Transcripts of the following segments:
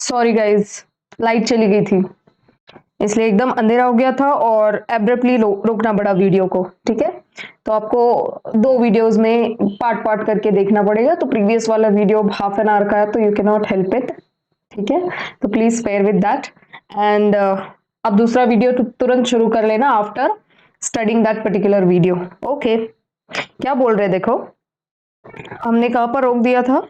Sorry guys, light चली गई थी इसलिए एकदम अंधेरा हो गया था और एब्रप्टली रोकना पड़ा वीडियो को। ठीक है, तो आपको दो वीडियोस में पार्ट पार्ट करके देखना पड़ेगा। तो प्रीवियस वाला वीडियो हाफ एन आवर का है तो you can not help it. ठीक है, तो please spare with that. And अब दूसरा वीडियो तुरंत शुरू कर लेना after studying that particular video. Okay, क्या बोल रहे देखो, हमने कहां पर रोक दिया था?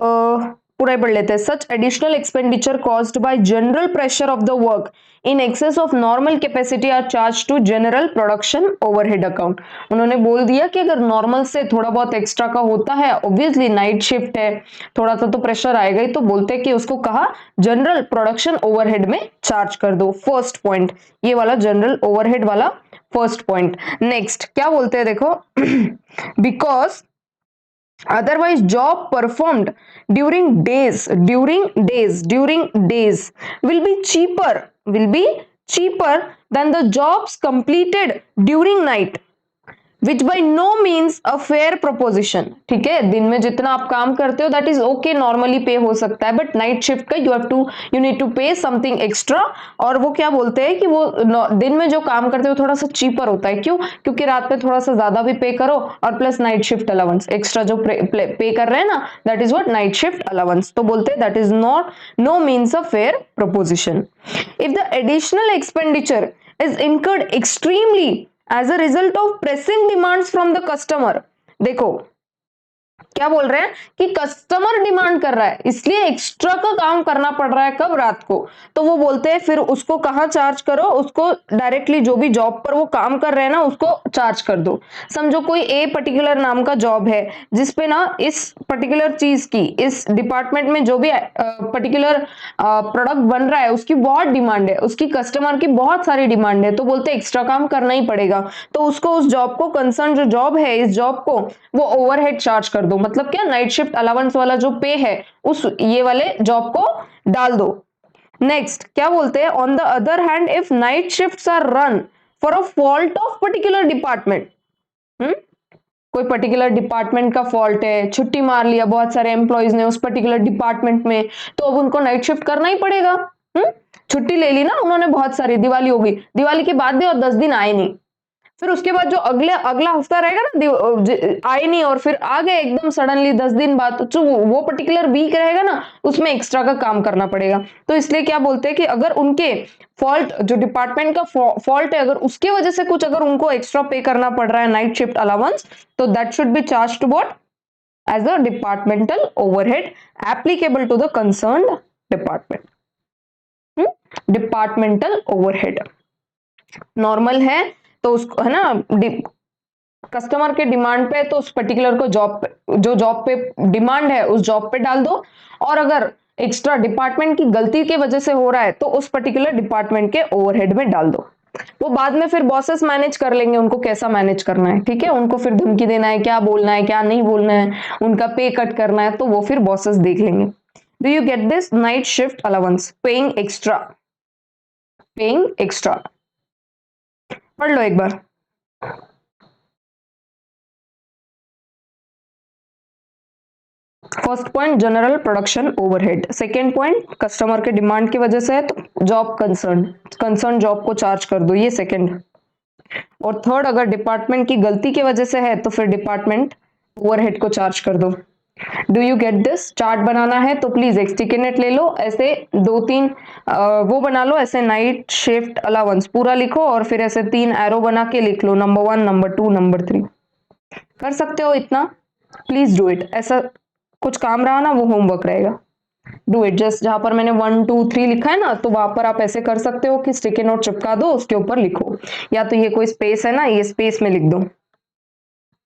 पूरा ही पढ़ लेते हैं। Such additional expenditure caused by general pressure of the work in excess of normal capacity are charge to general production overhead account. उन्होंने बोल दिया कि अगर नॉर्मल से थोड़ा बहुत एक्स्ट्रा का होता है, ऑब्वियसली नाइट शिफ्ट है, थोड़ा सा तो प्रेशर आएगा ही, तो बोलते हैं कि उसको कहा जनरल प्रोडक्शन ओवरहेड में चार्ज कर दो। फर्स्ट पॉइंट ये वाला जनरल ओवरहेड वाला फर्स्ट पॉइंट। नेक्स्ट क्या बोलते हैं देखो, because otherwise job performed during days will be cheaper than the jobs completed during night, which by no means a fair proposition. ठीक है, दिन में जितना आप काम करते हो दैट इज ओके, नॉर्मली पे हो सकता है, बट नाइट शिफ्ट का यू नीड टू पे समथिंग एक्स्ट्रा। और वो क्या बोलते हैं कि वो दिन में जो काम करते हो थोड़ा सा चीपर होता है। क्यों? क्योंकि रात में थोड़ा सा ज्यादा भी पे करो और plus night shift allowance extra जो पे कर रहे हैं ना, that is what night shift allowance. तो बोलते हैं that is not know means a fair proposition. If the additional expenditure is incurred extremely as a result of pressing demands from the customer। देखो क्या बोल रहे हैं कि कस्टमर डिमांड कर रहा है इसलिए एक्स्ट्रा का काम करना पड़ रहा है, कब? रात को। तो वो बोलते हैं फिर उसको कहां चार्ज करो? उसको डायरेक्टली जो भी जॉब पर वो काम कर रहे हैं ना उसको चार्ज कर दो। समझो कोई ए पर्टिकुलर नाम का जॉब है जिसपे ना इस पर्टिकुलर चीज की, इस डिपार्टमेंट में जो भी पर्टिकुलर प्रोडक्ट बन रहा है उसकी बहुत डिमांड है, उसकी कस्टमर की बहुत सारी डिमांड है, तो बोलते एक्स्ट्रा काम करना ही पड़ेगा। तो उसको उस जॉब को, कंसर्न जो जॉब है इस जॉब को, वो ओवरहेड चार्ज कर दो। मतलब क्या? नाइट शिफ्ट अलाउंस वाला जो पे है उस ये वाले जॉब को डाल दो। नेक्स्ट क्या बोलते हैं, on the other hand if night shifts are run for a fault of particular department, कोई पर्टिकुलर डिपार्टमेंट का फॉल्ट है, छुट्टी मार लिया बहुत सारे एम्प्लॉइज ने उस पर्टिकुलर डिपार्टमेंट में, तो अब उनको नाइट शिफ्ट करना ही पड़ेगा। छुट्टी ले ली ना उन्होंने बहुत सारी, दिवाली हो गई, दिवाली के बाद भी और 10 दिन आए नहीं, फिर उसके बाद जो अगला हफ्ता रहेगा ना आए नहीं, और फिर आ गए एकदम सडनली 10 दिन बाद, तो वो पर्टिकुलर वीक रहेगा ना उसमें एक्स्ट्रा का काम करना पड़ेगा। तो इसलिए क्या बोलते हैं कि अगर उनके फॉल्ट, जो डिपार्टमेंट का फॉल्ट है, अगर उसके वजह से कुछ अगर उनको एक्स्ट्रा पे करना पड़ रहा है नाइट शिफ्ट अलाउंस, तो that should be charge to what? As a departmental overhead applicable to the concerned department. Departmental overhead normal है तो उसको, है ना, कस्टमर के डिमांड पे, तो उस पर्टिकुलर को जॉब पे, जो जॉब पे डिमांड है उस जॉब पे डाल दो। और अगर एक्स्ट्रा डिपार्टमेंट की गलती के वजह से हो रहा है तो उस पर्टिकुलर डिपार्टमेंट के ओवरहेड में डाल दो। वो बाद में फिर बॉसेस मैनेज कर लेंगे उनको कैसा मैनेज करना है। ठीक है, उनको फिर धमकी देना है, क्या बोलना है क्या नहीं बोलना है, उनका पे कट करना है, तो वो फिर बॉसेस देख लेंगे। Do you get this? Night shift allowance, paying extra, पढ़ लो एक बार। First point general production overhead, second point customer के डिमांड की वजह से है तो जॉब कंसर्न जॉब को चार्ज कर दो, ये सेकेंड। और थर्ड, अगर डिपार्टमेंट की गलती की वजह से है तो फिर डिपार्टमेंट ओवरहेड को चार्ज कर दो। Do you get this? Chart बनाना है तो प्लीज एक स्टिकी नोट ले लो, ऐसे 2-3 वो बना लो, ऐसे नाइट शिफ्ट अलाउंस पूरा लिखो और फिर ऐसे 3 एरो बना के लिख लो, नंबर 1, नंबर 2, नंबर 3। कर सकते हो इतना? Please do it. ऐसा कुछ काम रहा ना वो होमवर्क रहेगा, डू इट। जस्ट जहां पर मैंने 1 2 3 लिखा है ना, तो वहां पर आप ऐसे कर सकते हो कि स्टिकी नोट चिपका दो, उसके ऊपर लिखो, या तो ये कोई स्पेस है ना, ये स्पेस में लिख दो।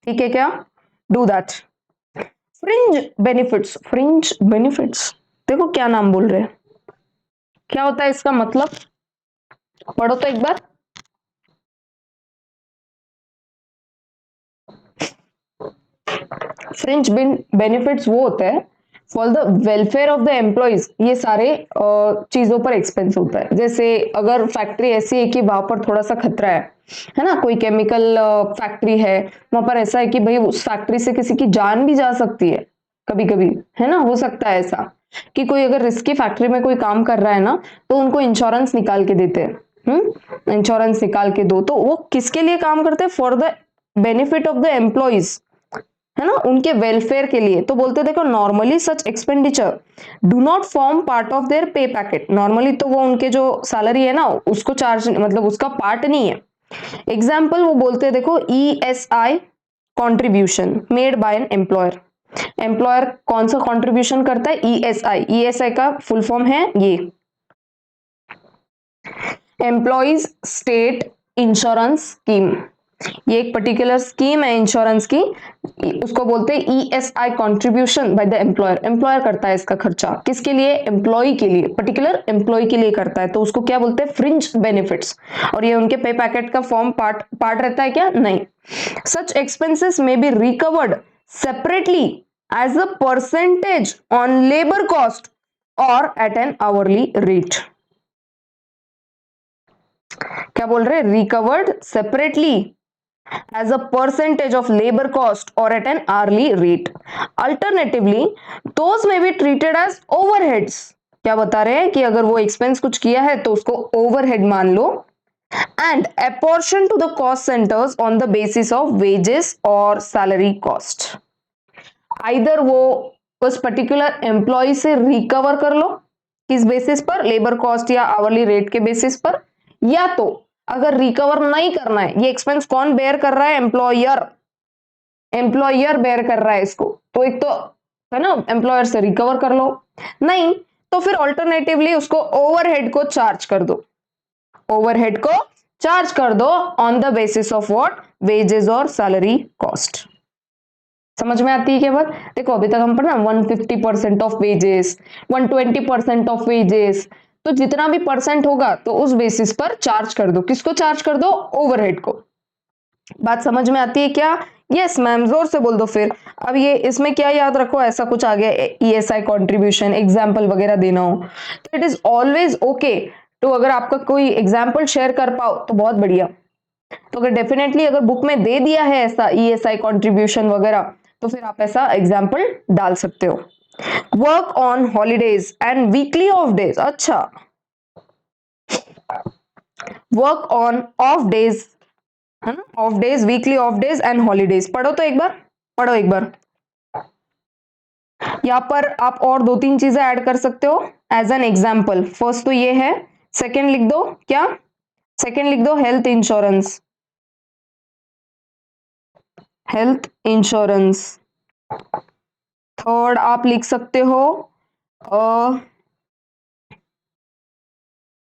ठीक है क्या? Do that. फ्रिंज बेनिफिट्स देखो क्या नाम बोल रहे हैं, क्या होता है इसका मतलब? पढ़ो तो एक बार। फ्रिंज बेनिफिट्स वो होता है for the welfare of the employees, ये सारे चीजों पर एक्सपेंस होता है। जैसे अगर फैक्ट्री ऐसी है कि वहां पर थोड़ा सा खतरा है ना, कोई केमिकल फैक्ट्री है, वहां पर ऐसा है कि भाई उस फैक्ट्री से किसी की जान भी जा सकती है कभी कभी, है ना, हो सकता है ऐसा, कि कोई अगर रिस्की फैक्ट्री में कोई काम कर रहा है ना, तो उनको इंश्योरेंस निकाल के देते हैं, इंश्योरेंस निकाल के दो, तो वो किसके लिए काम करते हैं? For the benefit of the employees, है ना, उनके वेलफेयर के लिए। तो बोलते देखो normally such expenditure do not form part of their पे पैकेट, नॉर्मली तो वो उनके जो सैलरी है ना उसको चार्ज, मतलब उसका पार्ट नहीं है। एग्जाम्पल वो बोलते हैं देखो ESI contribution made by an employer, employer कौन सा कॉन्ट्रीब्यूशन करता है? ESI का फुल फॉर्म है ये एम्प्लॉइज स्टेट इंश्योरेंस स्कीम, ये एक पर्टिकुलर स्कीम है इंश्योरेंस की, उसको बोलते हैं ESI contribution by the employer, employer करता है इसका खर्चा, किसके लिए? एम्प्लॉय के लिए, पर्टिकुलर एम्प्लॉय के लिए करता है, तो उसको क्या बोलते हैं? फ्रिंज बेनिफिट्स, और ये उनके पे पैकेट का फॉर्म पार्ट रहता है क्या? नहीं। सच एक्सपेंसेस में be recovered separately as a percentage on labour cost और एट एन आवरली रेट। क्या बोल रहे? Recovered separately as a percentage of labor cost or at an hourly rate. Alternatively, those may be treated as overheads. क्या बता रहे हैं कि अगर वो एक्सपेंस कुछ किया है तो उसको ओवरहेड मान लो, and apportion to the cost centers on the basis of wages or salary cost. Either वो उस पर्टिकुलर एम्प्लॉय से रिकवर कर लो, किस बेसिस पर? लेबर कॉस्ट या आवरली रेट के बेसिस पर, या तो अगर रिकवर नहीं करना है, ये एक्सपेंस कौन बेयर कर रहा है? एम्प्लॉयर, एम्प्लॉयर बेयर कर रहा है इसको, तो एक तो है ना एम्प्लॉयर से रिकवर कर लो, नहीं तो फिर ऑल्टरनेटिवली उसको ओवरहेड को चार्ज कर दो, ओवरहेड को चार्ज कर दो on the basis of what? Wages और सैलरी कॉस्ट। समझ में आती है क्या बात? देखो अभी तक हम पढ़ा 150% ऑफ वेजेस, 120% ऑफ वेजेस, तो जितना भी परसेंट होगा तो उस बेसिस पर चार्ज कर दो, किसको चार्ज कर दो? ओवरहेड को। बात समझ में आती है क्या? यस मैम, जोर से बोल दो फिर। अब ये इसमें क्या याद रखो, ऐसा कुछ आ गया ESI कॉन्ट्रीब्यूशन, एग्जाम्पल वगैरह देना हो तो इट इज ऑलवेज ओके तो अगर आपका कोई एग्जाम्पल शेयर कर पाओ तो बहुत बढ़िया। तो अगर डेफिनेटली अगर बुक में दे दिया है ऐसा ESI कॉन्ट्रीब्यूशन वगैरह तो फिर आप ऐसा एग्जाम्पल डाल सकते हो। Work on holidays and weekly off days, अच्छा वर्क ऑन ऑफ डेज, है ना, of days, weekly off days and holidays. पढ़ो तो एक बार, पढ़ो एक बार। यहां पर आप और दो तीन चीजें ऐड कर सकते हो एज एन एग्जाम्पल। फर्स्ट तो ये है, सेकेंड लिख दो क्या? सेकेंड लिख दो health insurance, health insurance. Third आप लिख सकते हो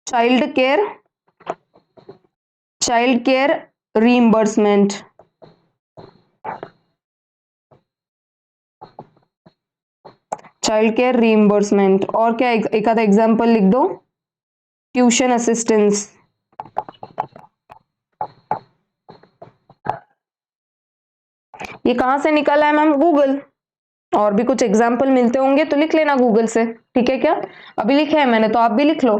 child care, child care reimbursement. Child care reimbursement. और क्या एक आधा एग्जाम्पल लिख दो? Tuition assistance. ये कहां से निकला है मैम? गूगल। और भी कुछ एग्जाम्पल मिलते होंगे तो लिख लेना गूगल से, ठीक है क्या? अभी लिखे हैं मैंने तो आप भी लिख लो।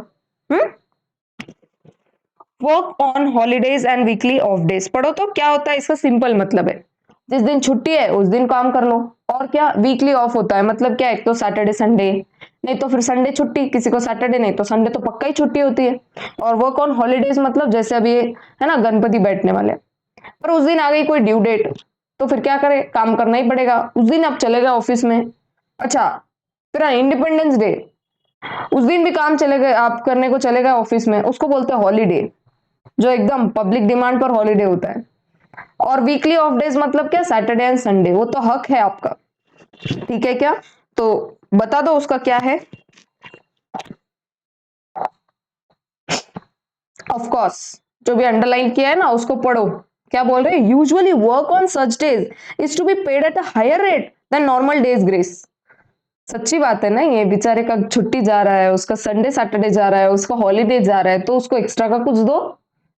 Work on holidays and weekly off days. पढ़ो तो क्या होता है इसका सिंपल मतलब है जिस दिन छुट्टी है उस दिन काम कर लो, और क्या वीकली ऑफ होता है मतलब क्या? एक तो सैटरडे संडे, नहीं तो फिर संडे छुट्टी, किसी को सैटरडे नहीं तो संडे तो पक्का ही छुट्टी होती है। और वर्क ऑन हॉलीडेज मतलब जैसे अभी है ना गणपति बैठने वाले, पर उस दिन आ गई कोई ड्यू डेट तो फिर क्या करें? काम करना ही पड़ेगा, उस दिन आप चले गए ऑफिस में। अच्छा फिर इंडिपेंडेंस डे, उस दिन भी काम चले गए, आप करने को चले गए ऑफिस में, उसको बोलते हैं हॉलीडे, जो एकदम पब्लिक डिमांड पर हॉलीडे होता है। और वीकली ऑफ डेज मतलब क्या? सैटरडे एंड संडे, वो तो हक है आपका, ठीक है क्या? तो बता दो उसका क्या है। ऑफ कोर्स जो भी अंडरलाइन किया है ना उसको पढ़ो। क्या बोल रहे हैं? Usually work on such days is to be paid at a higher rate than normal days grace. सच्ची बात है ना, ये बेचारे का छुट्टी जा रहा है, उसका संडे सैटरडे जा रहा है, उसका हॉलीडे जा रहा है, तो उसको एक्स्ट्रा का कुछ दो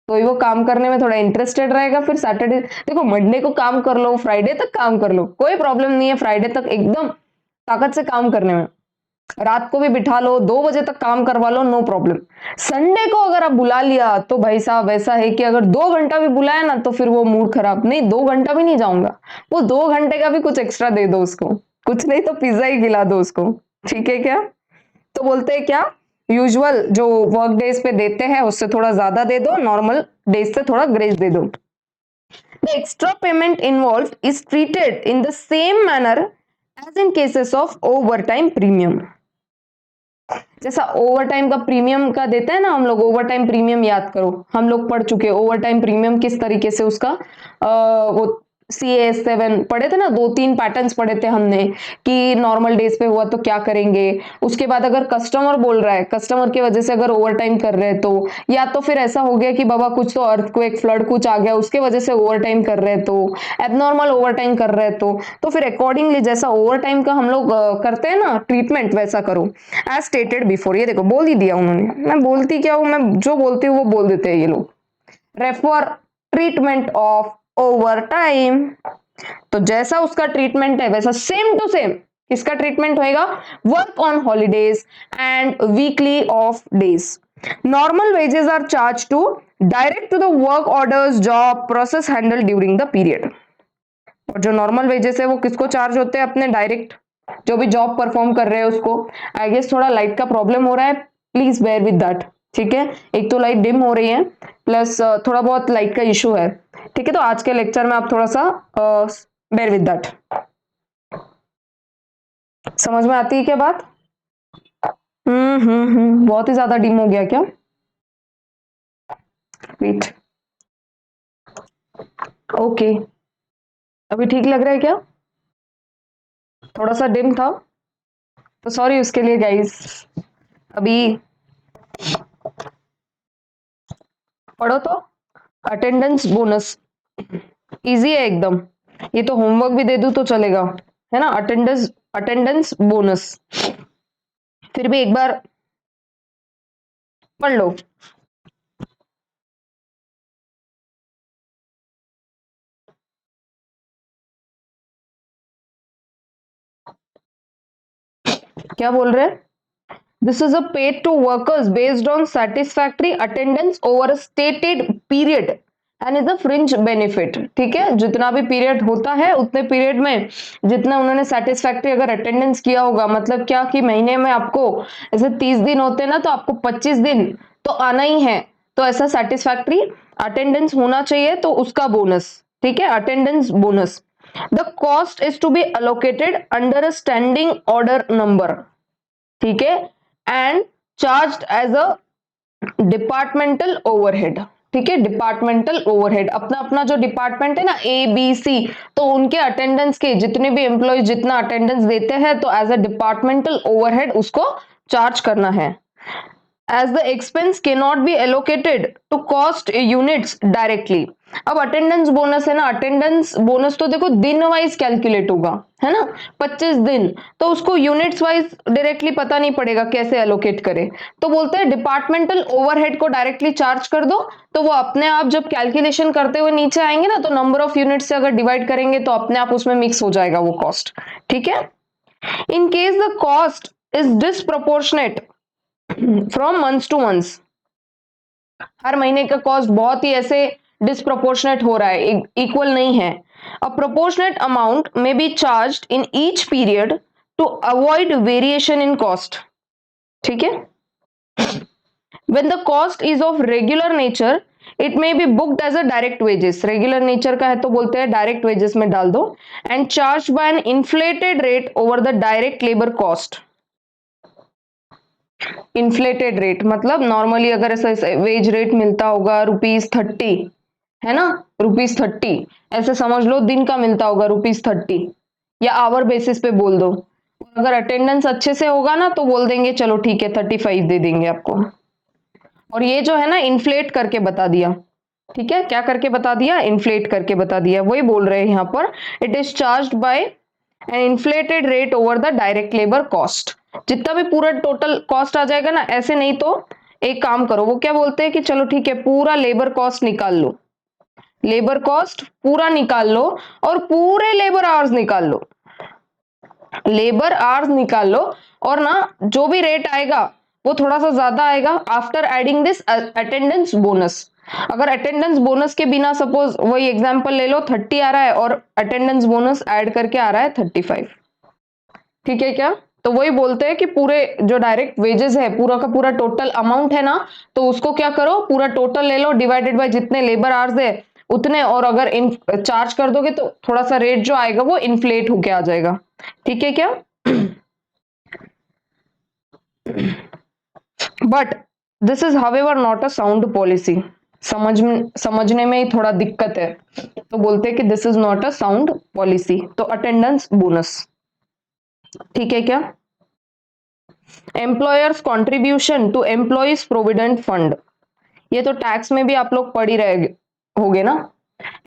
तो ही वो काम करने में थोड़ा इंटरेस्टेड रहेगा। फिर सैटरडे देखो, मंडे को काम कर लो, फ्राइडे तक काम कर लो, कोई प्रॉब्लम नहीं है, फ्राइडे तक एकदम ताकत से काम करने में, रात को भी बिठा लो, 2 बजे तक काम करवा लो, नो प्रॉब्लम। संडे को अगर आप बुला लिया तो भाई साहब ऐसा है कि अगर 2 घंटा भी बुलाया ना तो फिर वो मूड खराब, नहीं 2 घंटा भी नहीं जाऊंगा, वो 2 घंटे का भी कुछ एक्स्ट्रा दे दो उसको, कुछ नहीं तो पिज्जा ही खिला दो उसको, ठीक है क्या? तो बोलते हैं क्या, यूजुअल जो वर्क डेज पे देते हैं उससे थोड़ा ज्यादा दे दो, नॉर्मल डेज से थोड़ा ग्रेस दे दो। The extra payment involved is treated in the same manner as in cases of overtime premium. जैसा ओवर टाइम का प्रीमियम का देते हैं ना हम लोग, ओवर टाइम प्रीमियम याद करो, हम लोग पढ़ चुके हैं ओवर टाइम प्रीमियम किस तरीके से उसका वो CAS7 पढ़े थे ना, 2-3 पैटर्न्स पढ़े थे हमने कि नॉर्मल डेज पे हुआ तो क्या करेंगे। उसके बाद अगर कस्टमर बोल रहा है, कस्टमर की वजह से अगर ओवर टाइम कर रहे हैं तो, या तो फिर ऐसा हो गया कि बाबा कुछ तो अर्थक्वेक फ्लड कुछ आ गया उसके वजह से ओवर टाइम कर रहे हैं, तो एबनॉर्मल ओवर टाइम कर रहे हैं तो फिर अकॉर्डिंगली जैसा ओवर टाइम का हम लोग करते हैं ना ट्रीटमेंट वैसा करो एज स्टेटेड बिफोर। ये देखो बोल ही दिया उन्होंने, मैं बोलती क्या हूं, मैं जो बोलती हूँ वो बोल देते हैं ये लोग। Refer treatment of overtime, तो जैसा उसका ट्रीटमेंट है वैसा सेम टू सेम किसका ट्रीटमेंट होएगा, work on holidays and weekly off days. Normal wages are charge to direct to the work orders job process handle during the period. और जो normal wages है वो किसको चार्ज होते हैं, अपने डायरेक्ट जो भी जॉब परफॉर्म कर रहे हैं उसको। आई गेस थोड़ा लाइट का प्रॉब्लम हो रहा है, प्लीज बेयर विद दैट, ठीक है। एक तो लाइट डिम हो रही है प्लस थोड़ा बहुत लाइट का इशू है, ठीक है। तो आज के लेक्चर में आप थोड़ा सा बेयर विद दैट। समझ में आती है क्या बात? बहुत ही ज्यादा डिम हो गया क्या? वेट, ओके, अभी ठीक लग रहा है क्या? थोड़ा सा डिम था तो सॉरी उसके लिए गाइस। अभी पढ़ो तो, अटेंडेंस बोनस इजी है एकदम, ये तो होमवर्क भी दे दूं तो चलेगा, है ना। अटेंडेंस अटेंडेंस बोनस फिर भी एक बार पढ़ लो। क्या बोल रहे हैं? This is a paid to workers based on satisfactory attendance over a stated period and is a fringe benefit, ठीक है। जितना भी पीरियड होता है उतने पीरियड में जितना उन्होंने सेटिस्फैक्ट्री अगर अटेंडेंस किया होगा, मतलब क्या कि महीने में आपको ऐसे 30 दिन होते हैं ना, तो आपको 25 दिन तो आना ही है, तो ऐसा सेटिस्फैक्ट्री अटेंडेंस होना चाहिए, तो उसका बोनस, ठीक है, attendance bonus. The cost is to be allocated under a standing order number, ठीक है, and charge as a departmental overhead, ठीक है। डिपार्टमेंटल ओवरहेड अपना अपना जो डिपार्टमेंट है ना ABC, तो उनके अटेंडेंस के जितने भी एम्प्लॉय जितना अटेंडेंस देते हैं तो एज अ डिपार्टमेंटल ओवरहेड उसको चार्ज करना है। as the expense cannot be allocated to cost units directly। अब अटेंडेंस बोनस है ना, अटेंडेंस बोनस तो देखो दिन वाइज कैलकुलेट होगा, है ना, 25 दिन, तो उसको यूनिट्स वाइज डायरेक्टली पता नहीं पड़ेगा कैसे एलोकेट करे, तो बोलते हैं डिपार्टमेंटल ओवरहेड को डायरेक्टली चार्ज कर दो, तो वो अपने आप जब कैलकुलेशन करते हुए नीचे आएंगे ना, तो नंबर ऑफ यूनिट से अगर डिवाइड करेंगे तो अपने आप उसमें मिक्स हो जाएगा वो कॉस्ट, ठीक है। In case the cost is disproportionate from months to months, हर महीने का कॉस्ट बहुत ही ऐसे डिसप्रोपोर्शनेट हो रहा है, इक्वल नहीं है। A proportionate amount may be charged in each period to avoid variation in cost, ठीक है। When the cost is of regular nature it may be booked as a direct wages, regular nature का है तो बोलते हैं direct wages में डाल दो, and charge by an inflated rate over the direct labour cost. Inflated rate मतलब normally अगर ऐसा वेज रेट मिलता होगा ₹30, है ना, ₹30 ऐसे समझ लो, दिन का मिलता होगा ₹30 या आवर बेसिस पे बोल दो। अगर अटेंडेंस अच्छे से होगा ना तो बोल देंगे चलो ठीक है 35 दे देंगे आपको। और ये जो है ना इन्फ्लेट करके बता दिया, ठीक है, क्या करके बता दिया, इन्फ्लेट करके बता दिया, वही बोल रहे हैं यहाँ पर, it is charged by an inflated rate over the direct labour cost. जितना भी पूरा टोटल कॉस्ट आ जाएगा ना, ऐसे नहीं तो एक काम करो, वो क्या बोलते हैं कि चलो ठीक है पूरा लेबर कॉस्ट निकाल लो, लेबर कॉस्ट पूरा निकाल लो और पूरे लेबर आवर्स निकाल लो, लेबर आवर्स निकाल लो, और ना जो भी रेट आएगा वो थोड़ा सा ज्यादा आएगा after adding this attendance bonus. अगर अटेंडेंस बोनस के बिना सपोज वही एग्जांपल ले लो 30 आ रहा है और अटेंडेंस बोनस ऐड करके आ रहा है 35, ठीक है क्या? तो वही बोलते हैं कि पूरे जो डायरेक्ट वेजेस है पूरा का पूरा टोटल अमाउंट है ना, तो उसको क्या करो, पूरा टोटल ले लो डिवाइडेड बाय जितने लेबर आवर्स है उतने, और अगर इन चार्ज कर दोगे तो थोड़ा सा रेट जो आएगा वो इन्फ्लेट होके आ जाएगा। ठीक है क्या? But this is however not a sound policy. समझने में ही थोड़ा दिक्कत है, तो बोलते हैं कि this is not a sound policy. तो अटेंडेंस बोनस, ठीक है क्या? Employer's contribution to employees provident fund, ये तो टैक्स में भी आप लोग पढ़ ही रहे होगे ना।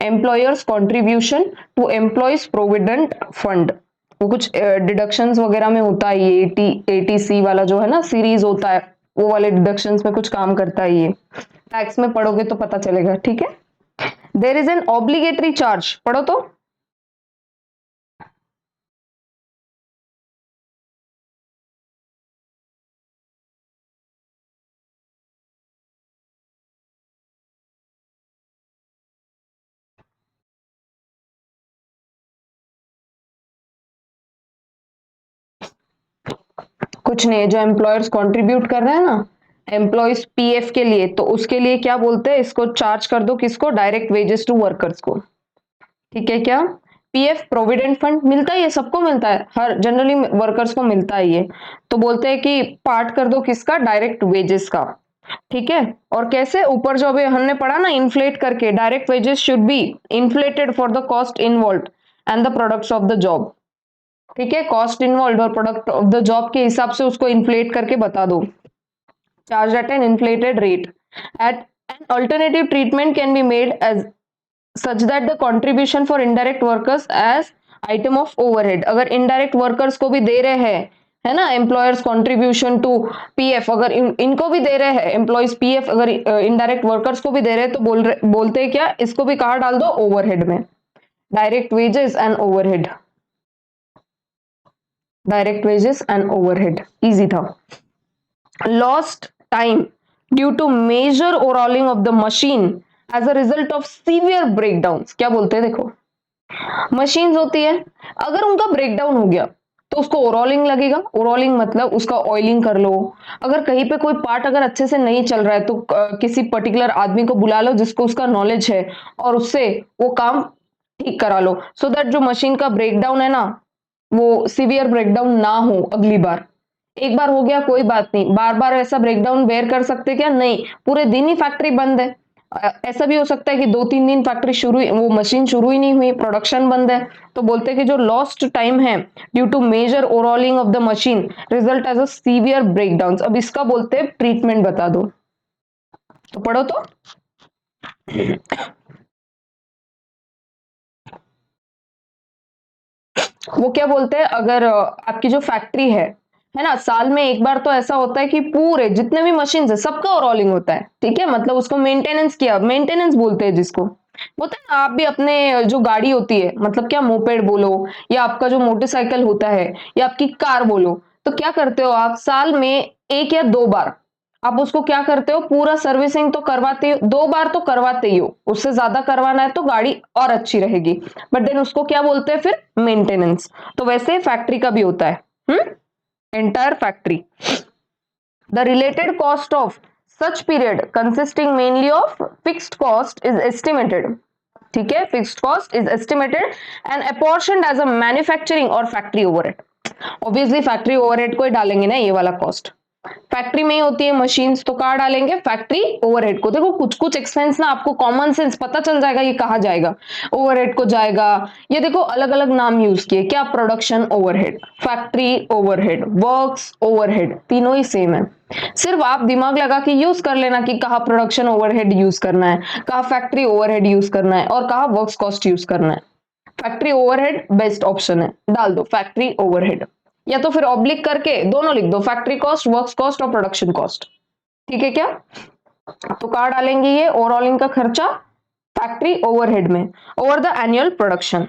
Employer's contribution to employees provident fund, वो कुछ डिडक्शंस वगैरह में होता है ये, एटीसी वाला जो है ना सीरीज होता है, वो वाले डिडक्शंस में कुछ काम करता है ये। टैक्स में पढ़ोगे तो पता चलेगा, ठीक है। There is an obligatory charge, पढ़ो तो। कुछ नहीं, जो एम्प्लॉयर्स कंट्रीब्यूट कर रहे हैं ना एम्प्लॉयज पीएफ के लिए, तो उसके लिए क्या बोलते हैं, इसको चार्ज कर दो, किसको? डायरेक्ट वेजेस टू वर्कर्स को। ठीक है क्या? पीएफ प्रोविडेंट फंड मिलता ही है, सबको मिलता है, हर जनरली वर्कर्स को मिलता है ये। तो बोलते हैं कि पार्ट कर दो किसका? डायरेक्ट वेजेस का। ठीक है। और कैसे? ऊपर जो अभी हमने पढ़ा ना इन्फ्लेट करके, direct wages should be inflated for the cost involve and the products of the job. ठीक है, कॉस्ट इन्वॉल्व और प्रोडक्ट ऑफ द जॉब के हिसाब से उसको इन्फ्लेट करके बता दो। Charge at an inflated rate at an alternative treatment can be made as such that the contribution for indirect workers as item of overhead। अगर indirect workers को भी दे रहे हैं, है ना, एम्प्लॉयर्स कंट्रीब्यूशन टू पीएफ, अगर इनको भी दे रहे हैं एम्प्लॉयज पीएफ, अगर इनडायरेक्ट वर्कर्स को भी दे रहे हैं, तो बोलते हैं क्या, इसको भी कहाँ डाल दो? ओवरहेड में। Direct wages and overhead, direct wages and overhead, easy था। Lost time due to major overhauling of the machine as a result of severe breakdown. क्या बोलते हैं, देखो मशीन्स होती है, अगर उनका ब्रेकडाउन हो गया तो उसको ओवरऑलिंग लगेगा। ओवरऑलिंग मतलब उसका ऑयलिंग कर लो, अगर कहीं पे कोई पार्ट अगर अच्छे से नहीं चल रहा है तो किसी पर्टिकुलर आदमी को बुला लो जिसको उसका नॉलेज है, और उससे वो काम ठीक करा लो, सो दैट जो मशीन का ब्रेकडाउन है ना वो सीवियर ब्रेकडाउन ना हो अगली बार। एक बार हो गया कोई बात नहीं, बार बार ऐसा ब्रेकडाउन बेयर कर सकते क्या? नहीं, पूरे दिन ही फैक्ट्री बंद है। ऐसा भी हो सकता है कि 2-3 दिन फैक्ट्री शुरू, वो मशीन शुरू ही नहीं हुई, प्रोडक्शन बंद है। तो बोलते हैं कि जो लॉस्ट टाइम है due to major overhauling of the machine result as a severe breakdown. अब इसका बोलते हैं ट्रीटमेंट बता दो, तो पढ़ो तो। वो क्या बोलते हैं, अगर आपकी जो फैक्ट्री है ना, साल में एक बार तो ऐसा होता है कि पूरे जितने भी मशीन है सबका ओवरऑलिंग होता है। ठीक है, मतलब उसको मेंटेनेंस किया, मेंटेनेंस बोलते हैं जिसको। होता है ना, आप भी अपने जो गाड़ी होती है, मतलब क्या मोपेड बोलो, या आपका जो मोटरसाइकिल होता है, या आपकी कार बोलो, तो क्या करते हो आप साल में 1 या 2 बार आप उसको क्या करते हो, पूरा सर्विसिंग तो करवाते हो, 2 बार तो करवाते ही हो, उससे ज्यादा करवाना है तो गाड़ी और अच्छी रहेगी, बट देन उसको क्या बोलते हैं फिर? मेंटेनेंस। तो वैसे फैक्ट्री का भी होता है, entire factory. The related cost of such period consisting mainly of fixed cost is estimated. ठीक है, fixed cost is estimated and apportioned as a manufacturing और factory overhead. Obviously factory overhead को ही डालेंगे ना ये वाला कॉस्ट, फैक्ट्री में ही होती है मशीन्स, तो कहाँ डालेंगे? फैक्ट्री ओवरहेड को। देखो कुछ कुछ एक्सपेंस ना आपको कॉमन सेंस पता चल जाएगा ये कहाँ जाएगा, ओवरहेड को जाएगा। ये देखो अलग अलग नाम यूज किए, क्या? Production overhead, factory overhead, works overhead, तीनों ही सेम है। सिर्फ आप दिमाग लगा के यूज कर लेना कि कहाँ प्रोडक्शन ओवरहेड यूज करना है, कहाँ फैक्ट्री ओवरहेड यूज करना है, और कहाँ वर्क्स कॉस्ट यूज करना है। फैक्ट्री ओवरहेड बेस्ट ऑप्शन है, डाल दो फैक्ट्री ओवरहेड, या तो फिर ऑब्लिक करके दोनों लिख दो, फैक्ट्री कॉस्ट, वर्क्स कॉस्ट और प्रोडक्शन कॉस्ट। ठीक है क्या? तो कहाँ डालेंगे ये ओवरऑलिंग का खर्चा? फैक्ट्री ओवरहेड में, over the annual production.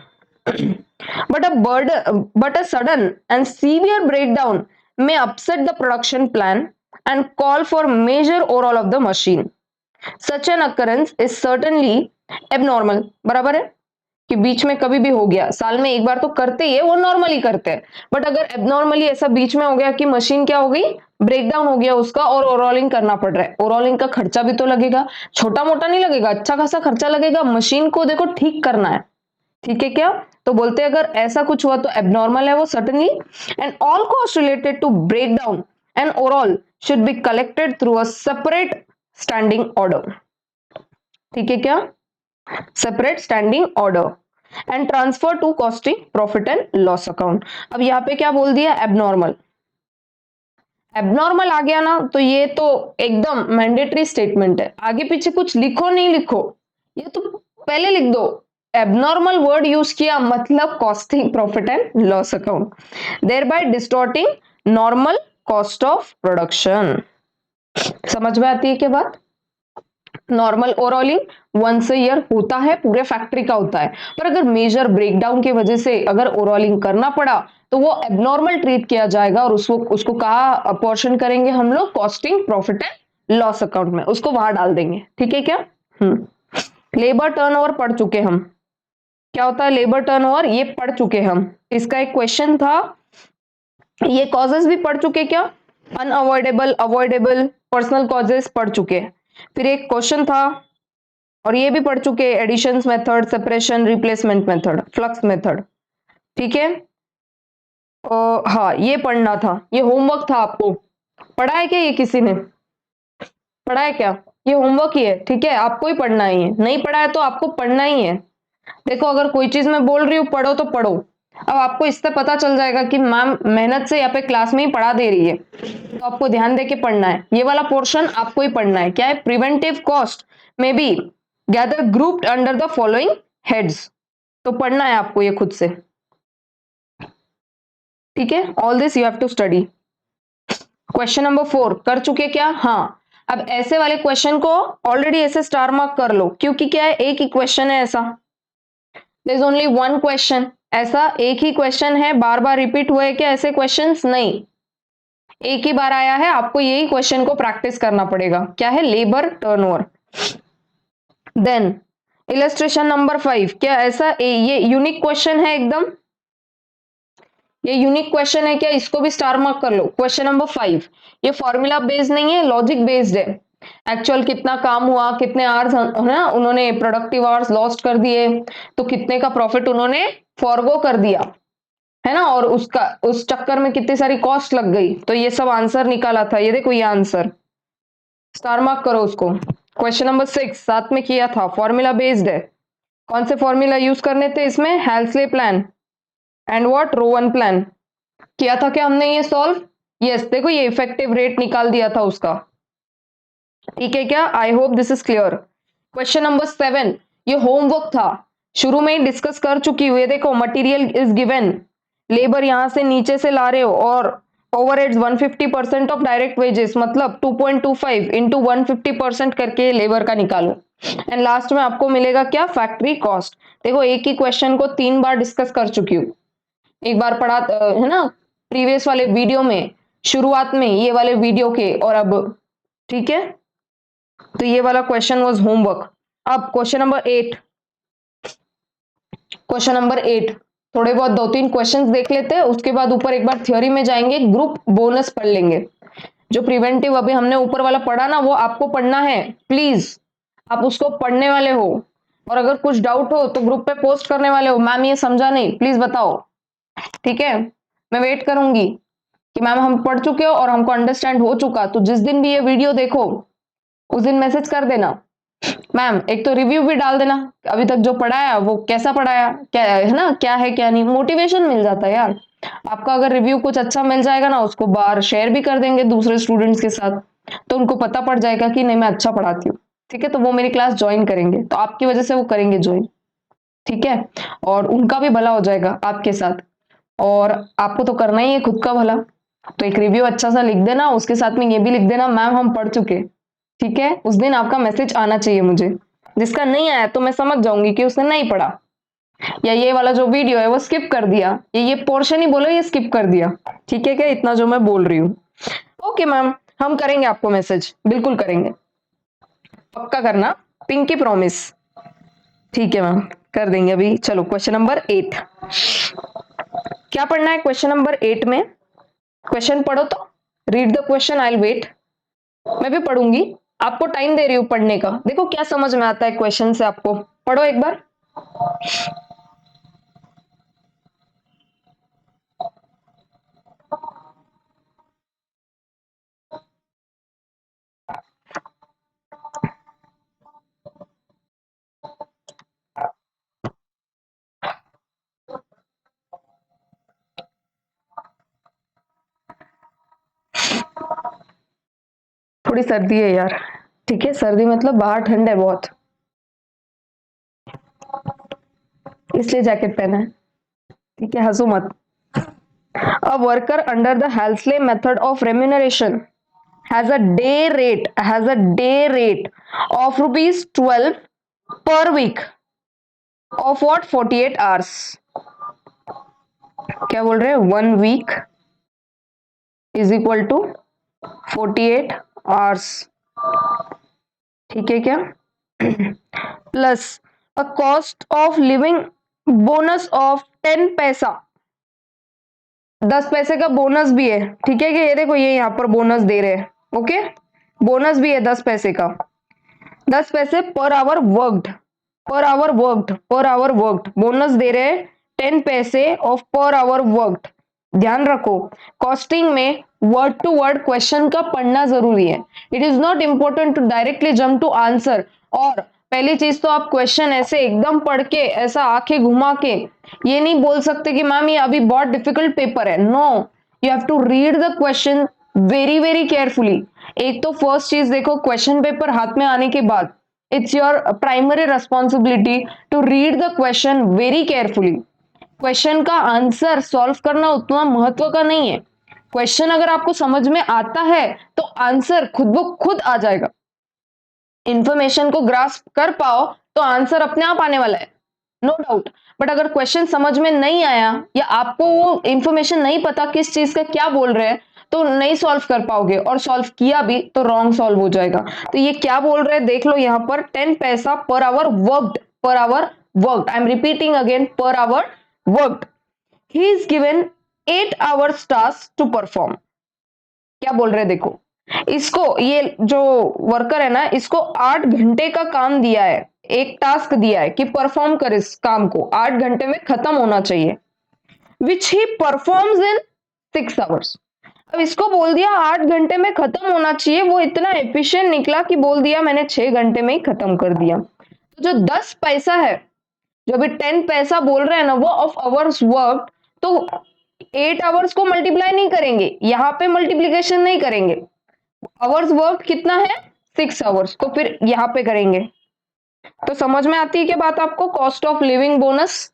But a sudden and severe breakdown may upset the production plan and call for major overhaul of the machine. Such an occurrence is certainly abnormal, बराबर है, कि बीच में कभी भी हो गया, साल में एक बार तो करते ही है, वो नॉर्मली करते हैं, बट अगर एबनॉर्मली ऐसा बीच में हो गया कि मशीन क्या हो गई, ब्रेकडाउन हो गया उसका, और ओवरऑलिंग करना पड़ रहा है, ओवरऑलिंग का खर्चा भी तो लगेगा, छोटा मोटा नहीं लगेगा, अच्छा खासा खर्चा लगेगा, मशीन को देखो ठीक करना है, ठीक है क्या। तो बोलते हैं अगर ऐसा कुछ हुआ तो एबनॉर्मल है वो certainly, and all cost related to breakdown and overall should be collected through a separate standing order, ठीक है क्या, separate standing order and transfer to costing profit and loss account. अब यहाँ पे क्या बोल दिया, एबनॉर्मल, एबनॉर्मल आ गया ना, तो ये तो एकदम मैंडेटरी स्टेटमेंट है, आगे पीछे कुछ लिखो नहीं लिखो, ये तो पहले लिख दो, एबनॉर्मल वर्ड यूज किया मतलब costing profit and loss account, thereby distorting normal cost of production. समझ में आती है क्या बात। Normal overhauling once a year होता है, पूरे फैक्ट्री का होता है, पर अगर मेजर ब्रेकडाउन की वजह से अगर ओवरऑलिंग करना पड़ा तो वो एबनॉर्मल ट्रीट किया जाएगा, और उसको कहा अपॉर्शन करेंगे हम लोग costing profit and loss account में, उसको वहां डाल देंगे, ठीक है क्या। लेबर टर्नओवर पढ़ चुके हम, क्या होता है लेबर टर्नओवर, ये पढ़ चुके हम, इसका एक क्वेश्चन था, ये कॉजेस भी पढ़ चुके क्या, अनअवॉइडेबल, अवॉइडेबल, पर्सनल कॉजेस पढ़ चुके, फिर एक क्वेश्चन था, और ये भी पढ़ चुके addition method, separation, replacement method, flux method, ठीक है। हाँ ये पढ़ना था, ये होमवर्क था आपको, पढ़ा है क्या ये किसी ने, पढ़ा है क्या, ये होमवर्क ही है, ठीक है, आपको ही पढ़ना ही है, नहीं पढ़ा है तो आपको पढ़ना ही है। देखो अगर कोई चीज मैं बोल रही हूँ पढ़ो तो पढ़ो, अब आपको इससे पता चल जाएगा कि मैम मेहनत से यहाँ पे क्लास में ही पढ़ा दे रही है, तो आपको ध्यान दे के पढ़ना है, ये वाला पोर्शन आपको ही पढ़ना है, क्या है, preventive cost may be gather grouped under the following heads, तो पढ़ना है आपको ये खुद से, ठीक है, all this you have to study. Question number 4 कर चुके क्या, हाँ, अब ऐसे वाले क्वेश्चन को ऑलरेडी ऐसे स्टार मार्क कर लो, क्योंकि क्या है एक ही क्वेश्चन है ऐसा, there is only one question, ऐसा एक ही क्वेश्चन है, बार बार रिपीट हुए क्या ऐसे क्वेश्चंस, नहीं, एक ही बार आया है, आपको यही क्वेश्चन को प्रैक्टिस करना पड़ेगा, क्या है, labour turnover. Then illustration number 5, क्या ऐसा ये यूनिक क्वेश्चन है एकदम, ये यूनिक क्वेश्चन है क्या, इसको भी स्टार मार्क कर लो। क्वेश्चन नंबर 5, ये फॉर्मूला बेस्ड नहीं है, लॉजिक बेस्ड है, एक्चुअल कितना काम हुआ, कितने आवर्स है ना उन्होंने प्रोडक्टिव आवर्स लॉस्ट कर दिए, तो कितने का प्रॉफिट उन्होंने फॉरगो कर दिया है ना, और उसका उस चक्कर में कितनी सारी कॉस्ट लग गई, तो ये सब आंसर निकाला था, ये देखो ये आंसर, स्टार मार्क करो उसको। क्वेश्चन नंबर 6 साथ में किया था, फॉर्मूला बेस्ड है, कौन से फॉर्मूला यूज करने थे इसमें, Halsey plan and what, Rowan plan, किया था क्या हमने ये सॉल्व, यस, देखो ये इफेक्टिव रेट निकाल दिया था उसका, ठीक है क्या, I hope this is clear. Question number 7, ये होमवर्क था, शुरू में ही डिस्कस कर चुकी हूँ, ये देखो मटेरियल इज गिवन, लेबर यहां से नीचे से ला रहे हो, और ओवरहेड्स 150% ऑफ डायरेक्ट वेजेस, मतलब 2.25 इंटू 150% करके लेबर का निकालो, एंड लास्ट में आपको मिलेगा क्या, फैक्ट्री कॉस्ट। देखो एक ही क्वेश्चन को 3 बार डिस्कस कर चुकी हूँ, एक बार पढ़ा है ना प्रीवियस वाले वीडियो में, शुरुआत में ये वाले वीडियो के, और अब, ठीक है, तो ये वाला क्वेश्चन वाज होमवर्क। अब क्वेश्चन नंबर 8, क्वेश्चन नंबर 8 थोड़े बहुत 2-3 क्वेश्चंस देख लेते हैं, उसके बाद ऊपर एक बार थ्योरी में जाएंगे, ग्रुप बोनस पढ़ लेंगे, जो प्रिवेंटिव अभी हमने ऊपर वाला पढ़ा ना वो आपको पढ़ना है, प्लीज आप उसको पढ़ने वाले हो, और अगर कुछ डाउट हो तो ग्रुप पे पोस्ट करने वाले हो, मैम ये समझा नहीं प्लीज बताओ, ठीक है, मैं वेट करूंगी कि मैम हम पढ़ चुके हो और हमको अंडरस्टैंड हो चुका, तो जिस दिन भी ये वीडियो देखो उस दिन मैसेज कर देना, मैम एक तो रिव्यू भी डाल देना, अभी तक जो पढ़ाया वो कैसा पढ़ाया, क्या है ना, क्या है क्या नहीं, मोटिवेशन मिल जाता है यार आपका, अगर रिव्यू कुछ अच्छा मिल जाएगा ना, उसको बाहर शेयर भी कर देंगे दूसरे स्टूडेंट्स के साथ, तो उनको पता पड़ जाएगा कि नहीं मैं अच्छा पढ़ाती हूँ, ठीक है, तो वो मेरी क्लास ज्वाइन करेंगे, तो आपकी वजह से वो करेंगे ज्वाइन, ठीक है, और उनका भी भला हो जाएगा आपके साथ, और आपको तो करना ही है खुद का भला, तो एक रिव्यू अच्छा सा लिख देना, उसके साथ में ये भी लिख देना मैम हम पढ़ चुके, ठीक है, उस दिन आपका मैसेज आना चाहिए मुझे, जिसका नहीं आया तो मैं समझ जाऊंगी कि उसने नहीं पढ़ा, या ये वाला जो वीडियो है वो स्किप कर दिया, ये पोर्शन ही बोलो ये स्किप कर दिया, ठीक है क्या, इतना जो मैं बोल रही हूँ, ओके मैम हम करेंगे आपको मैसेज, बिल्कुल करेंगे, पक्का करना, पिंकी प्रॉमिस, ठीक है मैम। कर देंगे अभी। चलो क्वेश्चन नंबर 8, क्या पढ़ना है क्वेश्चन नंबर 8 में? क्वेश्चन पढ़ो तो, read the question, I will wait. मैं भी पढ़ूंगी, आपको टाइम दे रही हूं पढ़ने का। देखो क्या समझ में आता है क्वेश्चन से आपको, पढ़ो एक बार। थोड़ी सर्दी है यार, ठीक है, सर्दी मतलब बाहर ठंड है बहुत, इसलिए जैकेट पहना है, ठीक है, हंसो मत। A worker under the Halsley method of remuneration has a day rate of rupees 12 per week of what 48 hours। क्या बोल रहे हैं? 1 week is equal to 48 hours, ठीक है क्या? Plus a cost of living bonus of 10 पैसा, 10 पैसे का बोनस भी है, ठीक है कि ये देखो ये यहाँ पर बोनस दे रहे हैं, ओके, बोनस भी है 10 पैसे का, 10 पैसे per hour worked, per hour worked bonus दे रहे हैं 10 पैसे ऑफ पर आवर वर्कड। ध्यान रखो कॉस्टिंग में वर्ड टू वर्ड क्वेश्चन का पढ़ना जरूरी है। It is not important to directly jump to answer. और पहली चीज तो आप क्वेश्चन ऐसे एकदम पढ़ के ऐसा आंखें घुमा के ये नहीं बोल सकते कि मैम ये अभी बहुत डिफिकल्ट पेपर है। No, you have to read the question very very carefully. एक तो फर्स्ट चीज देखो, क्वेश्चन पेपर हाथ में आने के बाद it's your primary responsibility to read the question very carefully. Question का आंसर सॉल्व करना उतना महत्व का नहीं है। क्वेश्चन अगर आपको समझ में आता है तो आंसर खुद ब खुद आ जाएगा। इंफॉर्मेशन को ग्रास्प कर पाओ तो आंसर अपने आप आने वाला है, नो डाउट। बट अगर क्वेश्चन समझ में नहीं आया या आपको वो इंफॉर्मेशन नहीं पता किस चीज का क्या बोल रहे हैं तो नहीं सॉल्व कर पाओगे, और सॉल्व किया भी तो रॉन्ग सॉल्व हो जाएगा। तो ये क्या बोल रहे हैं देख लो यहाँ पर, 10 पैसा per hour worked, per hour worked, I am repeating again, per hour worked. He is given 8 hours task to perform. क्या बोल रहे हैं देखो, इसको ये जो वर्कर है ना इसको 8 घंटे का काम दिया है, एक टास्क दिया है कि परफॉर्म कर इस काम को, 8 घंटे में खत्म होना चाहिए, विच ही परफॉर्म्स इन 6 hours। अब इसको बोल दिया 8 घंटे में खत्म होना चाहिए, वो इतना एफिशिएंट निकला कि बोल दिया मैंने 6 घंटे में ही खत्म कर दिया। तो जो 10 पैसा है, जो अभी 10 पैसा बोल रहे हैं ना वो ऑफ आवर्स वर्क, तो 8 आवर्स को मल्टीप्लाई नहीं करेंगे, यहां पे मल्टीप्लीकेशन नहीं करेंगे। आवर्स वर्क कितना है? 6 आवर्स को फिर यहां पे करेंगे। तो समझ में आती है क्या बात आपको? कॉस्ट ऑफ लिविंग बोनस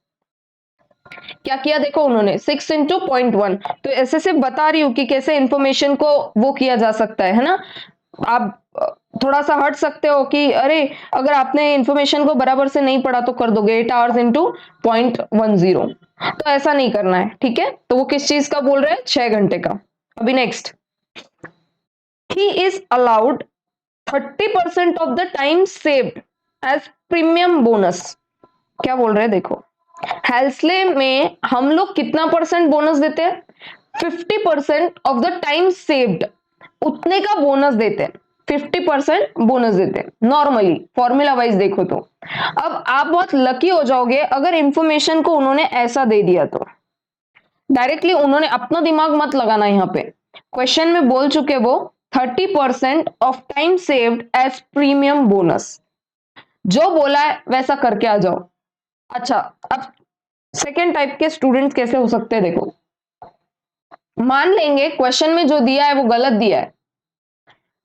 क्या किया देखो उन्होंने, 6 इंटू 0.1। तो ऐसे से बता रही हूं कि कैसे इंफॉर्मेशन को वो किया जा सकता है ना। आप थोड़ा सा हट सकते हो कि अरे अगर आपने इंफॉर्मेशन को बराबर से नहीं पढ़ा तो कर दोगे 8 hours इंटू 0.10, तो ऐसा नहीं करना है, ठीक है। तो वो किस चीज का बोल रहे हैं? 6 घंटे का। अभी next, he is allowed 30% of the time saved as premium bonus. क्या बोल रहे हैं देखो, हेल्सले में हम लोग कितना परसेंट बोनस देते हैं? 50% ऑफ द टाइम सेव्ड, उतने का बोनस देते हैं, 50% बोनस देते हैं नॉर्मली, फॉर्मूला वाइज देखो तो। अब आप बहुत लकी हो जाओगे अगर इंफॉर्मेशन को उन्होंने ऐसा दे दिया तो। डायरेक्टली उन्होंने अपना दिमाग मत लगाना, यहाँ पे क्वेश्चन में बोल चुके वो 30% of time saved as premium bonus, जो बोला है वैसा करके आ जाओ। अच्छा, अब सेकेंड टाइप के स्टूडेंट्स कैसे हो सकते हैं देखो, मान लेंगे क्वेश्चन में जो दिया है वो गलत दिया है,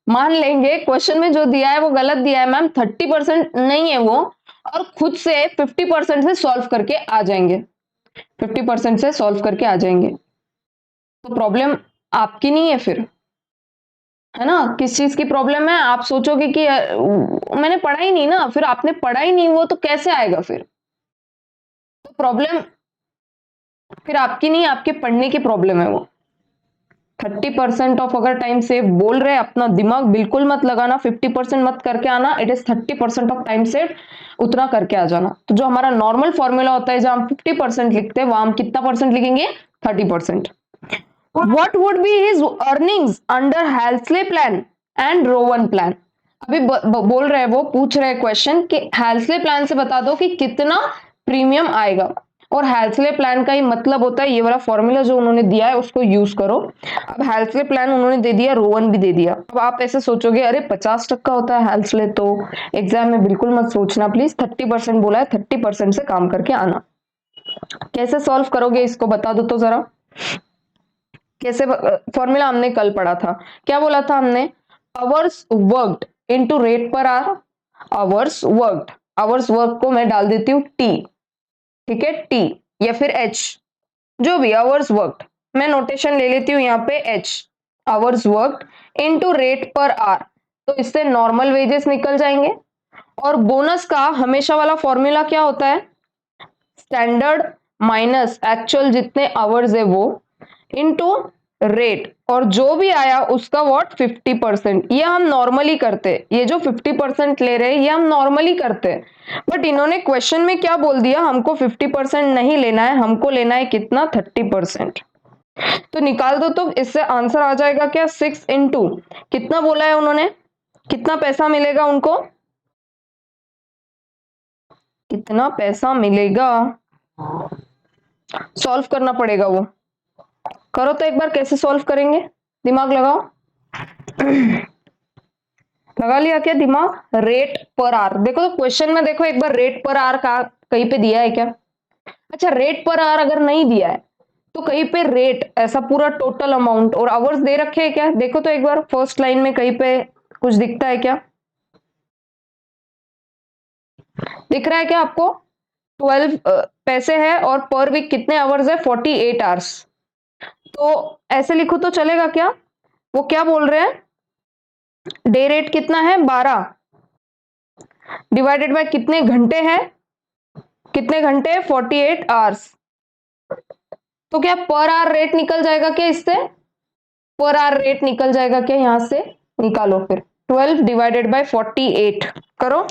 मान लेंगे क्वेश्चन में जो दिया है वो गलत दिया है मैम, 30% नहीं है वो, और खुद से 50% से सॉल्व करके आ जाएंगे, 50% से सॉल्व करके आ जाएंगे, तो प्रॉब्लम आपकी नहीं है फिर, है ना। किस चीज की प्रॉब्लम है? आप सोचोगे कि मैंने पढ़ा ही नहीं ना, फिर आपने पढ़ा ही नहीं वो तो कैसे आएगा फिर? तो प्रॉब्लम फिर आपकी नहीं, आपके पढ़ने की प्रॉब्लम है वो। 30% ऑफ अगर टाइम सेव बोल रहे, अपना दिमाग बिल्कुल मत लगाना, 50% मत करके आना, it is 30% of time save, उतना करके आ जाना। तो जो हमारा नॉर्मल फॉर्मूला होता है, जहां हम 50% लिखते हैं, वहां हम कितना परसेंट लिखेंगे? 30%। What would be his earnings under Halsley plan and Rowan plan? अभी बोल रहे हैं, वो पूछ रहे हैं क्वेश्चन कि हैल्सले प्लान से बता दो कि कितना प्रीमियम आएगा। और हैल्सले प्लान का ही मतलब होता है ये वाला फॉर्मूला जो उन्होंने दिया है उसको यूज करो। अब हैल्सले प्लान उन्होंने दे दिया, रोवन भी दे दिया। अब आप ऐसे सोचोगे अरे 50% का होता है हैल्सले, तो एग्जाम में बिल्कुल मत सोचना प्लीज। 30% बोला है, 30% से काम करके आना। कैसे सॉल्व करोगे इसको बता दो तो जरा। कैसे फॉर्मूला हमने कल पढ़ा था, क्या बोला था हमने? Hours worked into rate per hour. Hours worked, hours work को मैं डाल देती हूँ टी, ठीक है, टी या फिर एच, जो भी आवर्स वर्कड, मैं नोटेशन ले लेती हूँ यहाँ पे H, hours worked into rate per hour. तो इससे नॉर्मल वेजेस निकल जाएंगे। और बोनस का हमेशा वाला फॉर्मूला क्या होता है? स्टैंडर्ड माइनस एक्चुअल जितने आवर्स है वो इनटू रेट, और जो भी आया उसका व्हाट 50%। ये हम नॉर्मली करते, ये जो 50% ले रहे हैं ये हम नॉर्मली करते हैं। बट इन्होंने क्वेश्चन में क्या बोल दिया? हमको 50% नहीं लेना है, हमको लेना है कितना? 30%। तो निकाल दो, तो इससे आंसर आ जाएगा क्या? 6 इंटू कितना बोला है उन्होंने, कितना पैसा मिलेगा उनको, कितना पैसा मिलेगा? सॉल्व करना पड़ेगा वो। करो तो एक बार, कैसे सॉल्व करेंगे? दिमाग लगाओ। लगा लिया क्या दिमाग? रेट पर आवर, देखो तो क्वेश्चन में देखो एक बार, रेट पर आवर का कहीं पे दिया है क्या? अच्छा, रेट पर आवर अगर नहीं दिया है तो कहीं पे रेट ऐसा पूरा टोटल अमाउंट और आवर्स दे रखे हैं क्या? देखो तो एक बार फर्स्ट लाइन में कहीं पे कुछ दिखता है क्या? दिख रहा है क्या आपको? 12 पैसे है और पर वीक कितने आवर्स है? 48 आवर्स। तो ऐसे लिखो तो चलेगा क्या? वो क्या बोल रहे हैं? डे रेट कितना है? 12 डिवाइडेड बाय कितने घंटे हैं? कितने घंटे? 48 आवर्स। तो क्या पर आवर रेट निकल जाएगा क्या इससे? पर आवर रेट निकल जाएगा क्या? यहां से निकालो फिर। 12 डिवाइडेड बाय 48 करो,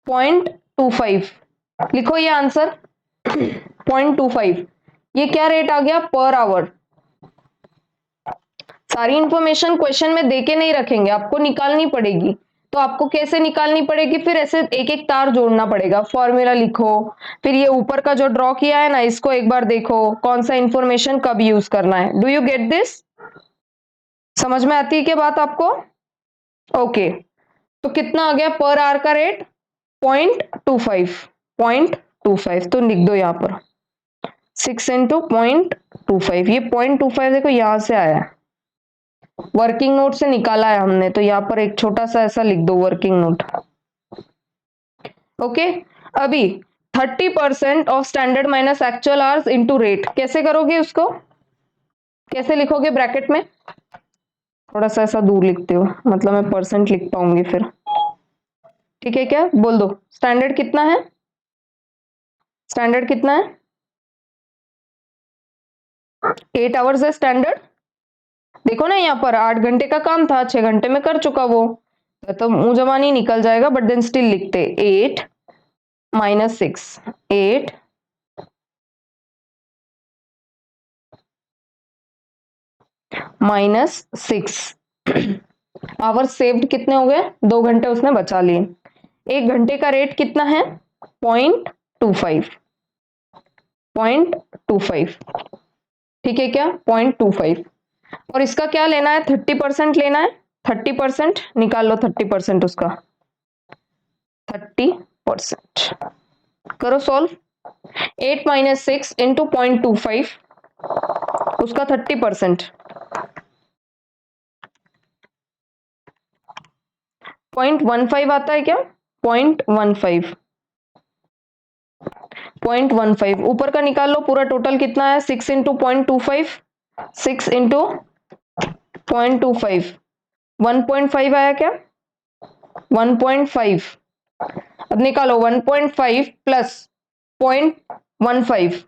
0.25 लिखो ये आंसर। 0.25 ये क्या रेट आ गया? Per hour. सारी इंफॉर्मेशन क्वेश्चन में देके नहीं रखेंगे, आपको निकालनी पड़ेगी। तो आपको कैसे निकालनी पड़ेगी? फिर ऐसे एक एक तार जोड़ना पड़ेगा, फॉर्मूला लिखो, फिर ये ऊपर का जो ड्रॉ किया है ना इसको एक बार देखो, कौन सा इंफॉर्मेशन कब यूज करना है। Do you get this? समझ में आती है क्या बात आपको? ओके, तो कितना आ गया पर आवर का रेट? 0.25। 0.25 तो लिख दो यहाँ पर, 6 इंटू 0.25। ये 0.25 देखो यहां से आया है, वर्किंग नोट से निकाला है हमने, तो यहाँ पर एक छोटा सा ऐसा लिख दो वर्किंग नोट। ओके, अभी 30% of standard minus actual hours into rate, कैसे करोगे उसको? कैसे लिखोगे ब्रैकेट में? थोड़ा सा ऐसा दूर लिखते हो, मतलब मैं परसेंट लिख पाऊंगी फिर। ठीक है क्या? बोल दो, स्टैंडर्ड कितना है? स्टैंडर्ड कितना है? 8 आवर्स है स्टैंडर्ड। देखो ना यहाँ पर 8 घंटे का काम था, 6 घंटे में कर चुका वो, तो मुंह जबानी निकल जाएगा, बट देन स्टिल लिखते 8 माइनस 6, 8 माइनस 6। आवर सेव्ड कितने हो गए? 2 घंटे उसने बचा लिए। 1 घंटे का रेट कितना है? 0.25। 0.25 ठीक है क्या? 0.25। और इसका क्या लेना है? 30% लेना है। 30% निकाल लो, 30% उसका 30%। करो सॉल्व। 8 माइनस 6 इंटू 0.25, उसका 30%। 0.15 आता है क्या? 0.15। 0.15 ऊपर का निकाल लो, पूरा टोटल कितना है? 6 इंटू 0.25, 6 इंटू 0.25, 1.5 आया क्या? 1.5। अब निकालो 1.5 प्लस 0.15,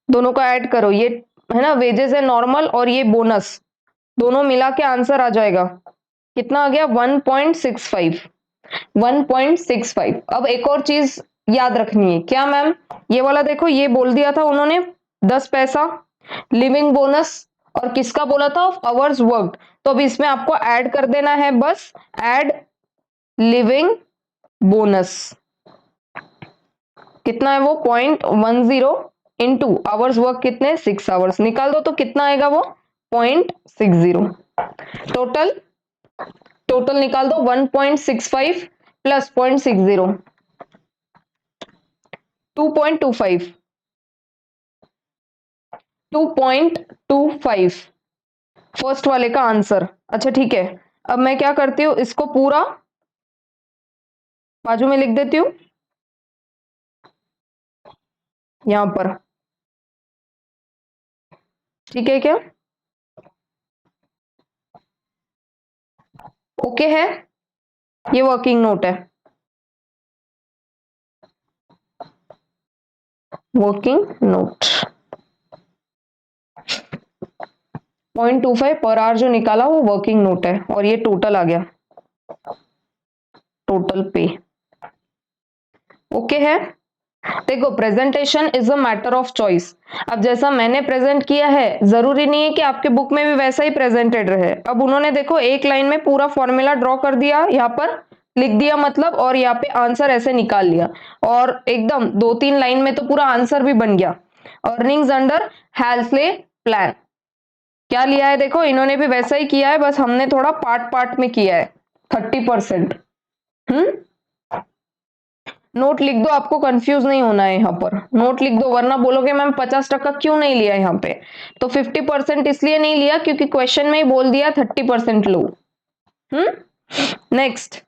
दोनों को ऐड करो, ये है ना वेजेस है नॉर्मल और ये बोनस, दोनों मिला के आंसर आ जाएगा कितना आ गया 1.65। 1.65। अब एक और चीज याद रखनी है, क्या मैम, ये वाला देखो, ये बोल दिया था उन्होंने 10 पैसा लिविंग बोनस, और किसका बोला था, ऑफ आवर्स वर्कड। तो अब इसमें आपको ऐड कर देना है, बस ऐड लिविंग बोनस, कितना है वो 0.10 इंटू आवर्स वर्क कितने 6 आवर्स, निकाल दो तो कितना आएगा वो 0.60। टोटल टोटल निकाल दो 1.65 प्लस 0.60 2.25 2.25 फर्स्ट वाले का आंसर। अच्छा ठीक है, अब मैं क्या करती हूँ, इसको पूरा बाजू में लिख देती हूँ यहां पर, ठीक है क्या, ओके है, ये वर्किंग नोट है, वर्किंग नोट 0.25 पर आवर जो निकाला वो वर्किंग नोट है, और ये टोटल आ गया, टोटल पे, ओके है। देखो presentation is a matter of choice, अब जैसा मैंने प्रेजेंट किया है जरूरी नहीं है कि आपके बुक में भी वैसा ही प्रेजेंटेड रहे। अब उन्होंने देखो एक लाइन में पूरा फॉर्मूला ड्रॉ कर दिया, यहाँ पर लिख दिया मतलब, और यहाँ पे आंसर ऐसे निकाल लिया, और एकदम 2-3 लाइन में तो पूरा आंसर भी बन गया। अर्निंग्स अंडर हैल्सले प्लान, क्या लिया है देखो, इन्होंने भी वैसा ही किया है, बस हमने थोड़ा पार्ट पार्ट में किया है 30%। नोट लिख दो, आपको कंफ्यूज नहीं होना है, यहाँ पर नोट लिख दो, वरना बोलोगे मैम 50% क्यों नहीं लिया यहाँ पे। तो 50% इसलिए नहीं लिया क्योंकि क्वेश्चन में ही बोल दिया 30% लो। नेक्स्ट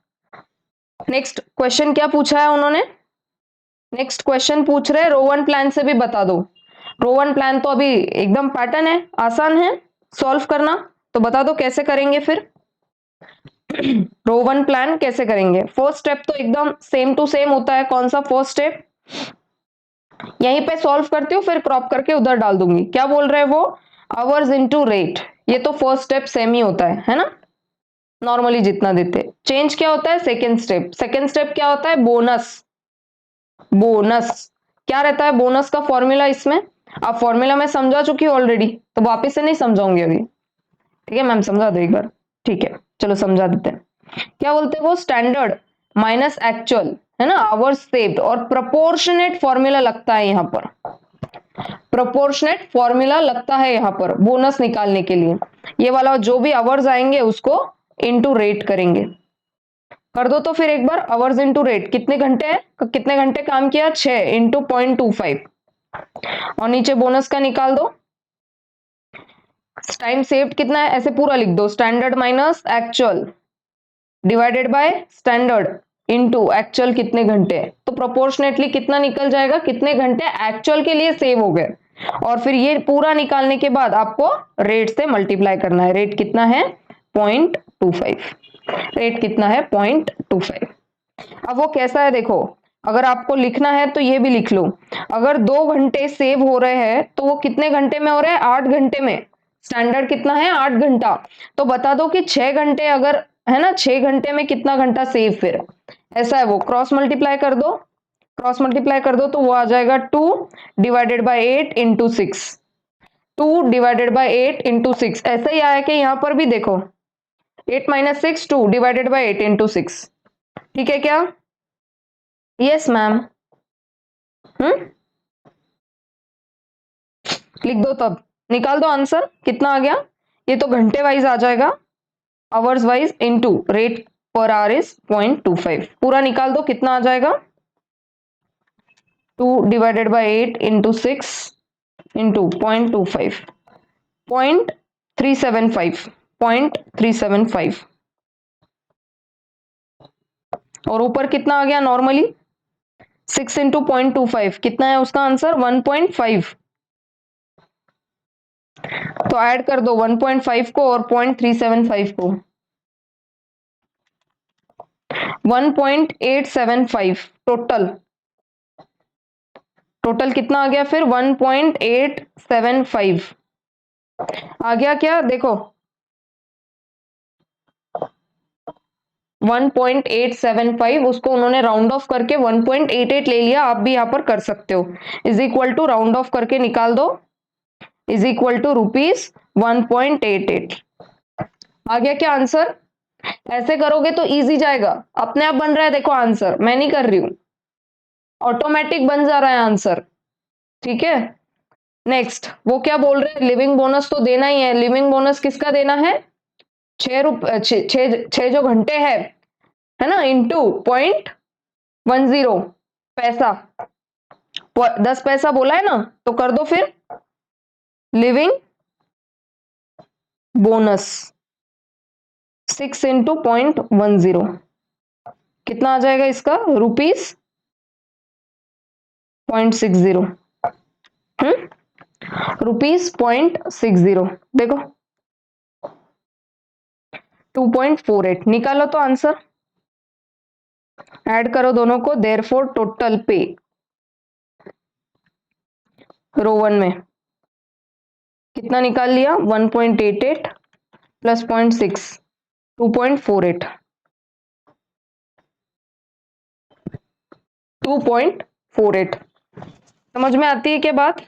नेक्स्ट क्वेश्चन क्या पूछा है उन्होंने, नेक्स्ट क्वेश्चन पूछ रहे रोवन प्लान से भी बता दो। रोवन प्लान तो अभी एकदम पैटर्न है, आसान है सॉल्व करना, तो बता दो कैसे करेंगे फिर। रोवन प्लान कैसे करेंगे, फर्स्ट स्टेप तो एकदम सेम टू सेम होता है, कौन सा फर्स्ट स्टेप, यहीं पे सॉल्व करती हूँ फिर क्रॉप करके उधर डाल दूंगी, क्या बोल रहे हैं वो, आवर्स इनटू रेट, ये तो फर्स्ट स्टेप सेम ही होता है ना, नॉर्मली जितना देते, चेंज क्या होता है सेकंड स्टेप, सेकंड स्टेप क्या होता है बोनस, बोनस क्या रहता है, बोनस का फॉर्मूला इसमें, अब फॉर्मूला मैं समझा चुकी हूँ ऑलरेडी, तो वापिस से नहीं समझाऊंगी अभी, ठीक है मैम समझा दो एक बार, ठीक है चलो समझा देते हैं। क्या बोलते हैं वो, स्टैंडर्ड माइनस एक्चुअल, है ना, आवर्स सेव्ड, और प्रोपोर्शनेट फॉर्मूला लगता है यहाँ पर, प्रोपोर्शनेट फॉर्मूला लगता है यहाँ पर बोनस निकालने के लिए, ये वाला जो भी आवर्स आएंगे उसको इनटू रेट करेंगे, कर दो तो फिर एक बार, आवर्स इनटू रेट कितने घंटे हैं, कितने घंटे काम किया 6 इंटू 0.25, और नीचे बोनस का निकाल दो, टाइम सेव्ड कितना है ऐसे पूरा लिख दो, standard minus actual divided by standard into actual कितने घंटे, तो प्रोपोर्शनेटली कितना निकल जाएगा, कितने घंटे एक्चुअल के लिए सेव हो गए, और फिर ये पूरा निकालने के बाद आपको रेट से मल्टीप्लाई करना है, रेट कितना है 0.25, रेट कितना है 0.25। अब वो कैसा है देखो, अगर आपको लिखना है तो ये भी लिख लो, अगर 2 घंटे सेव हो रहे हैं तो वो कितने घंटे में हो रहे हैं 8 घंटे में, स्टैंडर्ड कितना है 8 घंटा, तो बता दो कि 6 घंटे अगर है ना, 6 घंटे में कितना घंटा सेव, फिर ऐसा है वो, क्रॉस मल्टीप्लाई कर दो, क्रॉस मल्टीप्लाई कर दो तो वो आ जाएगा 2 divided by 8 into 6, 2 divided by 8 into 6, ऐसा ही आया कि यहाँ पर भी देखो 8 माइनस 6 2 डिवाइडेड बाय 8 इंटू 6, ठीक है क्या, यस मैम, लिख दो तब, निकाल दो आंसर कितना आ गया, ये तो घंटे वाइज आ जाएगा, hours wise into rate per hour is 0.25, पूरा निकाल दो कितना आ जाएगा, 2 डिवाइडेड बाय 8 इंटू 6 इंटू 0.25, 0.375, 0.375, और ऊपर कितना आ गया नॉर्मली 6 इंटू 0.25 कितना है उसका आंसर 1.5, तो ऐड कर दो 1.5 को और 0.375 को, 1.875 टोटल, टोटल कितना आ गया फिर 1.875 आ गया क्या देखो 1.875 उसको उन्होंने राउंड ऑफ करके 1.88 ले लिया, आप भी यहां पर कर सकते हो। Is equal to round off करके निकाल दो, इज इक्वल टू रुपीज 1.88। आ गया क्या आंसर? ऐसे करोगे तो इजी जाएगा, अपने आप बन रहा है, देखो आंसर मैं नहीं कर रही हूं, ऑटोमेटिक बन जा रहा है आंसर। ठीक है, नेक्स्ट वो क्या बोल रहे हैं, लिविंग बोनस तो देना ही है। लिविंग बोनस किसका देना है? 6 जो घंटे है ना, इंटू 0.10 पैसा, 10 पैसा बोला है ना, तो कर दो फिर लिविंग बोनस 6 इंटू 0.10 कितना आ जाएगा इसका? रुपीज 0.60। रुपीज 0.60 देखो 2.48 निकालो तो आंसर, ऐड करो दोनों को, देयरफॉर टोटल पे रो 1 में कितना निकाल लिया? 1.88 प्लस 0.6 2.48 2.48 समझ में आती है क्या बात?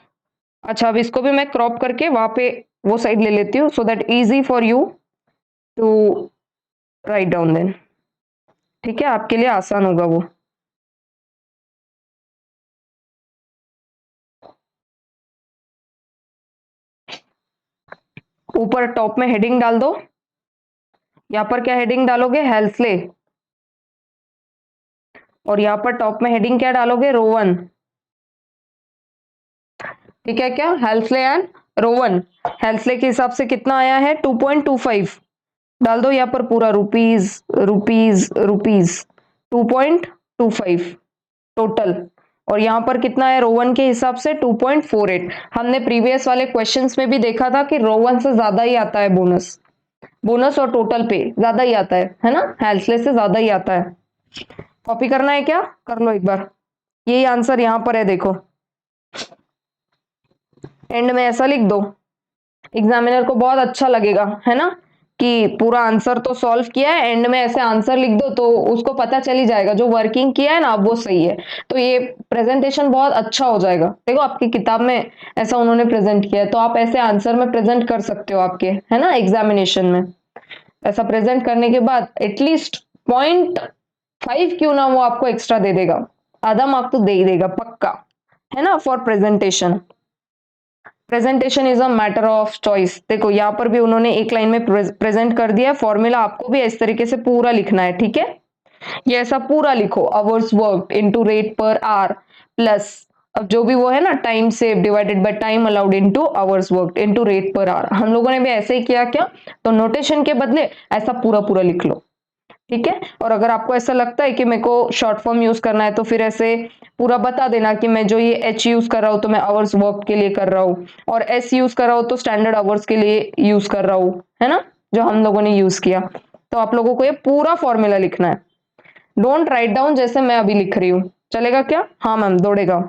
अच्छा, अब इसको भी मैं क्रॉप करके वहां पे वो साइड ले लेती हूँ, so that easy for you to write down then. ठीक है, आपके लिए आसान होगा वो। ऊपर टॉप में हेडिंग डाल दो, यहां पर क्या हेडिंग डालोगे? हेल्सले, और यहां पर टॉप में हेडिंग क्या डालोगे? रोवन। ठीक है क्या? हेल्सले एंड रोवन। हेल्सले के हिसाब से कितना आया है? 2.25 डाल दो यहां पर पूरा, रुपीज रुपीज रुपीज 2.25 टोटल। और यहां पर कितना है रोवन के हिसाब से? 2.48। हमने प्रीवियस वाले क्वेश्चंस में भी देखा था कि रोवन से ज्यादा ही आता है बोनस, बोनस और टोटल पे ज्यादा ही आता है ना, हेल्सले से ज्यादा ही आता है। कॉपी करना है क्या? कर लो एक बार, यही आंसर यहां पर है देखो, एंड में ऐसा लिख दो, एग्जामिनर को बहुत अच्छा लगेगा है ना कि पूरा आंसर तो सॉल्व किया है, एंड में ऐसे आंसर लिख दो तो उसको पता चल ही जाएगा जो वर्किंग किया है ना अब वो सही है। तो ये प्रेजेंटेशन बहुत अच्छा हो जाएगा। देखो आपकी किताब में ऐसा उन्होंने प्रेजेंट किया है, तो आप ऐसे आंसर में प्रेजेंट कर सकते हो आपके, है ना, एग्जामिनेशन में। ऐसा प्रेजेंट करने के बाद एटलीस्ट 0.5 क्यों ना वो आपको एक्स्ट्रा दे देगा, आधा मार्क तो दे ही देगा पक्का, है ना, for presentation. Presentation is a matter of choice. देखो यहाँ पर भी उन्होंने एक लाइन में प्रेजेंट कर दिया है, फॉर्मूला आपको भी इस तरीके से पूरा लिखना है। ठीक है, ये ऐसा पूरा लिखो, hours work into rate per hour plus, अब जो भी वो है ना, time save divided by time allowed into hours work into rate per hour. हम लोगों ने भी ऐसे ही किया क्या, तो नोटेशन के बदले ऐसा पूरा पूरा लिख लो। ठीक है, और अगर आपको ऐसा लगता है कि मेरे को शॉर्ट फॉर्म यूज करना है तो फिर ऐसे पूरा बता देना कि मैं जो ये एच यूज कर रहा हूं तो मैं आवर्स वर्क के लिए कर रहा हूं, और एस यूज कर रहा हूं तो स्टैंडर्ड आवर्स के लिए यूज कर रहा हूं, है ना, जो हम लोगों ने यूज किया। तो आप लोगों को ये पूरा फॉर्मूला लिखना है, डोंट राइट डाउन जैसे मैं अभी लिख रही हूँ। चलेगा क्या? हाँ मैम दौड़ेगा।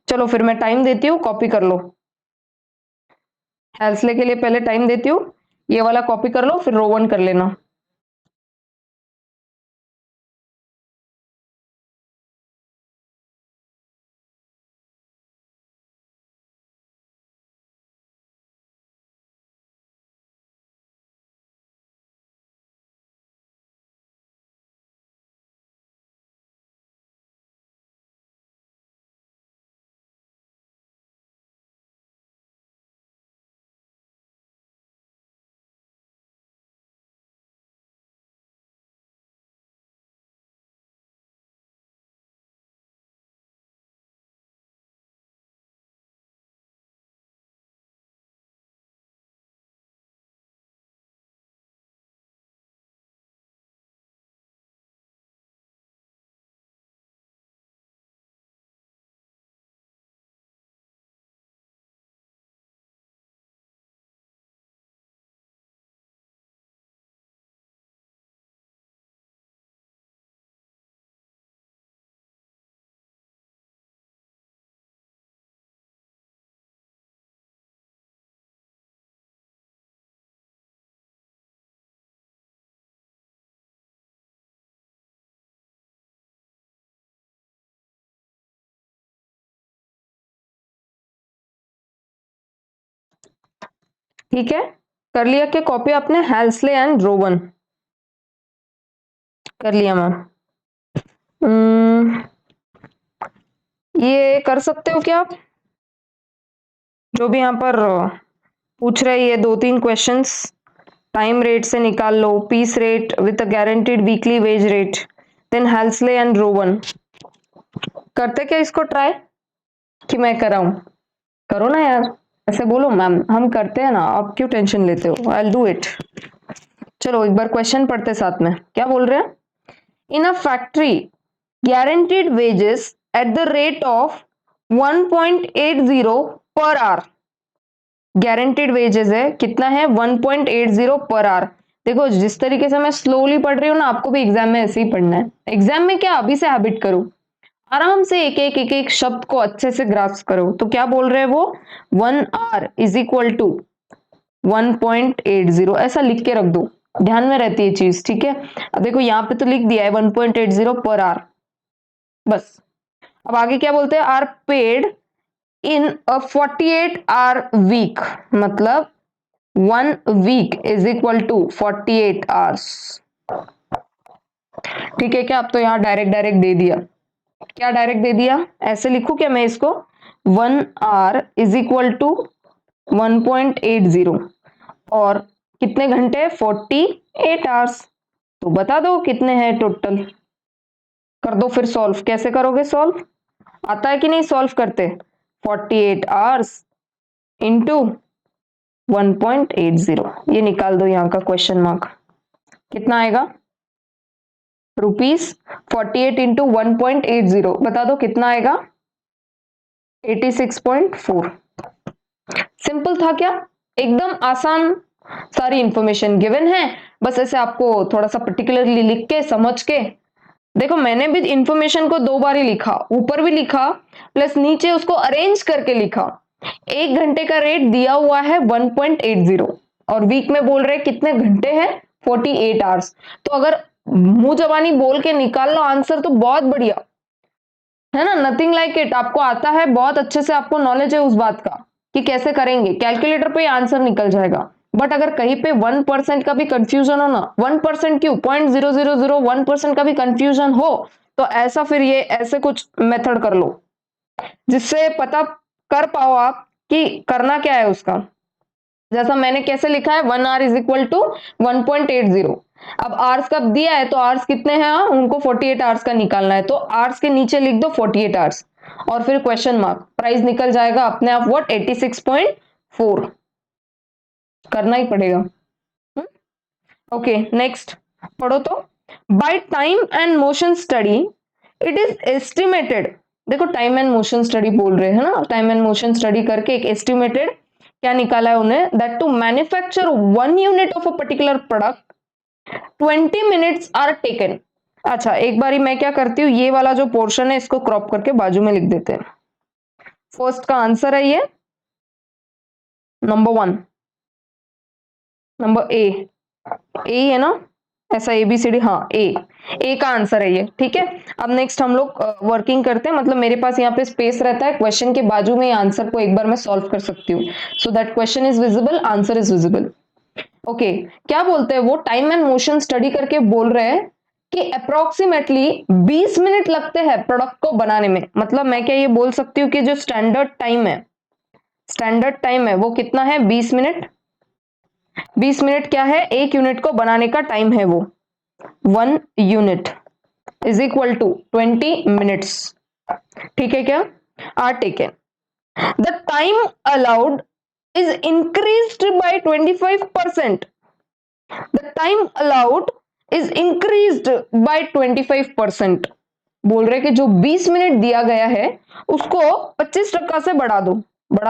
चलो फिर मैं टाइम देती हूँ, कॉपी कर लो। हेल्सले के लिए पहले टाइम देती हूँ, ये वाला कॉपी कर लो, फिर रोवन कर लेना। ठीक है, कर लिया क्या कॉपी आपने? हेल्सले एंड रोवन कर लिया मैम। ये कर सकते हो क्या आप? जो भी यहाँ पर पूछ रहे ये 2-3 क्वेश्चंस टाइम रेट से निकाल लो, piece rate with a guaranteed weekly wage rate, then Halsey and Rowan. करते क्या इसको ट्राई कि मैं कराऊं? करो ना यार, ऐसे बोलो मैम हम करते हैं ना, आप क्यों टेंशन लेते हो? I will do it. चलो एक बार क्वेश्चन पढ़ते साथ में, क्या बोल रहे हैं? In a factory guaranteed wages at the rate of 1.80 per hour। guaranteed wages है कितना है? 1.80 per hour। देखो जिस तरीके से मैं स्लोली पढ़ रही हूँ ना, आपको भी एग्जाम में ऐसे ही पढ़ना है। एग्जाम में क्या, अभी से हैबिट करो, आराम से एक एक शब्द को अच्छे से ग्रास्प करो। तो क्या बोल रहे हैं वो? 1 hour इज इक्वल टू 1.80, ऐसा लिख के रख दो, ध्यान में रहती है चीज। ठीक है, अब देखो यहाँ पे तो लिख दिया है 1.80 पर आवर, बस। अब आगे क्या बोलते हैं? Are paid in a 48 hour week, मतलब 1 week is equal to 48 hours. ठीक है क्या? अब तो यहाँ डायरेक्ट डायरेक्ट दे दिया। क्या डायरेक्ट दे दिया? ऐसे लिखूं क्या मैं इसको? 1 आवर इज इक्वल टू 1.80 और कितने घंटे? 48 आवर्स। तो बता दो कितने हैं टोटल, कर दो फिर सॉल्व। कैसे करोगे सॉल्व? आता है कि नहीं सॉल्व करते? 48 आवर्स इंटू 1.80, ये निकाल दो यहाँ का क्वेश्चन मार्क। कितना आएगा? रुपीस 48 इंटू 1.80, बता दो कितना आएगा? 86.4। सिंपल था क्या? एकदम आसान, सारी इंफॉर्मेशन गिवन है, बस ऐसे आपको थोड़ा सा पर्टिकुलरली लिख के समझ के। देखो मैंने भी इंफॉर्मेशन को 2 बार ही लिखा, ऊपर भी लिखा प्लस नीचे उसको अरेंज करके लिखा। 1 घंटे का रेट दिया हुआ है 1.80 और वीक में बोल रहे कितने घंटे हैं? 48 आवर्स। तो अगर मुंह जबानी बोल के निकाल लो आंसर तो बहुत बढ़िया है ना, नथिंग लाइक इट। आपको आता है, बहुत अच्छे से आपको नॉलेज है उस बात का कि कैसे करेंगे, कैलकुलेटर पे आंसर निकल जाएगा। बट अगर कहीं पे 1% का भी कंफ्यूजन हो ना, 1% क्यों, 0.0001% का भी कंफ्यूजन हो, तो ऐसा फिर ये ऐसे कुछ मेथड कर लो जिससे पता कर पाओ आप कि करना क्या है उसका। जैसा मैंने कैसे लिखा है, 1 आवर इज इक्वल टू 1.80। अब आवर्स कब दिया है तो आवर्स कितने हैं, उनको 48 आवर्स का निकालना है, तो आवर्स के नीचे लिख दो 48 आवर्स और फिर क्वेश्चन मार्क, प्राइस निकल जाएगा अपने आप। व्हाट? 86.4 करना ही पड़ेगा। ओके नेक्स्ट पढ़ो तो। By time and motion study it is estimated. देखो टाइम एंड मोशन स्टडी बोल रहे हैं ना, टाइम एंड मोशन स्टडी करके एक एस्टिमेटेड क्या निकाला है उन्हें, that to manufacture 1 unit of a particular product 20 minutes are taken. अच्छा एक बारी मैं क्या करती हूँ, ये वाला जो पोर्शन है इसको क्रॉप करके बाजू में लिख देते हैं। फर्स्ट का आंसर है ये नंबर 1, नंबर ए है ना, ऐसा ABCD, हाँ ए का आंसर है ये। ठीक है, अब नेक्स्ट हम लोग वर्किंग करते हैं, मतलब मेरे पास यहाँ पे स्पेस रहता है, क्वेश्चन के बाजू में आंसर को एक बार मैं सॉल्व कर सकती हूँ, so that question is visible, answer is visible. Okay क्या बोलते हैं वो, टाइम एंड मोशन स्टडी करके बोल रहे हैं कि अप्रोक्सीमेटली 20 मिनट लगते हैं प्रोडक्ट को बनाने में। मतलब मैं क्या ये बोल सकती हूँ कि जो स्टैंडर्ड टाइम है वो कितना है? 20 मिनट। 20 मिनट क्या है? एक यूनिट को बनाने का टाइम है वो। 1 unit is equal to 20 minutes. ठीक है क्या? Are taken. The time allowed is increased by 25%. The time allowed is increased by 25%. बोल रहे कि जो 20 मिनट दिया गया है उसको 25% से बढ़ा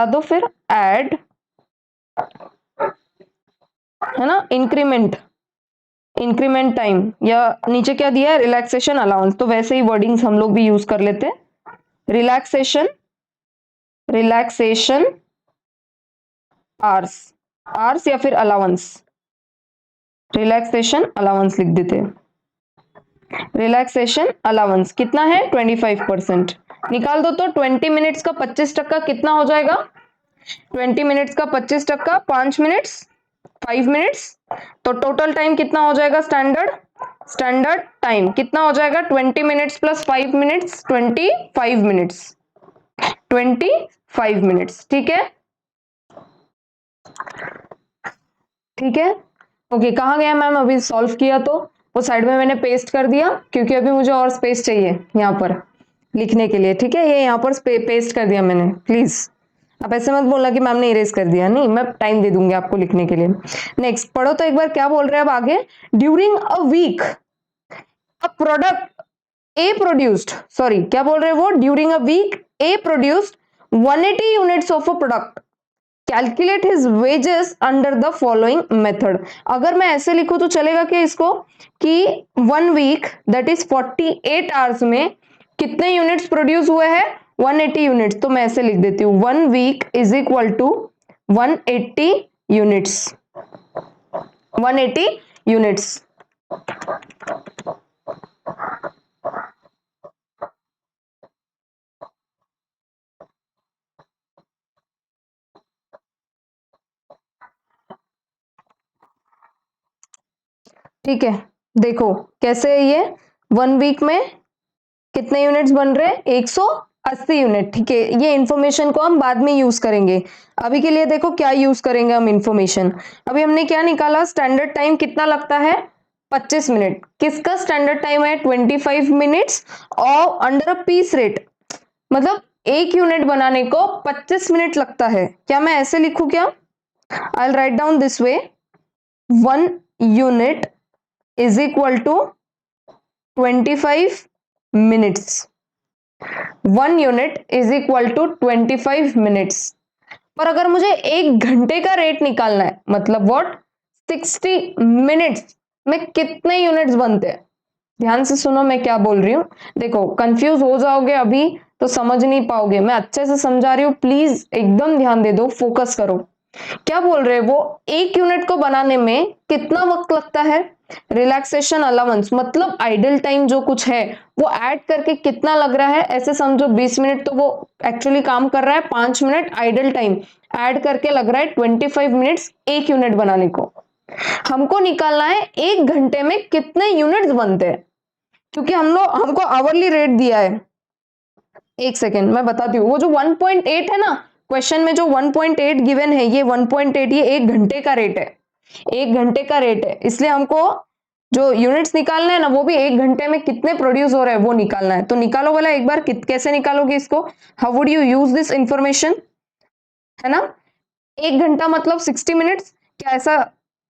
दो फिर ऐड, है ना, इंक्रीमेंट टाइम, या नीचे क्या दिया है, रिलैक्सेशन अलाउंस, तो वैसे ही वर्डिंग्स हम लोग भी यूज कर लेते हैं, रिलैक्सेशन आर्स या फिर अलाउंस, रिलैक्सेशन अलाउंस लिख देते हैं। रिलैक्सेशन अलाउंस कितना है? 25%। निकाल दो तो 20 मिनट्स का 25% कितना हो जाएगा? 20 मिनट्स का 25%, 5 मिनट्स, 5 मिनट्स, तो टोटल टाइम कितना हो जाएगा? स्टैंडर्ड टाइम कितना हो जाएगा? 20 minutes plus 5 minutes, 25 minutes, 25 minutes. ठीक है, ठीक है, ओके। कहाँ गया मैम? अभी सॉल्व किया तो वो साइड में मैंने पेस्ट कर दिया, क्योंकि अभी मुझे और स्पेस चाहिए यहाँ पर लिखने के लिए। ठीक है, ये यहाँ पर पेस्ट कर दिया मैंने। प्लीज आप ऐसे मत बोलना कि मैम ने इरेज कर दिया, नहीं, मैं टाइम दे दूंगी आपको लिखने के लिए। नेक्स्ट पढ़ो तो एक बार, क्या बोल रहे हैं अब आगे? During a week a product he produced, sorry क्या बोल रहे हैं वो? During a week he produced 180 units of a product, calculate his wages under the following method. अगर मैं ऐसे लिखूं तो चलेगा क्या इसको, कि 1 वीक दैट इज 48 आवर्स में कितने यूनिट्स प्रोड्यूस हुए हैं? 180 यूनिट्स। तो मैं ऐसे लिख देती हूँ 1 week is equal to 180 units, 180 units. ठीक है, देखो कैसे है ये, 1 वीक में कितने यूनिट्स बन रहे हैं? 180 यूनिट। ठीक है, ये इंफॉर्मेशन को हम बाद में यूज करेंगे, अभी के लिए देखो क्या यूज करेंगे हम इंफॉर्मेशन। अभी हमने क्या निकाला? स्टैंडर्ड टाइम कितना लगता है? 25 मिनट। किसका स्टैंडर्ड टाइम है? 25 मिनट्स, और अंडर अ पीस रेट, मतलब एक यूनिट बनाने को 25 मिनट लगता है। क्या मैं ऐसे लिखूं क्या? I will write down this way, 1 unit is equal to 25 minutes, 1 unit is equal to 25 minutes. पर अगर मुझे 1 घंटे का रेट निकालना है, मतलब व्हाट, 60 मिनट्स में कितने यूनिट्स बनते हैं? ध्यान से सुनो मैं क्या बोल रही हूं। देखो कंफ्यूज हो जाओगे अभी तो समझ नहीं पाओगे, मैं अच्छे से समझा रही हूँ, प्लीज एकदम ध्यान दे दो, फोकस करो। क्या बोल रहे हैं वो? 1 यूनिट को बनाने में कितना वक्त लगता है? रिलैक्सेशन अलाउंस, मतलब आइडल टाइम जो कुछ है वो ऐड करके कितना लग रहा है? ऐसे समझो 20 मिनट तो वो एक्चुअली काम कर रहा है, 5 मिनट आइडल टाइम ऐड करके लग रहा है 25 मिनट्स 1 यूनिट बनाने को। हमको निकालना है 1 घंटे में कितने यूनिट्स बनते हैं, क्योंकि हमको आवरली रेट दिया है। एक सेकेंड मैं बताती हूँ, वो जो 1.8 है ना क्वेश्चन में, जो 1.8 गिवन है, ये 1.8 ये 1 घंटे का रेट है, 1 घंटे का रेट है, इसलिए हमको जो यूनिट्स निकालना है ना वो भी 1 घंटे में कितने प्रोड्यूस हो रहे हैं वो निकालना है। तो निकालो वाला एक बार, कैसे निकालोगे इसको? How would you use this information, है ना? 1 घंटा मतलब 60 मिनट्स। क्या ऐसा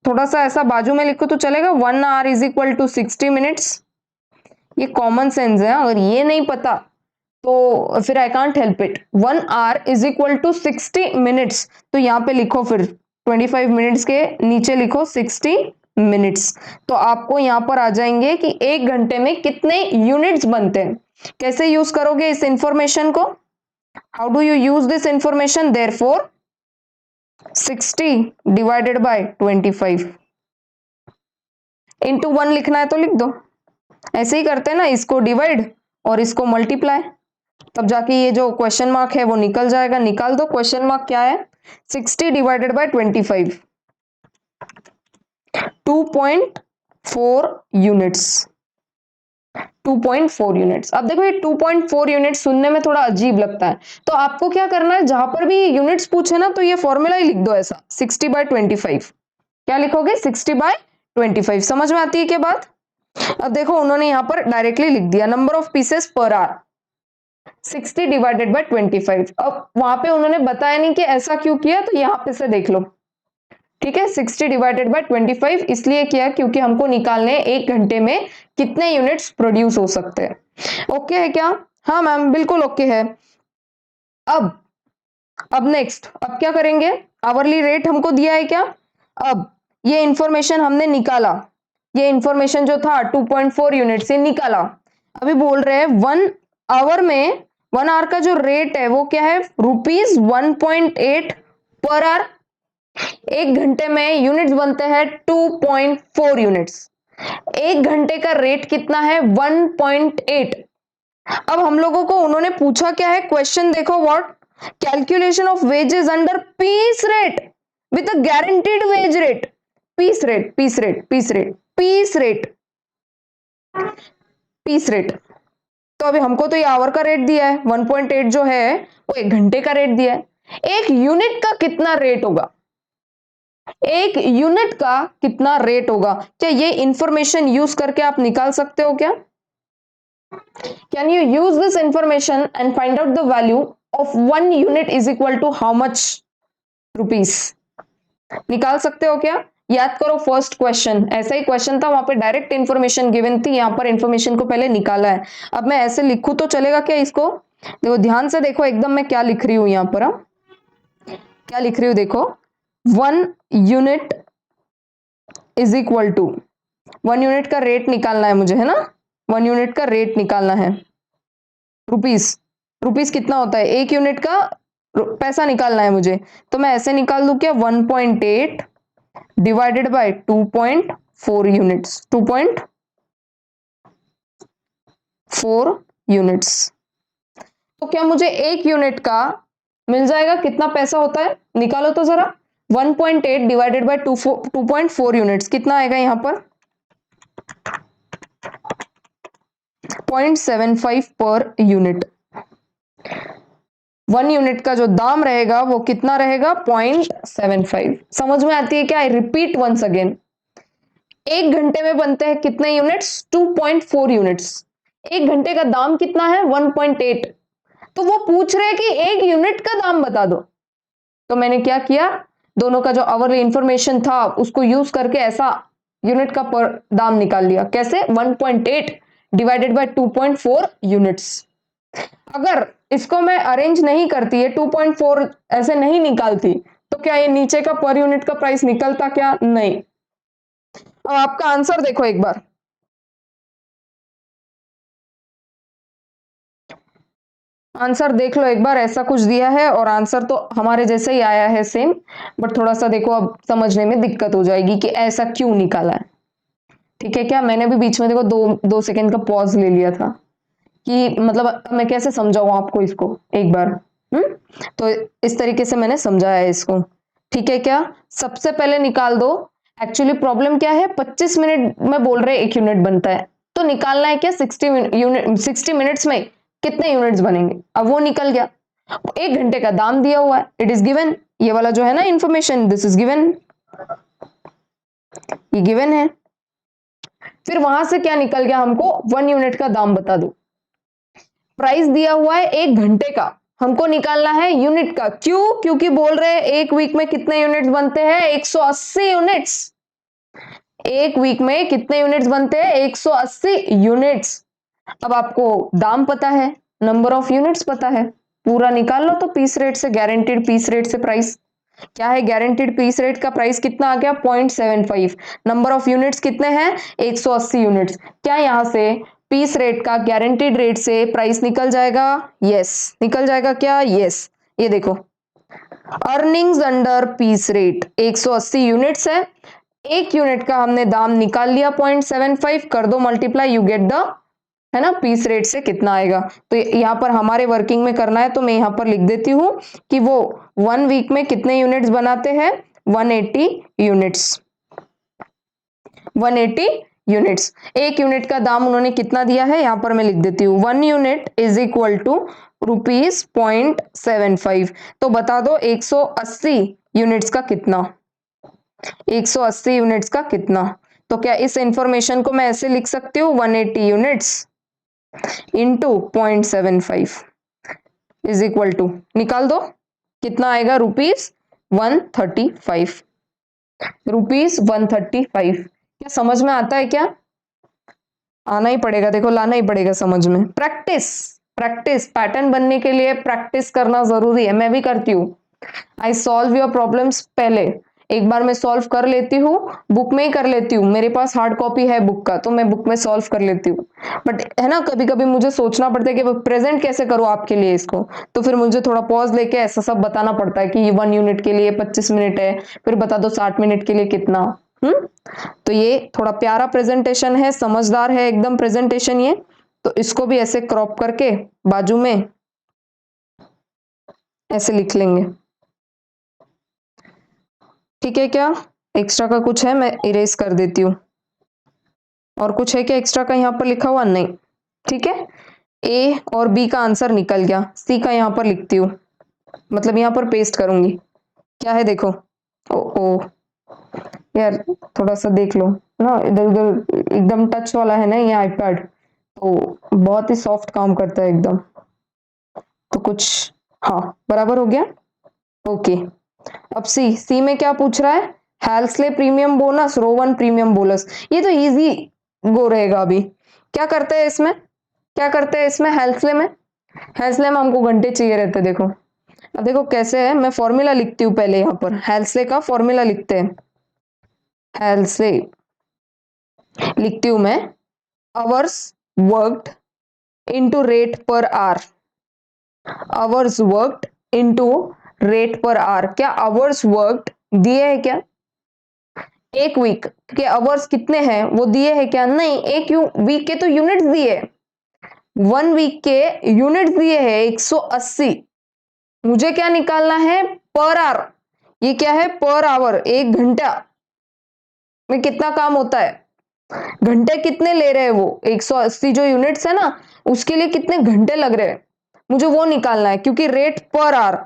थोड़ा सा ऐसा बाजू में लिखो तो चलेगा? 1 hour is equal to 60 minutes. ये कॉमन सेंस है, अगर ये नहीं पता तो फिर I can't help it. 1 hour is equal to 60 minutes, तो यहाँ पे लिखो फिर 25 मिनट्स के नीचे लिखो 60 मिनट्स, तो आपको यहाँ पर आ जाएंगे कि 1 घंटे में कितने यूनिट्स बनते हैं। कैसे यूज करोगे इस इंफॉर्मेशन को? How do you use this information? Therefore 60 divided by 25 into 1 लिखना है तो लिख दो, ऐसे ही करते हैं ना, इसको डिवाइड और इसको मल्टीप्लाई, तब जाके ये जो क्वेश्चन मार्क है वो निकल जाएगा। निकाल दो, क्वेश्चन मार्क क्या है? 60 डिवाइडेड बाय 25, 2.4 यूनिट्स, 2.4 यूनिट्स। अब देखो ये 2.4 यूनिट सुनने में थोड़ा अजीब लगता है, तो आपको क्या करना है, जहां पर भी यूनिट्स पूछे ना तो ये फॉर्मूला ही लिख दो ऐसा, 60 बाय 25। क्या लिखोगे? 60 बाय 25। समझ में आती है क्या बात? अब देखो उन्होंने यहां पर डायरेक्टली लिख दिया number of pieces per hour, 60 divided by 25। अब वहां पे उन्होंने बताया नहीं कि ऐसा क्यों किया, तो यहां पे से देख लो। ठीक है, 60 डिवाइडेड बाय 25 इसलिए किया क्योंकि हमको निकालने 1 घंटे में कितने यूनिट्स प्रोड्यूस हो सकते हैं। ओके है क्या? हाँ मैम बिल्कुल ओके है। अब नेक्स्ट, अब क्या करेंगे? आवरली रेट हमको दिया है क्या? अब ये इंफॉर्मेशन हमने निकाला, ये इंफॉर्मेशन जो था 2.4 यूनिट से निकाला। अभी बोल रहे हैं 1 आवर में, 1 आवर का जो रेट है वो क्या है? ₹1.8 पर आवर। 1 घंटे में यूनिट्स बनते हैं 2.4 यूनिट्स। 1 घंटे का रेट कितना है? 1.8। अब हम लोगों को उन्होंने पूछा क्या है? क्वेश्चन देखो, what calculation of wages under piece rate with a guaranteed wage rate, piece rate, piece rate, piece rate, piece rate, piece rate. तो अभी हमको तो ये आवर का रेट दिया है, 1.8 जो है वो 1 घंटे का रेट दिया है। एक यूनिट का कितना रेट होगा, एक यूनिट का कितना रेट होगा, क्या ये इंफॉर्मेशन यूज करके आप निकाल सकते हो क्या? Can you use this information and find out the value of 1 unit is equal to how much rupees? निकाल सकते हो क्या? याद करो फर्स्ट क्वेश्चन, ऐसा ही क्वेश्चन था, वहां पे डायरेक्ट इंफॉर्मेशन गिवन थी, यहां पर इंफॉर्मेशन को पहले निकाला है। अब मैं ऐसे लिखूं तो चलेगा क्या इसको? देखो ध्यान से देखो एकदम मैं क्या लिख रही हूं यहां पर, क्या लिख रही हूं देखो, 1 unit is equal to, 1 unit का रेट निकालना है मुझे, है ना, 1 यूनिट का रेट निकालना है, रुपीस, रुपीस कितना होता है, 1 यूनिट का पैसा निकालना है मुझे, तो मैं ऐसे निकाल दूं क्या, 1.8 डिवाइडेड बाय 2.4 यूनिट्स, 2.4 यूनिट्स। तो क्या मुझे 1 यूनिट का मिल जाएगा, कितना पैसा होता है, निकालो तो जरा, 1.8 डिवाइडेड बाय 2.4 यूनिट्स कितना आएगा यहां पर, 0.75 पर यूनिट। 1 यूनिट का जो दाम रहेगा वो कितना रहेगा, 0.75। समझ में आती है क्या? आई रिपीट वंस अगेन, 1 घंटे में बनते हैं कितने यूनिट्स, 2.4 यूनिट्स, 1 घंटे का दाम कितना है, 1.8। तो वो पूछ रहे हैं कि 1 यूनिट का दाम बता दो, तो मैंने क्या किया, दोनों का जो आवरली इंफॉर्मेशन था उसको यूज करके ऐसा यूनिट का पर दाम निकाल लिया। कैसे, 1.8 डिवाइडेड बाय 2.4 यूनिट्स। अगर इसको मैं अरेंज नहीं करती है, 2.4 ऐसे नहीं निकालती, तो क्या ये नीचे का पर यूनिट का प्राइस निकलता क्या? नहीं। अब आपका आंसर देखो एक बार, आंसर देख लो एक बार, ऐसा कुछ दिया है और आंसर तो हमारे जैसे ही आया है सेम, बट थोड़ा सा देखो अब समझने में दिक्कत हो जाएगी कि ऐसा क्यों निकाला है। ठीक है क्या, मैंने भी बीच में देखो 2 सेकंड का पॉज ले लिया था कि मतलब मैं कैसे समझाऊं आपको इसको एक बार। तो इस तरीके से मैंने समझाया है इसको। ठीक है क्या, सबसे पहले निकाल दो, एक्चुअली प्रॉब्लम क्या है, 25 मिनट में बोल रहे 1 यूनिट बनता है, तो निकालना है क्या, 60 मिनट्स में कितने यूनिट्स बनेंगे। अब वो निकल गया, 1 घंटे का दाम दिया हुआ है, इट इज गिवन, ये वाला जो है ना इंफॉर्मेशन, दिस इज गिवन, ये गिवन है। फिर वहां से क्या निकल गया, हमको 1 यूनिट का दाम बता दो, प्राइस दिया हुआ है 1 घंटे का, हमको निकालना है यूनिट का, क्यों, क्योंकि बोल रहे हैं 1 वीक में कितने यूनिट्स बनते हैं, 180 यूनिट्स। 1 वीक में कितने यूनिट्स बनते हैं, 180 यूनिट्स। अब आपको दाम पता है, नंबर ऑफ यूनिट्स पता है, पूरा निकाल लो तो पीस रेट से, गारंटीड पीस रेट से प्राइस क्या है, गारंटीड पीस रेट का प्राइस कितना आ गया, 0.75। नंबर ऑफ यूनिट्स कितने हैं, 180 यूनिट्स। क्या यहां से पीस रेट का गारंटीड रेट से प्राइस निकल जाएगा, यस निकल जाएगा क्या, यस। ये देखो earnings under piece rate 180 units है, 1 यूनिट का हमने दाम निकाल लिया 0.75, कर दो मल्टीप्लाई, यू गेट द, है ना, पीस रेट से कितना आएगा। तो यहां पर हमारे वर्किंग में करना है, तो मैं यहां पर लिख देती हूं कि वो 1 वीक में कितने यूनिट्स बनाते हैं, 180 यूनिट्स, 180 यूनिट्स। 1 यूनिट का दाम उन्होंने कितना दिया है, यहां पर मैं लिख देती हूँ, 1 unit is equal to rupees 0.75। तो बता दो 180 यूनिट्स का कितना, 180 यूनिट्स का कितना। तो क्या इस इंफॉर्मेशन को मैं ऐसे लिख सकती हूँ, 180 units into 0.75 is equal to, निकाल दो कितना आएगा, रुपीज 135, रुपीज 135। क्या समझ में आता है क्या? आना ही पड़ेगा, देखो लाना ही पड़ेगा समझ में, प्रैक्टिस, प्रैक्टिस, पैटर्न बनने के लिए प्रैक्टिस करना जरूरी है, मैं भी करती हूँ। आई सॉल्व योर प्रॉब्लम्स, पहले एक बार मैं सॉल्व कर लेती हूँ, बुक में ही कर लेती हूँ, मेरे पास हार्ड कॉपी है बुक का, तो मैं बुक में सॉल्व कर लेती हूँ। बट है ना, कभी कभी मुझे सोचना पड़ता है कि प्रेजेंट कैसे करूँ आपके लिए इसको, तो फिर मुझे थोड़ा पॉज लेके ऐसा सब बताना पड़ता है कि 1 यूनिट के लिए 25 मिनट है, फिर बता दो 60 मिनट के लिए कितना। तो ये थोड़ा प्यारा प्रेजेंटेशन है, समझदार है एकदम प्रेजेंटेशन ये, तो इसको भी ऐसे क्रॉप करके बाजू में, ऐसे लिख लेंगे। ठीक है क्या? एक्स्ट्रा का कुछ है, मैं इरेज कर देती हूँ। और कुछ है क्या एक्स्ट्रा का यहाँ पर लिखा हुआ? नहीं। ठीक है, ए और बी का आंसर निकल गया। सी का यहाँ पर लिखती हूँ, मतलब यहाँ पर पेस्ट करूंगी। क्या है देखो। ओ ओ यार, थोड़ा सा देख लो ना, इधर उधर एकदम टच वाला है ना ये आईपैड, तो बहुत ही सॉफ्ट काम करता है एकदम। तो कुछ, हाँ बराबर हो गया। ओके, अब सी, सी में क्या पूछ रहा है? Halsey premium bonus, Rowan premium bonus. ये तो इजी गो रहेगा अभी। क्या करते हैं इसमें, क्या करते हैं इसमें हेल्सले में? हेल्सले में हमको घंटे चाहिए रहते, देखो। अब देखो कैसे है, मैं फॉर्मूला लिखती हूँ पहले, यहाँ पर हेल्सले का फॉर्मूला लिखते हैं। हेल्सले लिखती हूं मैं, hours worked into rate per hour. Hours worked into rate per hour. क्या आवर्स वर्कड दिए है क्या? एक वीक के आवर्स कितने हैं वो दिए है क्या? नहीं। एक वीक के तो यूनिट्स दिए, 1 वीक के यूनिट्स दिए हैं 180। मुझे क्या निकालना है? Per hour. ये क्या है? पर आवर, 1 घंटा में कितना काम होता है। घंटे कितने ले रहे हैं वो, 180 जो यूनिट्स है ना, उसके लिए कितने घंटे लग रहे हैं, मुझे वो निकालना है। क्योंकि rate per hour,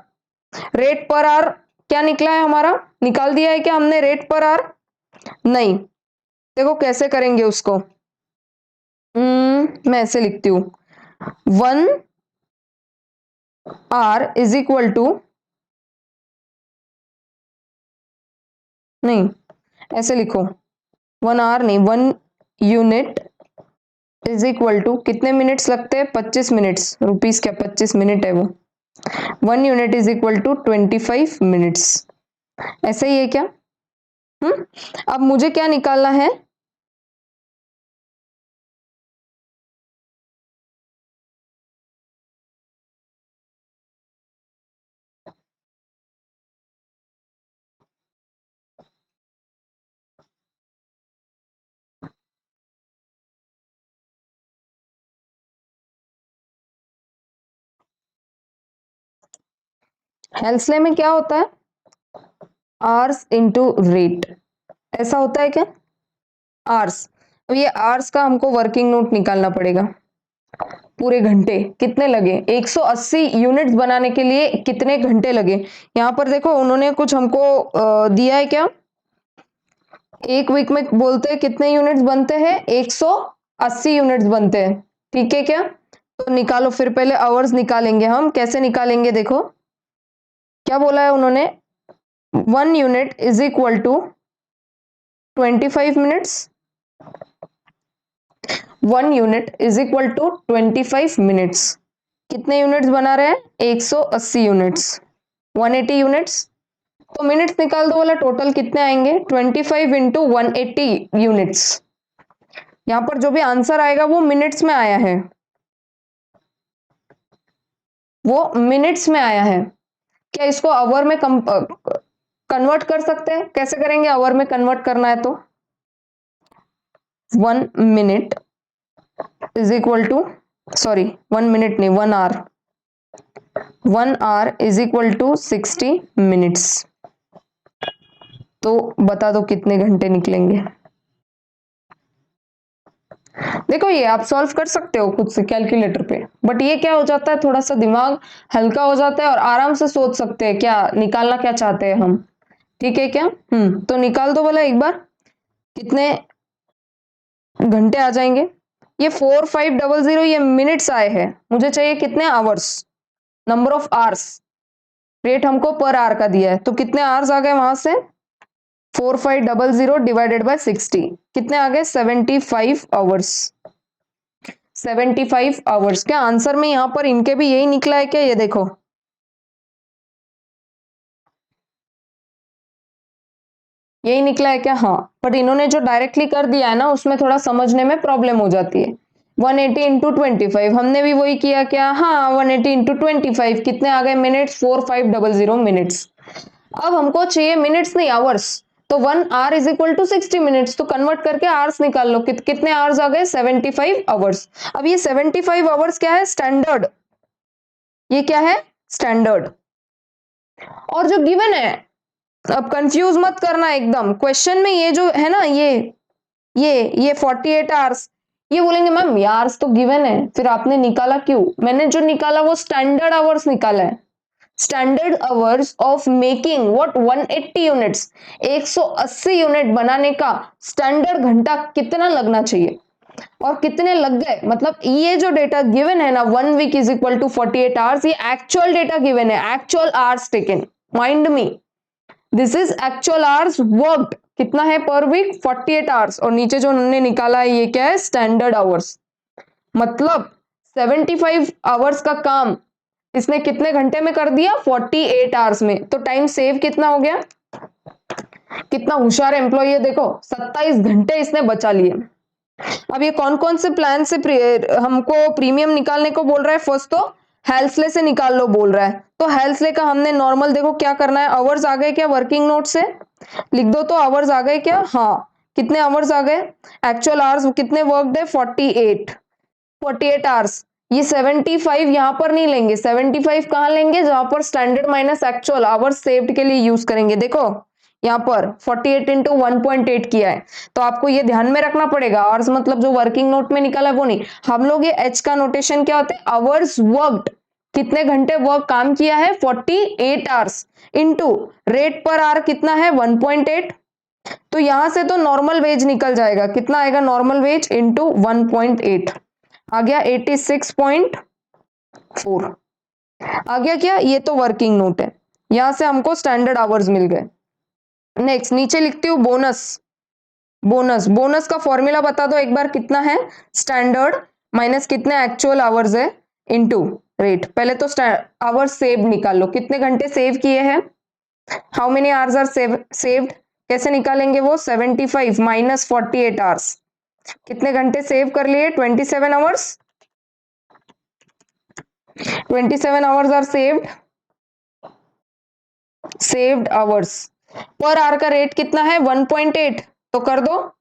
rate per hour क्या निकला है हमारा? निकाल दिया है क्या हमने रेट पर आवर? नहीं। देखो कैसे करेंगे उसको। मैं ऐसे लिखती हूँ, 1 आवर इज इक्वल टू, नहीं ऐसे लिखो, 1 आवर नहीं, 1 यूनिट इज इक्वल टू, कितने मिनट्स लगते हैं? 25 मिनट्स। रुपीस क्या 25 मिनट है वो। 1 unit is equal to 25 minutes. ऐसा ही है क्या? अब मुझे क्या निकालना है? हेल्सले में क्या होता है? आर्स इंटू रेट, ऐसा होता है क्या? आर्स। अब ये आर्स का हमको वर्किंग नोट निकालना पड़ेगा। पूरे घंटे कितने लगे, 180 यूनिट्स बनाने के लिए कितने घंटे लगे। यहाँ पर देखो उन्होंने कुछ हमको दिया है क्या? एक वीक में बोलते हैं कितने यूनिट्स बनते हैं? 180 यूनिट्स बनते हैं। ठीक है क्या? तो निकालो फिर, पहले आवर्स निकालेंगे हम। कैसे निकालेंगे देखो, क्या बोला है उन्होंने? 1 unit is equal to 25 minutes. 1 unit is equal to 25 minutes. कितने यूनिट्स बना रहे हैं? 180 यूनिट्स। 180 यूनिट्स, तो मिनट्स निकाल दो, वाला टोटल कितने आएंगे? 25 इंटू 180 यूनिट्स। यहां पर जो भी आंसर आएगा वो मिनट्स में आया है, वो मिनट्स में आया है। क्या इसको आवर में कन्वर्ट कर सकते हैं? कैसे करेंगे आवर में कन्वर्ट करना है तो? 1 minute is equal to, sorry 1 minute नहीं, 1 hour. 1 hour is equal to 60 minutes. तो बता दो कितने घंटे निकलेंगे। देखो ये आप सॉल्व कर सकते हो खुद से कैलकुलेटर पे, बट ये क्या हो जाता है, थोड़ा सा दिमाग हल्का हो जाता है और आराम से सोच सकते हैं क्या निकालना क्या चाहते हैं हम। ठीक है क्या? तो निकाल दो बोला एक बार, कितने घंटे आ जाएंगे। ये 4500 ये मिनट्स आए हैं, मुझे चाहिए कितने hours, number of hours. Rate हमको पर आवर का दिया है, तो कितने आवर्स आ गए वहां से? 4500 डिवाइडेड बाय 60, कितने आ गए? 75 आवर्स। 75 आवर्स। क्या आंसर में यहां पर इनके भी यही निकला है क्या? ये देखो, यही निकला है क्या? हाँ, बट इन्होंने जो डायरेक्टली कर दिया है ना, उसमें थोड़ा समझने में प्रॉब्लम हो जाती है। 180 इंटू 25, हमने भी वही किया क्या? हाँ, 180 इंटू 25 कितने आ गए मिनट्स? 4500 मिनट्स। अब हमको चाहिए मिनट्स नहीं आवर्स, तो 1 hour is equal to 60 minutes, तो कन्वर्ट करके आवर्स निकाल लो। कितने आवर्स आ गए? 75 आवर्स। अब ये 75 आवर्स क्या है? स्टैंडर्ड। ये क्या है? स्टैंडर्ड। और जो गिवन है, अब कंफ्यूज मत करना एकदम, क्वेश्चन में ये जो है ना, ये 48 आवर्स, ये बोलेंगे मैम यार्स तो गिवन है, फिर आपने निकाला क्यों? मैंने जो निकाला वो स्टैंडर्ड आवर्स निकाला है। Standard hours of making what 180 units, 180 unit बनाने का स्टैंडर्ड घंटा कितना लगना चाहिए, और कितने लग गए। मतलब ये जो डेटा गिवन है ना, 1 week is equal to 48 hours, ये एक्चुअल डेटा गिवन है, actual hours taken, mind me, this is actual hours worked, कितना है पर वीक 48 आवर्स, और नीचे जो हमने निकाला है ये क्या है, स्टैंडर्ड आवर्स। मतलब 75 आवर्स का काम इसने कितने घंटे में कर दिया, 48 आवर्स में। तो टाइम सेव कितना हो गया, कितना होशियार एम्प्लॉय है देखो, 27 घंटे इसने बचा लिए। अब ये कौन कौन से प्लान से हमको प्रीमियम निकालने को बोल रहा है, फर्स्ट तो हेल्थले से निकाल लो बोल रहा है। तो हेल्थले का हमने नॉर्मल देखो क्या करना है, आवर्स आ गए क्या, वर्किंग नोट से लिख दो, तो आवर्स आ गए क्या, हाँ कितने आवर्स आ गए, एक्चुअल आवर्स कितने वर्कड है, 48 आवर्स। ये 75 यहां पर नहीं लेंगे, 75 कहां लेंगे, जहां पर standard minus actual hours saved के लिए यूज करेंगे। देखो यहाँ पर 48 इंटू 1.8 किया है, तो आपको ये ध्यान में रखना पड़ेगा, आवर्स मतलब जो वर्किंग नोट में निकाला है वो नहीं, हम लोग ये एच का नोटेशन क्या होता है, आवर्स वर्कड, कितने घंटे वर्क काम किया है, 48 hours, into rate per hour कितना है, 1.8। तो यहां से तो नॉर्मल वेज निकल जाएगा, कितना आएगा नॉर्मल वेज इंटू 1.8, आ गया 86.4। आ गया क्या, ये तो वर्किंग नोट है, यहां से हमको स्टैंडर्ड आवर्स मिल गए। नेक्स्ट नीचे लिखती हूँ बोनस, बोनस का फॉर्मूला बता दो एक बार, कितना है, स्टैंडर्ड माइनस कितने एक्चुअल आवर्स है इनटू रेट। पहले तो आवर्स सेव निकाल लो, कितने घंटे सेव किए हैं, how many hours are saved, कैसे निकालेंगे वो, 75 माइनस 48 आवर्स, कितने घंटे सेव कर लिए, 27 hours, 27 hours are saved hours. पर आवर का रेट कितना है, 1.8, तो कर दो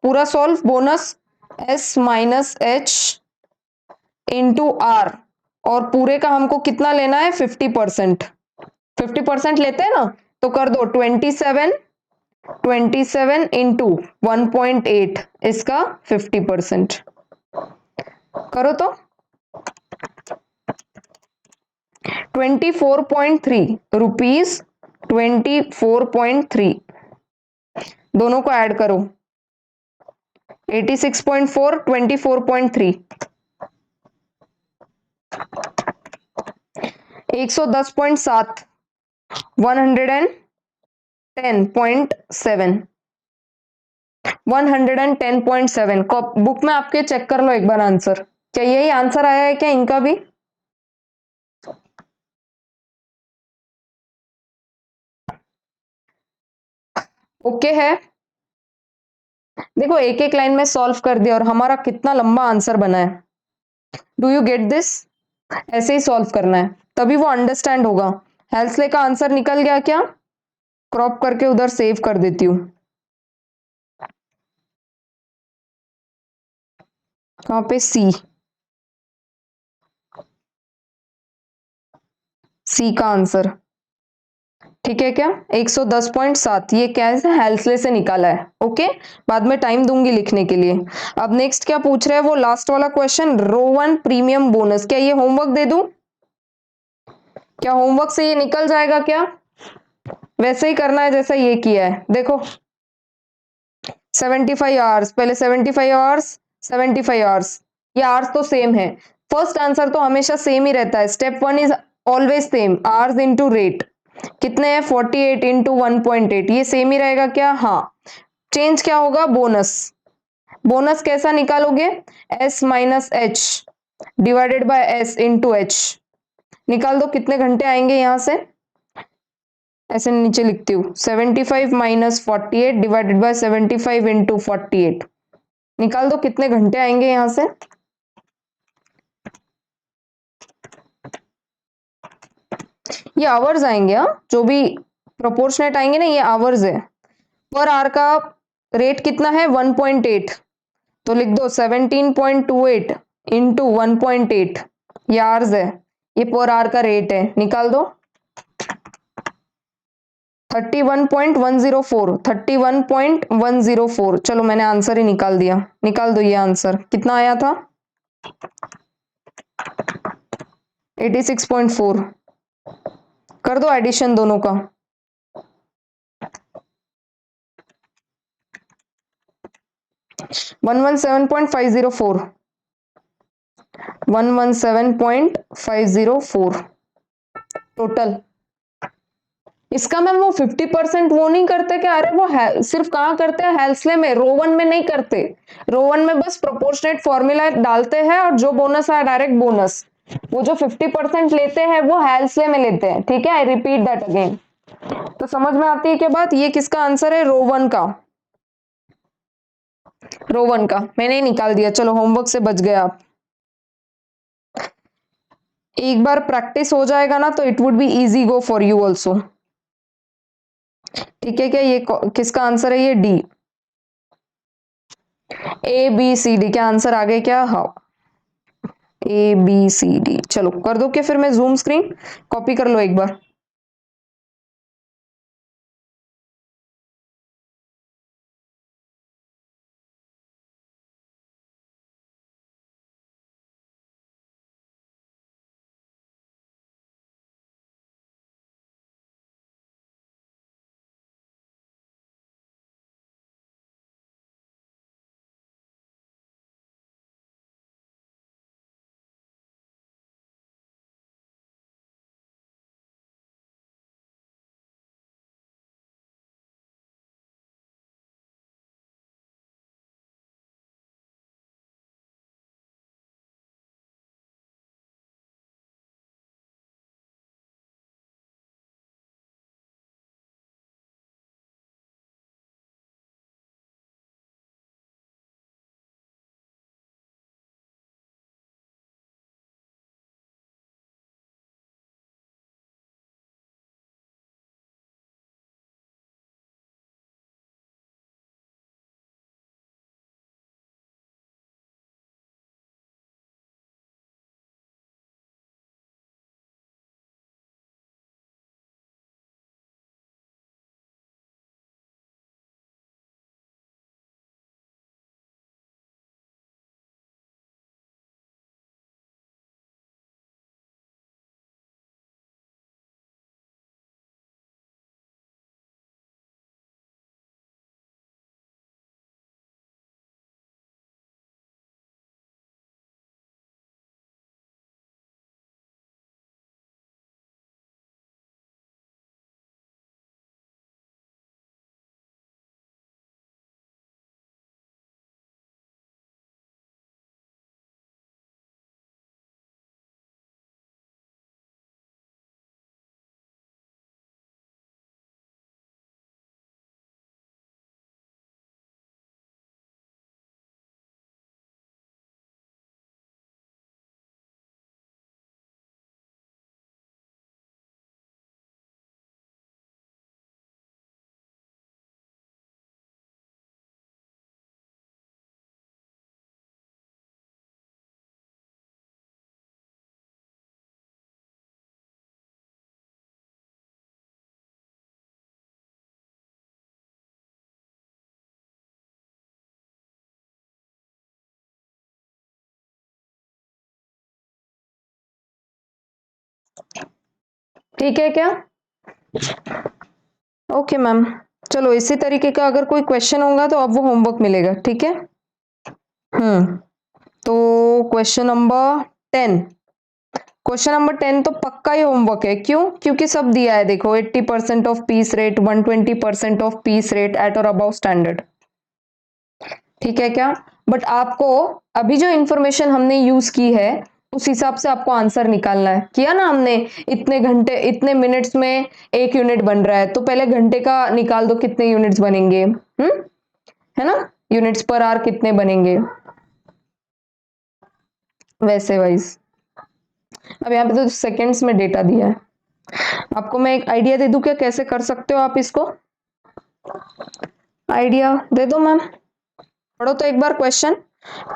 पूरा solve, bonus S minus H into R, और पूरे का हमको कितना लेना है, 50%, 50% लेते हैं ना, तो कर दो 27 इंटू 1.8, इसका 50%, करो तो 24.3 रुपीज, 24.3, दोनों को ऐड करो, 86.4 24.3, 110.7, 110.7, 110.7। बुक में आपके चेक कर लो एक बार आंसर, क्या यही आंसर आया है क्या इनका भी, ओके है। देखो एक एक लाइन में सॉल्व कर दिया और हमारा कितना लंबा आंसर बना है, डू यू गेट दिस, ऐसे ही सॉल्व करना है तभी वो अंडरस्टैंड होगा। हेल्सले का आंसर निकल गया क्या, क्रॉप करके उधर सेव कर देती हूँ, कहां पे, सी का आंसर, ठीक है क्या, 110.7, ये क्या है, हेल्सले से निकाला है, ओके। बाद में टाइम दूंगी लिखने के लिए। अब नेक्स्ट क्या पूछ रहा है, वो लास्ट वाला क्वेश्चन, रो 1 प्रीमियम बोनस, क्या ये होमवर्क दे दूं, क्या होमवर्क से ये निकल जाएगा क्या, वैसे ही करना है जैसा ये किया है। देखो 75 आवर्स, पहले 75 आवर्स, 75 आवर्स, ये आवर्स तो सेम है, फर्स्ट आंसर तो हमेशा सेम ही रहता है, step 1 is always same, hours into rate, कितने हैं 48 इंटू 1.8, ये सेम ही रहेगा क्या, हाँ। चेंज क्या होगा, बोनस, बोनस कैसा निकालोगे, S minus H divided by S into H, निकाल दो कितने घंटे आएंगे यहां से, ऐसे नीचे लिखती हूँ 75 माइनस 48 डिवाइडेड बाय 75 इंटू 48, निकाल दो कितने घंटे आएंगे यहां से, ये आवर्स आएंगे, हाँ जो भी प्रोपोर्शनेट आएंगे ना ये आवर्स है। पर आवर का रेट कितना है 1.8, तो लिख दो 17.28 इंटू 1.8, ये आवर्स है, ये पर आवर का रेट है, निकाल दो। 31.104, 31.104। चलो मैंने आंसर ही निकाल दिया, निकाल दो ये आंसर कितना आया था, 86.4। कर दो एडिशन दोनों का। 117.504, 117.504 टोटल। इसका मैम वो 50% वो नहीं करते क्या? अरे वो सिर्फ कहाँ करते हैं, हेल्सले में, रोवन में नहीं करते। रोवन में बस प्रोपोर्शनेट फॉर्मूला डालते हैं और जो बोनस है डायरेक्ट बोनस। वो जो 50% लेते हैं वो हेल्सले में लेते हैं, ठीक है। I repeat that again. तो समझ में आती है क्या बात? ये किसका आंसर है? रोवन का, रोवन का मैंने ही निकाल दिया। चलो होमवर्क से बच गए आप। एक बार प्रैक्टिस हो जाएगा ना तो it would be easy go for you also, ठीक है क्या? ये किसका आंसर है? ये D, A B C D. क्या आंसर आ गए क्या? हाँ, ए बी सी डी। चलो कर दो क्या फिर मैं जूम स्क्रीन? कॉपी कर लो एक बार। ठीक है क्या? Okay ma'am. चलो इसी तरीके का अगर कोई क्वेश्चन होगा तो अब वो होमवर्क मिलेगा, ठीक है। तो क्वेश्चन नंबर 10, क्वेश्चन नंबर 10 तो पक्का ही होमवर्क है। क्यों? क्योंकि सब दिया है, देखो 80% of piece rate, 120% of piece rate at or above standard, ठीक है क्या? बट आपको अभी जो इंफॉर्मेशन हमने यूज की है उस हिसाब से आपको आंसर निकालना है। किया ना हमने, इतने घंटे इतने मिनट्स में एक यूनिट बन रहा है, तो पहले घंटे का निकाल दो कितने यूनिट्स बनेंगे, है ना? यूनिट्स पर आवर कितने बनेंगे, वैसे वाइज। अब यहाँ पे तो सेकेंड्स में डेटा दिया है। आपको मैं एक आइडिया दे दूं क्या कैसे कर सकते हो आप इसको? आइडिया दे दो मैम, पढ़ो तो एक बार question.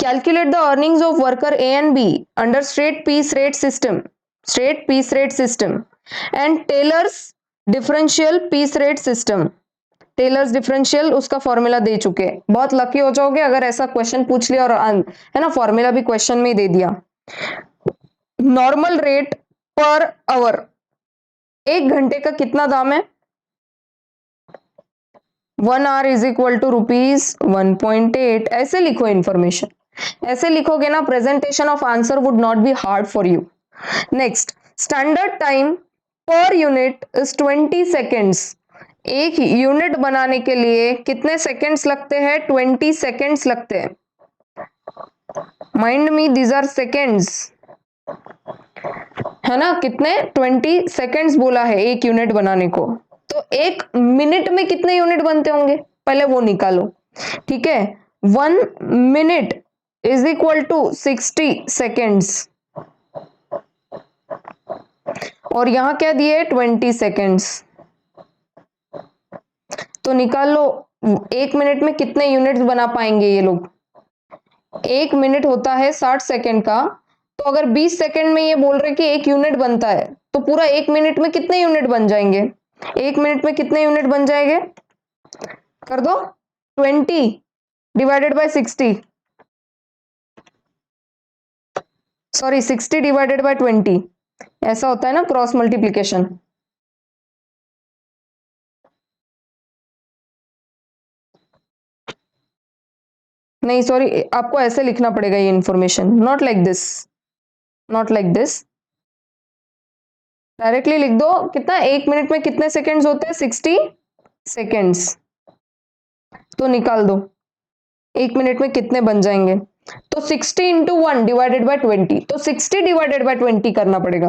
Calculate the earnings of worker A and B under straight piece rate system straight piece rate system and Taylor's differential piece rate system. Taylor's differential उसका फॉर्मूला दे चुके हैं। बहुत लकी हो जाओगे अगर ऐसा क्वेश्चन पूछ लिया और है ना फॉर्मूला भी क्वेश्चन में ही दे दिया। नॉर्मल रेट पर आवर, 1 घंटे का कितना दाम है? 1 आवर इज इक्वल टू ₹1.8। ऐसे लिखो इंफॉर्मेशन, ऐसे लिखोगे ना presentation of answer would not be hard for you. Next, standard time per unit is 20 seconds. एक यूनिट बनाने के लिए कितने सेकेंड्स लगते हैं? 20 सेकेंड्स लगते हैं। Mind me, these are seconds, है ना? कितने? 20 सेकेंड्स बोला है एक यूनिट बनाने को। तो एक मिनट में कितने यूनिट बनते होंगे पहले वो निकालो, ठीक है? 1 minute is equal to 60 seconds और यहां क्या दिए? 20 सेकेंड्स। तो निकाल लो 1 मिनट में कितने यूनिट्स बना पाएंगे ये लोग। 1 मिनट होता है 60 सेकेंड का, तो अगर 20 सेकेंड में ये बोल रहे कि 1 यूनिट बनता है तो पूरा 1 मिनट में कितने यूनिट बन जाएंगे? 1 मिनट में कितने यूनिट बन जाएंगे? कर दो, 20 divided by 60, sorry 60 divided by 20, ऐसा होता है ना क्रॉस मल्टीप्लीकेशन। नहीं सॉरी, आपको ऐसे लिखना पड़ेगा ये information, not like this, not like this. Directly लिख दो कितना, 1 मिनट में कितने सेकेंड्स होते हैं? 60 सेकेंड्स। तो निकाल दो 1 मिनट में कितने बन जाएंगे। तो 60 इंटू 1 डिवाइडेड बाय 20, तो 60 डिवाइडेड बाय 20 करना पड़ेगा।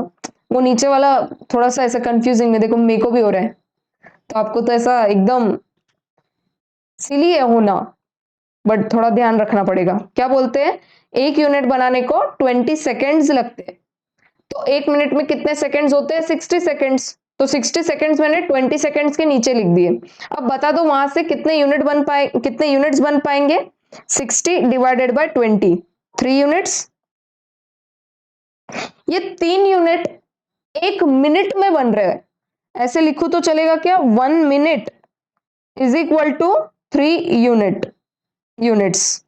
वो नीचे वाला थोड़ा सा ऐसा कंफ्यूजिंग है, देखो मेरे को भी हो रहा है, तो आपको तो ऐसा एकदम सिली है होना, बट थोड़ा ध्यान रखना पड़ेगा। क्या बोलते हैं? एक यूनिट बनाने को 20 सेकेंड्स लगते हैं, तो 1 मिनट में कितने सेकेंड्स होते हैं? 60 सेकेंड्स। तो 60 सेकेंड्स मैंने 20 सेकेंड्स के नीचे लिख दिए। अब बता दो वहां से कितने यूनिट बन पाए, कितने यूनिट्स बन पाएंगे? 60 डिवाइडेड बाय 20, 3 यूनिट्स। ये 3 यूनिट 1 मिनट में बन रहे हैं, ऐसे लिखो तो चलेगा क्या? 1 minute is equal to 3 units.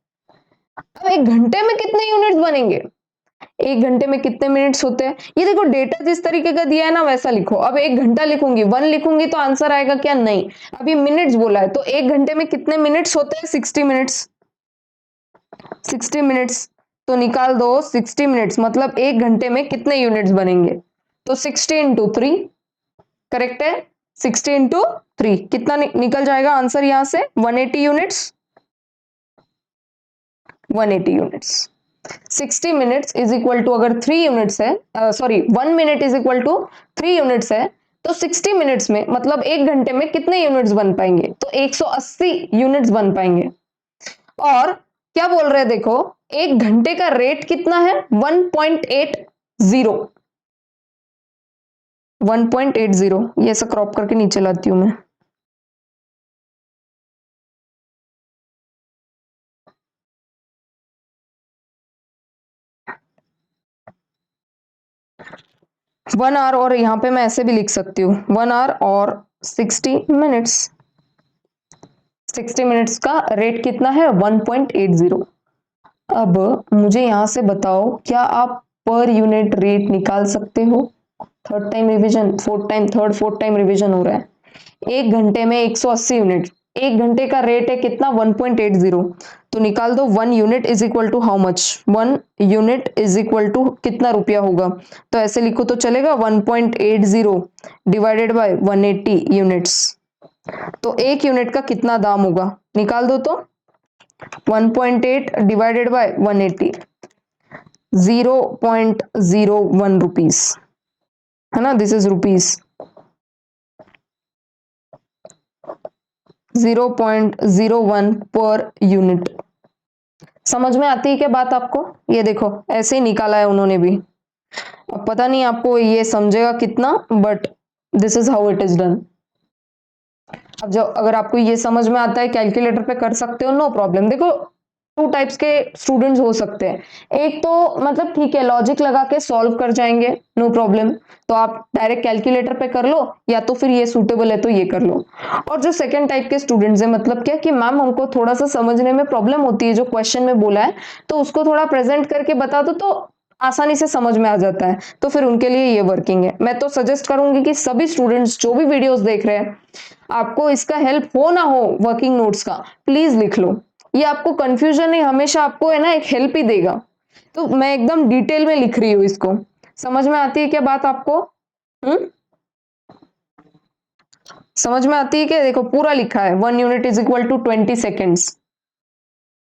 अब 1 घंटे में कितने यूनिट्स बनेंगे? 1 घंटे में कितने मिनट्स होते हैं? ये देखो डेटा जिस तरीके का दिया है ना वैसा लिखो। अब 1 घंटा लिखूंगी, 1 लिखूंगी तो आंसर आएगा क्या? नहीं, अभी मिनट्स बोला है, तो 1 घंटे में कितने मिनट्स होते हैं? 60 मिनट्स। 60 मिनट्स, तो निकाल दो 60 मिनट्स मतलब 1 घंटे में कितने यूनिट्स बनेंगे? तो 60 इंटू 3, करेक्ट है? 60 इंटू 3 कितना निकल जाएगा आंसर यहां से? 180 units. 180 units. 60 minutes is equal to, अगर 3 यूनिट्स है, sorry 1 minute is equal to 3 units है, तो 60 मिनट्स में मतलब 1 घंटे में कितने यूनिट्स बन पाएंगे? तो 180 यूनिट्स बन पाएंगे। और क्या बोल रहे हैं देखो, 1 घंटे का रेट कितना है? 1.80। 1.80, ये ऐसा क्रॉप करके नीचे लाती हूं मैं। वन आवर, और यहां पे मैं ऐसे भी लिख सकती हूँ 1 आवर और 60 मिनट्स। 60 मिनट्स का रेट कितना है? 1.80। अब मुझे यहां से बताओ, क्या आप पर यूनिट रेट निकाल सकते हो? Third time revision, fourth time revision हो रहा है। 1 घंटे में 180 यूनिट, 1 घंटे का रेट है कितना? 1.80। तो निकाल दो 1 unit is equal to how much? 1 unit is equal to कितना रुपया होगा? तो ऐसे लिखो तो चलेगा, 1.80 डिवाइडेड बाय 180 यूनिट्स। तो 1 यूनिट का कितना दाम होगा? निकाल दो तो 1.8 डिवाइडेड बाय 180, 0.01 रुपीज, है ना? This is rupees. 0.01 per unit. समझ में आती है क्या बात आपको? ये देखो ऐसे ही निकाला है उन्होंने भी। अब पता नहीं आपको ये समझेगा कितना, but this is how it is done. अब जब अगर आपको ये समझ में आता है, कैलकुलेटर पे कर सकते हो, नो प्रॉब्लम। देखो टू टाइप्स के स्टूडेंट्स हो सकते हैं। एक तो मतलब ठीक है लॉजिक लगा के सॉल्व कर जाएंगे, नो प्रॉब्लम, तो आप डायरेक्ट कैलकुलेटर पे कर लो, या तो फिर ये सूटेबल है तो ये कर लो। और जो सेकंड टाइप के स्टूडेंट्स है, मतलब क्या कि मैम हमको थोड़ा सा समझने में प्रॉब्लम होती है जो क्वेश्चन में बोला है, तो उसको थोड़ा प्रेजेंट करके बता दो तो आसानी से समझ में आ जाता है, तो फिर उनके लिए ये वर्किंग है। मैं तो सजेस्ट करूंगी कि सभी स्टूडेंट्स जो भी वीडियोस देख रहे हैं, आपको इसका हेल्प हो ना हो वर्किंग नोट्स का, प्लीज लिख लो। ये आपको कंफ्यूजन नहीं, हमेशा आपको है ना एक हेल्प ही देगा। तो मैं एकदम डिटेल में लिख रही हूँ इसको, समझ में आती है क्या बात आपको? हम्म, समझ में आती है क्या? देखो पूरा लिखा है, 1 unit is equal to 20 seconds,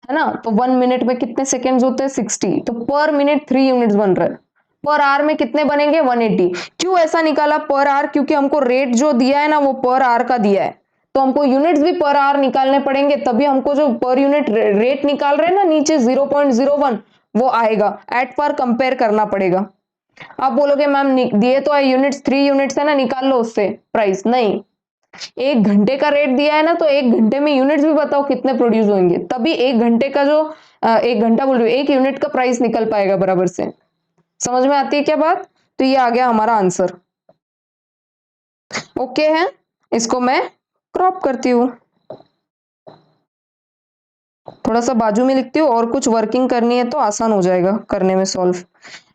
है ना? तो 1 मिनट में कितने सेकेंड्स होते हैं? 60, तो पर मिनट 3 यूनिट्स बन रहे हैं। पर आवर में कितने बनेंगे? 180। क्यों ऐसा निकाला पर आवर? क्योंकि हमको रेट जो दिया है ना वो पर आवर का दिया है, तो हमको यूनिट्स भी पर आवर निकालने पड़ेंगे, तभी हमको जो पर यूनिट रेट निकाल रहे हैं ना नीचे 0.01 वो आएगा, एट पर कंपेयर करना पड़ेगा। आप बोलोगे मैम दिए तो है यूनिट्स, 3 यूनिट्स है ना, निकाल लो उससे प्राइस। नहीं, 1 घंटे का रेट दिया है ना, तो 1 घंटे में यूनिट्स भी बताओ कितने प्रोड्यूस होंगे, तभी 1 घंटे का जो 1 घंटा बोल रही हूँ, 1 यूनिट का प्राइस निकल पाएगा बराबर से। समझ में आती है क्या बात? तो ये आ गया हमारा आंसर। ओके है, इसको मैं क्रॉप करती हूँ, थोड़ा सा बाजू में लिखती हूँ, और कुछ वर्किंग करनी है तो आसान हो जाएगा करने में सॉल्व।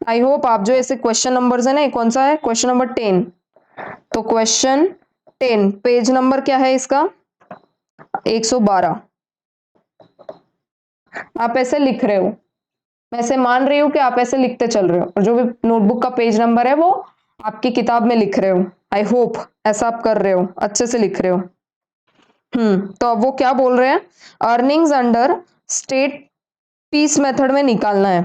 आई होप आप जो ऐसे क्वेश्चन नंबर्स है ना, कौन सा है? Question number 10। तो क्वेश्चन 10 पेज नंबर क्या है इसका? 112। आप ऐसे लिख रहे हो, मैं ऐसे मान रही हूँ कि आप ऐसे लिखते चल रहे हो, और जो भी नोटबुक का पेज नंबर है वो आपकी किताब में लिख रहे हो। आई होप ऐसा आप कर रहे हो, अच्छे से लिख रहे हो। तो अब वो क्या बोल रहे हैं? Earnings under straight piece method में निकालना है।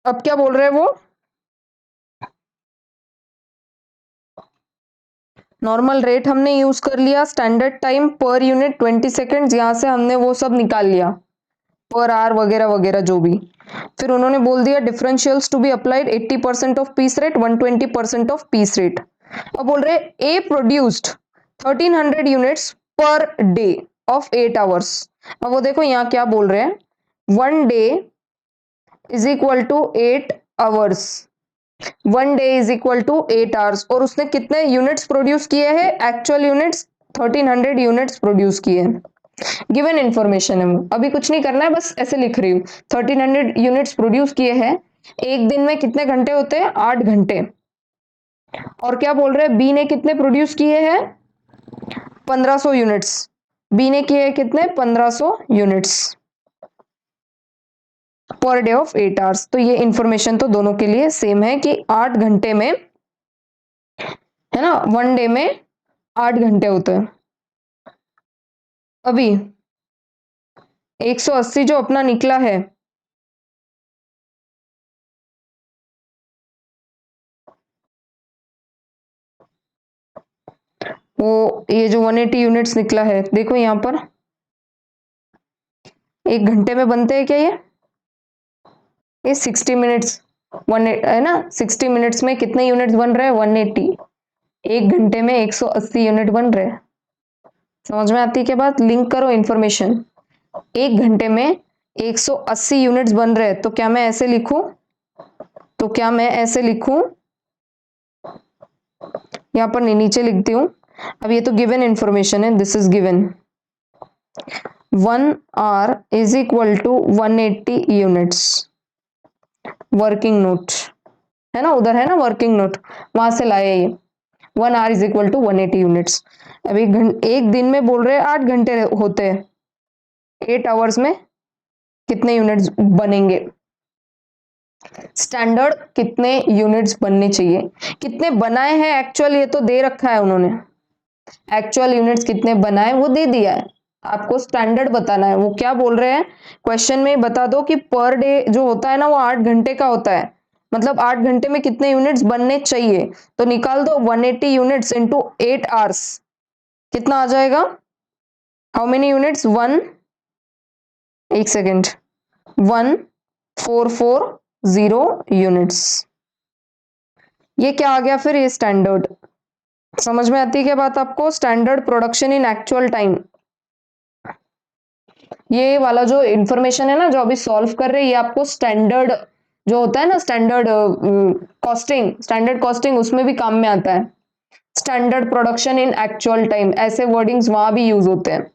अब क्या बोल रहे हैं वो? नॉर्मल रेट हमने यूज कर लिया, standard time per unit 20 seconds, यहां से हमने वो सब निकाल लिया, पर आवर वगैरह वगैरह जो भी। फिर उन्होंने बोल दिया differentials to be applied 80% of piece rate, 120% of piece rate. अब बोल रहे A produced 1300 units per day of 8 hours. अब वो देखो यहाँ क्या बोल रहे हैं, 1 day is equal to 8 hours, 1 day is equal to 8 hours, और उसने कितने यूनिट्स प्रोड्यूस किए हैं? एक्चुअल यूनिट्स 1300 यूनिट्स प्रोड्यूस किए हैं। गिवन इन्फॉर्मेशन है वो, अभी कुछ नहीं करना है, बस ऐसे लिख रही हूँ। 1300 यूनिट्स प्रोड्यूस किए हैं, एक दिन में कितने घंटे होते हैं? 8 घंटे। और क्या बोल रहे हैं, बी ने कितने प्रोड्यूस किए हैं? 1500 यूनिट्स। बी ने किए कितने? 1500 units per day of 8 hours. तो ये इंफॉर्मेशन तो दोनों के लिए सेम है कि 8 घंटे में, है ना, 1 डे में 8 घंटे होते हैं। अभी 180 जो अपना निकला है, वो ये जो 180 यूनिट्स निकला है, देखो यहाँ पर 1 घंटे में बनते हैं क्या ये 60 मिनट्स, वन है ना, 60 मिनट्स में कितने यूनिट्स बन रहे हैं? 180। 1 घंटे में 180 यूनिट बन रहे हैं। समझ में आती है क्या बात? लिंक करो इंफॉर्मेशन। 1 घंटे में 180 यूनिट्स बन रहे हैं, तो क्या मैं ऐसे लिखूं? तो क्या मैं ऐसे लिखूं? यहाँ पर नहीं, नीचे लिखती हूँ। अब ये तो गिवन इंफॉर्मेशन है, this is given 1 hour is equal to 180 units. Working note है ना, उधर है ना वर्किंग नोट, वहां से लाए ये। 1 hour is equal to 180 units. अब एक दिन में बोल रहे हैं 8 घंटे होते हैं, 8 आवर्स में कितने यूनिट्स बनेंगे? स्टैंडर्ड कितने यूनिट्स बनने चाहिए, कितने बनाए हैं एक्चुअल ये तो दे रखा है उन्होंने, एक्चुअल यूनिट्स कितने बनाए वो दे दिया है, आपको स्टैंडर्ड बताना है। वो क्या बोल रहे हैं क्वेश्चन में, बता दो कि पर डे जो होता है ना वो 8 घंटे का होता है, मतलब 8 घंटे में कितने यूनिट्स बनने चाहिए, तो निकाल दो 180 यूनिट्स इंटू 8 आवर्स, कितना आ जाएगा? How many units? 1, एक सेकेंड, 1440 यूनिट्स। ये क्या आ गया फिर? ये स्टैंडर्ड। समझ में आती है क्या बात आपको? Standard production in actual time, ये वाला जो इंफॉर्मेशन है ना जो अभी सॉल्व कर रहे हैं, ये आपको स्टैंडर्ड जो होता है ना, स्टैंडर्ड कॉस्टिंग उसमें भी काम में आता है। Standard production in actual time, ऐसे वर्डिंग्स वहां भी यूज होते हैं।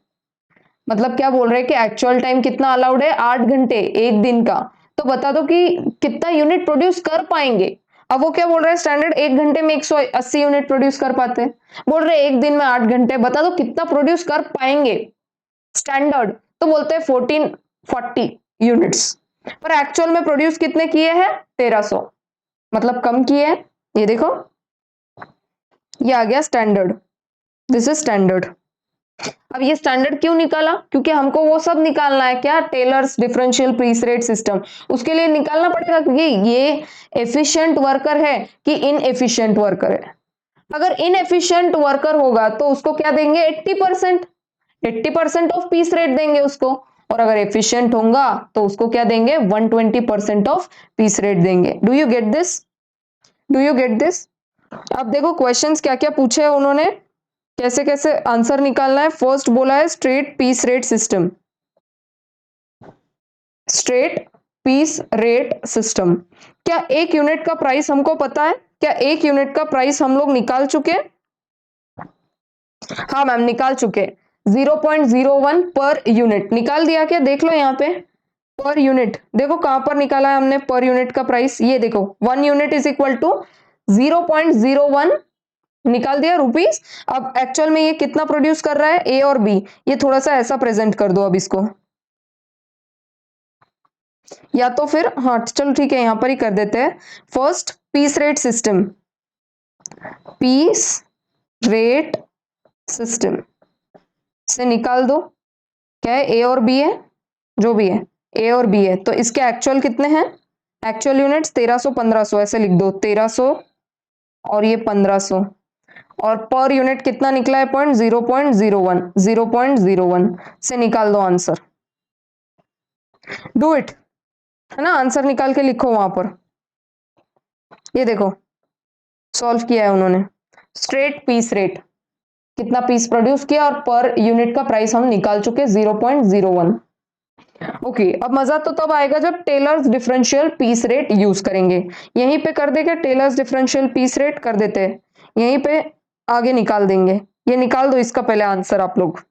मतलब क्या बोल रहे हैं कि एक्चुअल टाइम कितना अलाउड है, 8 घंटे एक दिन का। तो बता दो कि कितना यूनिट प्रोड्यूस कर पाएंगे। अब वो क्या बोल रहे हैं, स्टैंडर्ड 1 घंटे में 180 यूनिट प्रोड्यूस कर पाते हैं। बोल रहे हैं एक दिन में 8 घंटे, बता दो कितना प्रोड्यूस कर पाएंगे स्टैंडर्ड। तो बोलते हैं 1440 यूनिट्स। पर एक्चुअल में प्रोड्यूस कितने किए हैं, 1300, मतलब कम किए हैं। ये देखो, ये आ गया स्टैंडर्ड, दिस इज स्टैंडर्ड। अब ये स्टैंडर्ड क्यों निकाला, क्योंकि हमको वो सब निकालना है, क्या, Taylor's differential piece rate system. उसके लिए निकालना पड़ेगा क्योंकि ये एफिशिएंट वर्कर है कि इनएफिशिएंट वर्कर है। अगर इनएफिशिएंट वर्कर होगा तो उसको क्या देंगे, 80%, 80% ऑफ पीस रेट देंगे उसको। और अगर एफिशिएंट होगा तो उसको क्या देंगे, 120% ऑफ पीस रेट देंगे। Do you get this, do you get this. अब देखो क्वेश्चंस क्या क्या पूछे हैं उन्होंने, कैसे कैसे आंसर निकालना है। फर्स्ट बोला है straight piece rate system, straight piece rate system. क्या एक यूनिट का प्राइस हमको पता है, क्या एक यूनिट का प्राइस हम लोग निकाल चुके हैं। हाँ मैम निकाल चुके, 0.01 पर यूनिट निकाल दिया क्या, देख लो यहाँ पे पर यूनिट, देखो कहां पर निकाला है हमने पर यूनिट का प्राइस। ये देखो 1 यूनिट इज इक्वल टू 0.01 निकाल दिया रुपीस। अब एक्चुअल में ये कितना प्रोड्यूस कर रहा है, ए और बी। ये थोड़ा सा ऐसा प्रेजेंट कर दो अब इसको, या तो फिर हाँ चलो ठीक है यहां पर ही कर देते हैं। First piece rate system, piece rate system से निकाल दो, क्या है, ए और बी है, जो भी है ए और बी है। तो इसके एक्चुअल कितने हैं, एक्चुअल यूनिट्स 1300 1500 ऐसे लिख दो, 1300 और ये 1500। और पर यूनिट कितना निकला है, पॉइंट 0.01, 0.01 से निकाल दो आंसर। डू इट, है ना, आंसर निकाल के लिखो वहां पर। ये देखो सॉल्व किया है उन्होंने, स्ट्रेट पीस रेट, कितना पीस प्रोड्यूस किया और पर यूनिट का प्राइस हम निकाल चुके 0.01। ओके अब मजा तो तब आएगा जब Taylor's differential piece rate use करेंगे। यहीं पे कर देंगे टेलर्स डिफरेंशियल पीस रेट कर देते हैं, यहीं पे आगे निकाल देंगे। ये निकाल दो इसका पहले आंसर आप लोग।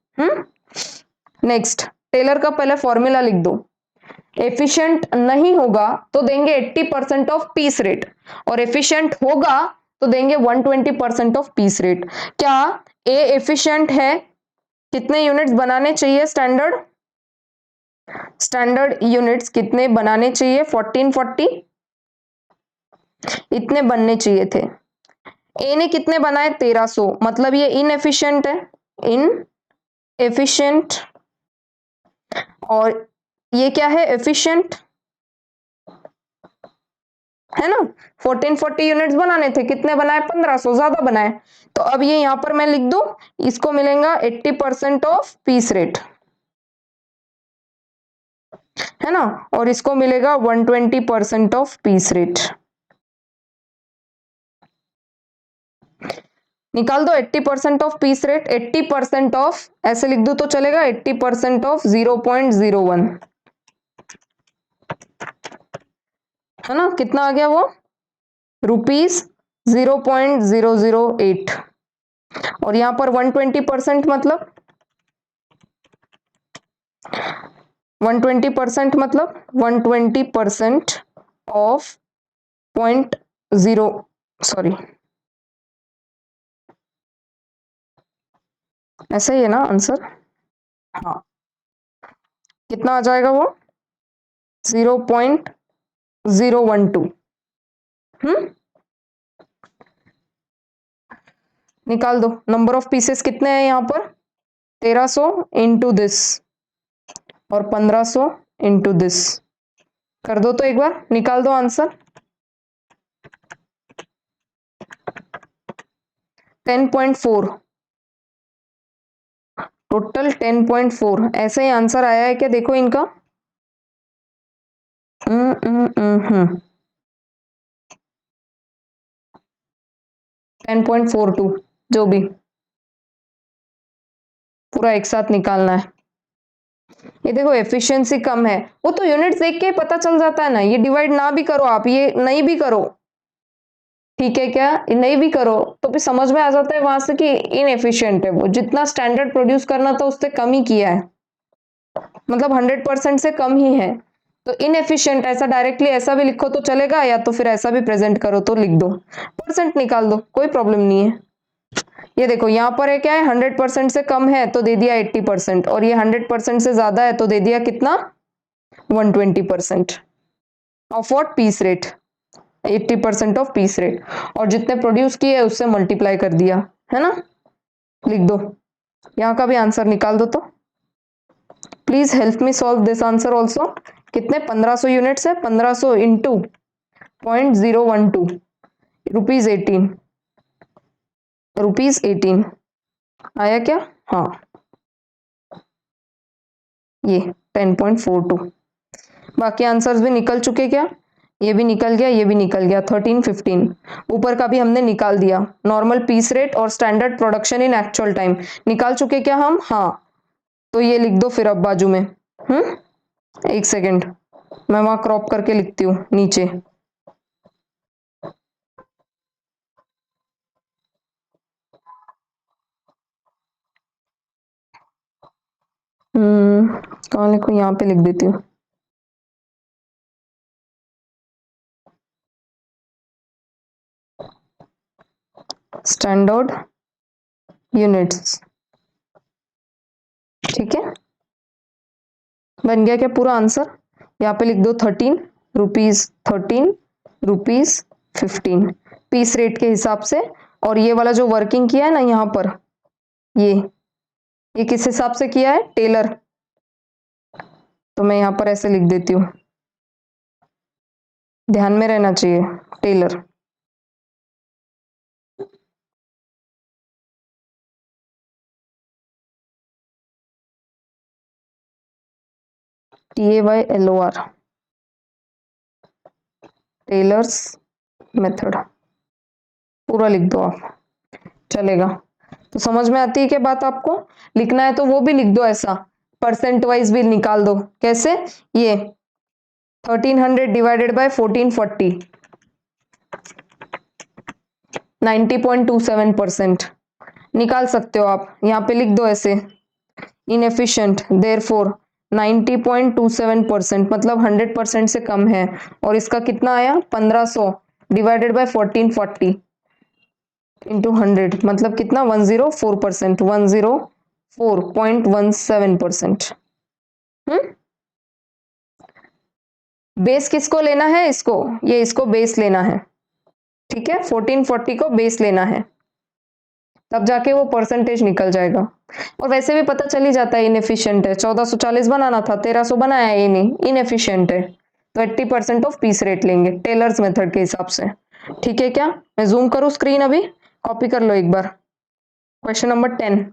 नेक्स्ट टेलर का पहले फॉर्मूला लिख दो। एफिशिएंट नहीं होगा तो देंगे 80% ऑफ पीस रेट, और एफिशिएंट होगा तो देंगे 120% ऑफ पीस रेट। क्या ए एफिशिएंट है, कितने यूनिट्स बनाने चाहिए स्टैंडर्ड, स्टैंडर्ड यूनिट्स कितने बनाने चाहिए, 1440 इतने बनने चाहिए थे। ए ने कितने बनाए, 1300, मतलब ये इनएफिशिएंट है, इन एफिशिएंट। और ये क्या है, एफिशिएंट है ना। 1440 यूनिट्स बनाने थे, कितने बनाए, 1500, ज्यादा बनाए। तो अब ये यहां पर मैं लिख दूं, इसको मिलेगा 80% ऑफ पीस रेट, है ना, और इसको मिलेगा 120% ऑफ पीस रेट। निकाल दो 80% ऑफ पीस रेट, 80% ऑफ ऐसे लिख दो तो चलेगा, 80% ऑफ 0.01, है ना, कितना आ गया वो, रुपीस 0.008। और यहां पर 120% मतलब 120% मतलब 120% ऑफ 0.0, सॉरी ऐसा ही है ना आंसर। हाँ कितना आ जाएगा वो, 0.012। निकाल दो नंबर ऑफ पीसेस कितने हैं यहाँ पर, 1300 इंटू दिस और 1500 इंटू दिस, कर दो तो एक बार, निकाल दो आंसर। 10.4, टोटल 10.4 ऐसे ही आंसर आया है क्या, देखो इनका। 10.42, जो भी पूरा एक साथ निकालना है। ये देखो एफिशिएंसी कम है, वो तो यूनिट्स देख के पता चल जाता है ना, ये डिवाइड ना भी करो आप, ये नहीं भी करो, ठीक है क्या, ये नहीं भी करो तो भी समझ में आ जाता है वहां से कि इनएफिशिएंट है वो, जितना स्टैंडर्ड प्रोड्यूस करना था उससे कम ही किया है, मतलब 100% से कम ही है। तो इनएफिशिएंट ऐसा डायरेक्टली ऐसा भी लिखो तो चलेगा, या तो फिर ऐसा भी प्रेजेंट करो तो लिख दो, परसेंट निकाल दो, कोई प्रॉब्लम नहीं है। ये देखो यहाँ पर है क्या है, 100% से कम है तो दे दिया 80%, और ये 100% से ज्यादा है तो दे दिया कितना, 120% of what, piece rate, 80% of piece rate, और जितने प्रोड्यूस किए उससे मल्टीप्लाई कर दिया, है ना, लिख दो, यहाँ का भी आंसर निकाल दो। तो please help me solve this answer also. कितने, 1500 यूनिट्स है, 1500 इंटू 0.012, रुपीज 18, रुपीज 18 आया क्या, हाँ ये 10.42। बाकी आंसर्स भी निकल चुके क्या, ये भी निकल गया, ये भी निकल गया, 13 15, ऊपर का भी हमने निकाल दिया, नॉर्मल पीस रेट और standard production in actual time निकाल चुके क्या हम, हाँ। तो ये लिख दो फिर अब बाजू में, एक सेकेंड, मैं वहां क्रॉप करके लिखती हूँ नीचे। कहाँ लिखूं, यहाँ पे लिख देती हूँ। स्टैंडर्ड यूनिट्स, ठीक है, बन गया क्या पूरा आंसर, यहाँ पे लिख दो 13, रुपीज 13, रुपीज 15, पीस रेट के हिसाब से। और ये वाला जो वर्किंग किया है ना यहाँ पर, ये किस हिसाब से किया है, टेलर, तो मैं यहाँ पर ऐसे लिख देती हूँ, ध्यान में रहना चाहिए, टेलर। TAYLOR, टेलर्स मेथड, पूरा लिख दो आप, चलेगा। तो समझ में आती है क्या बात, आपको लिखना है तो वो भी लिख दो ऐसा, परसेंट वाइज भी निकाल दो, कैसे, ये 1300 डिवाइडेड बाय 1440, 90.27% निकाल सकते हो आप, यहाँ पे लिख दो ऐसे, इनएफिशिएंट देयरफॉर 90.27%, मतलब 100% से कम है, और इसका कितना आया, 1500 डिवाइडेड बाय 1440 इंटू 100, मतलब कितना, 104%, 104.17%। बेस किसको लेना है, इसको, ये इसको बेस लेना है, ठीक है, 1440 को बेस लेना है, तब जाके वो परसेंटेज निकल जाएगा। और वैसे भी पता चल ही जाता है इनएफिशिएंट है, 1440 बनाना था, 1300 बनाया, ये नहीं, इनएफिशिएंट है, तो 80% ऑफ पीस रेट लेंगे टेलर्स मेथड के हिसाब से, ठीक है क्या, मैं जूम करूँ स्क्रीन अभी, कॉपी कर लो एक बार, क्वेश्चन नंबर 10।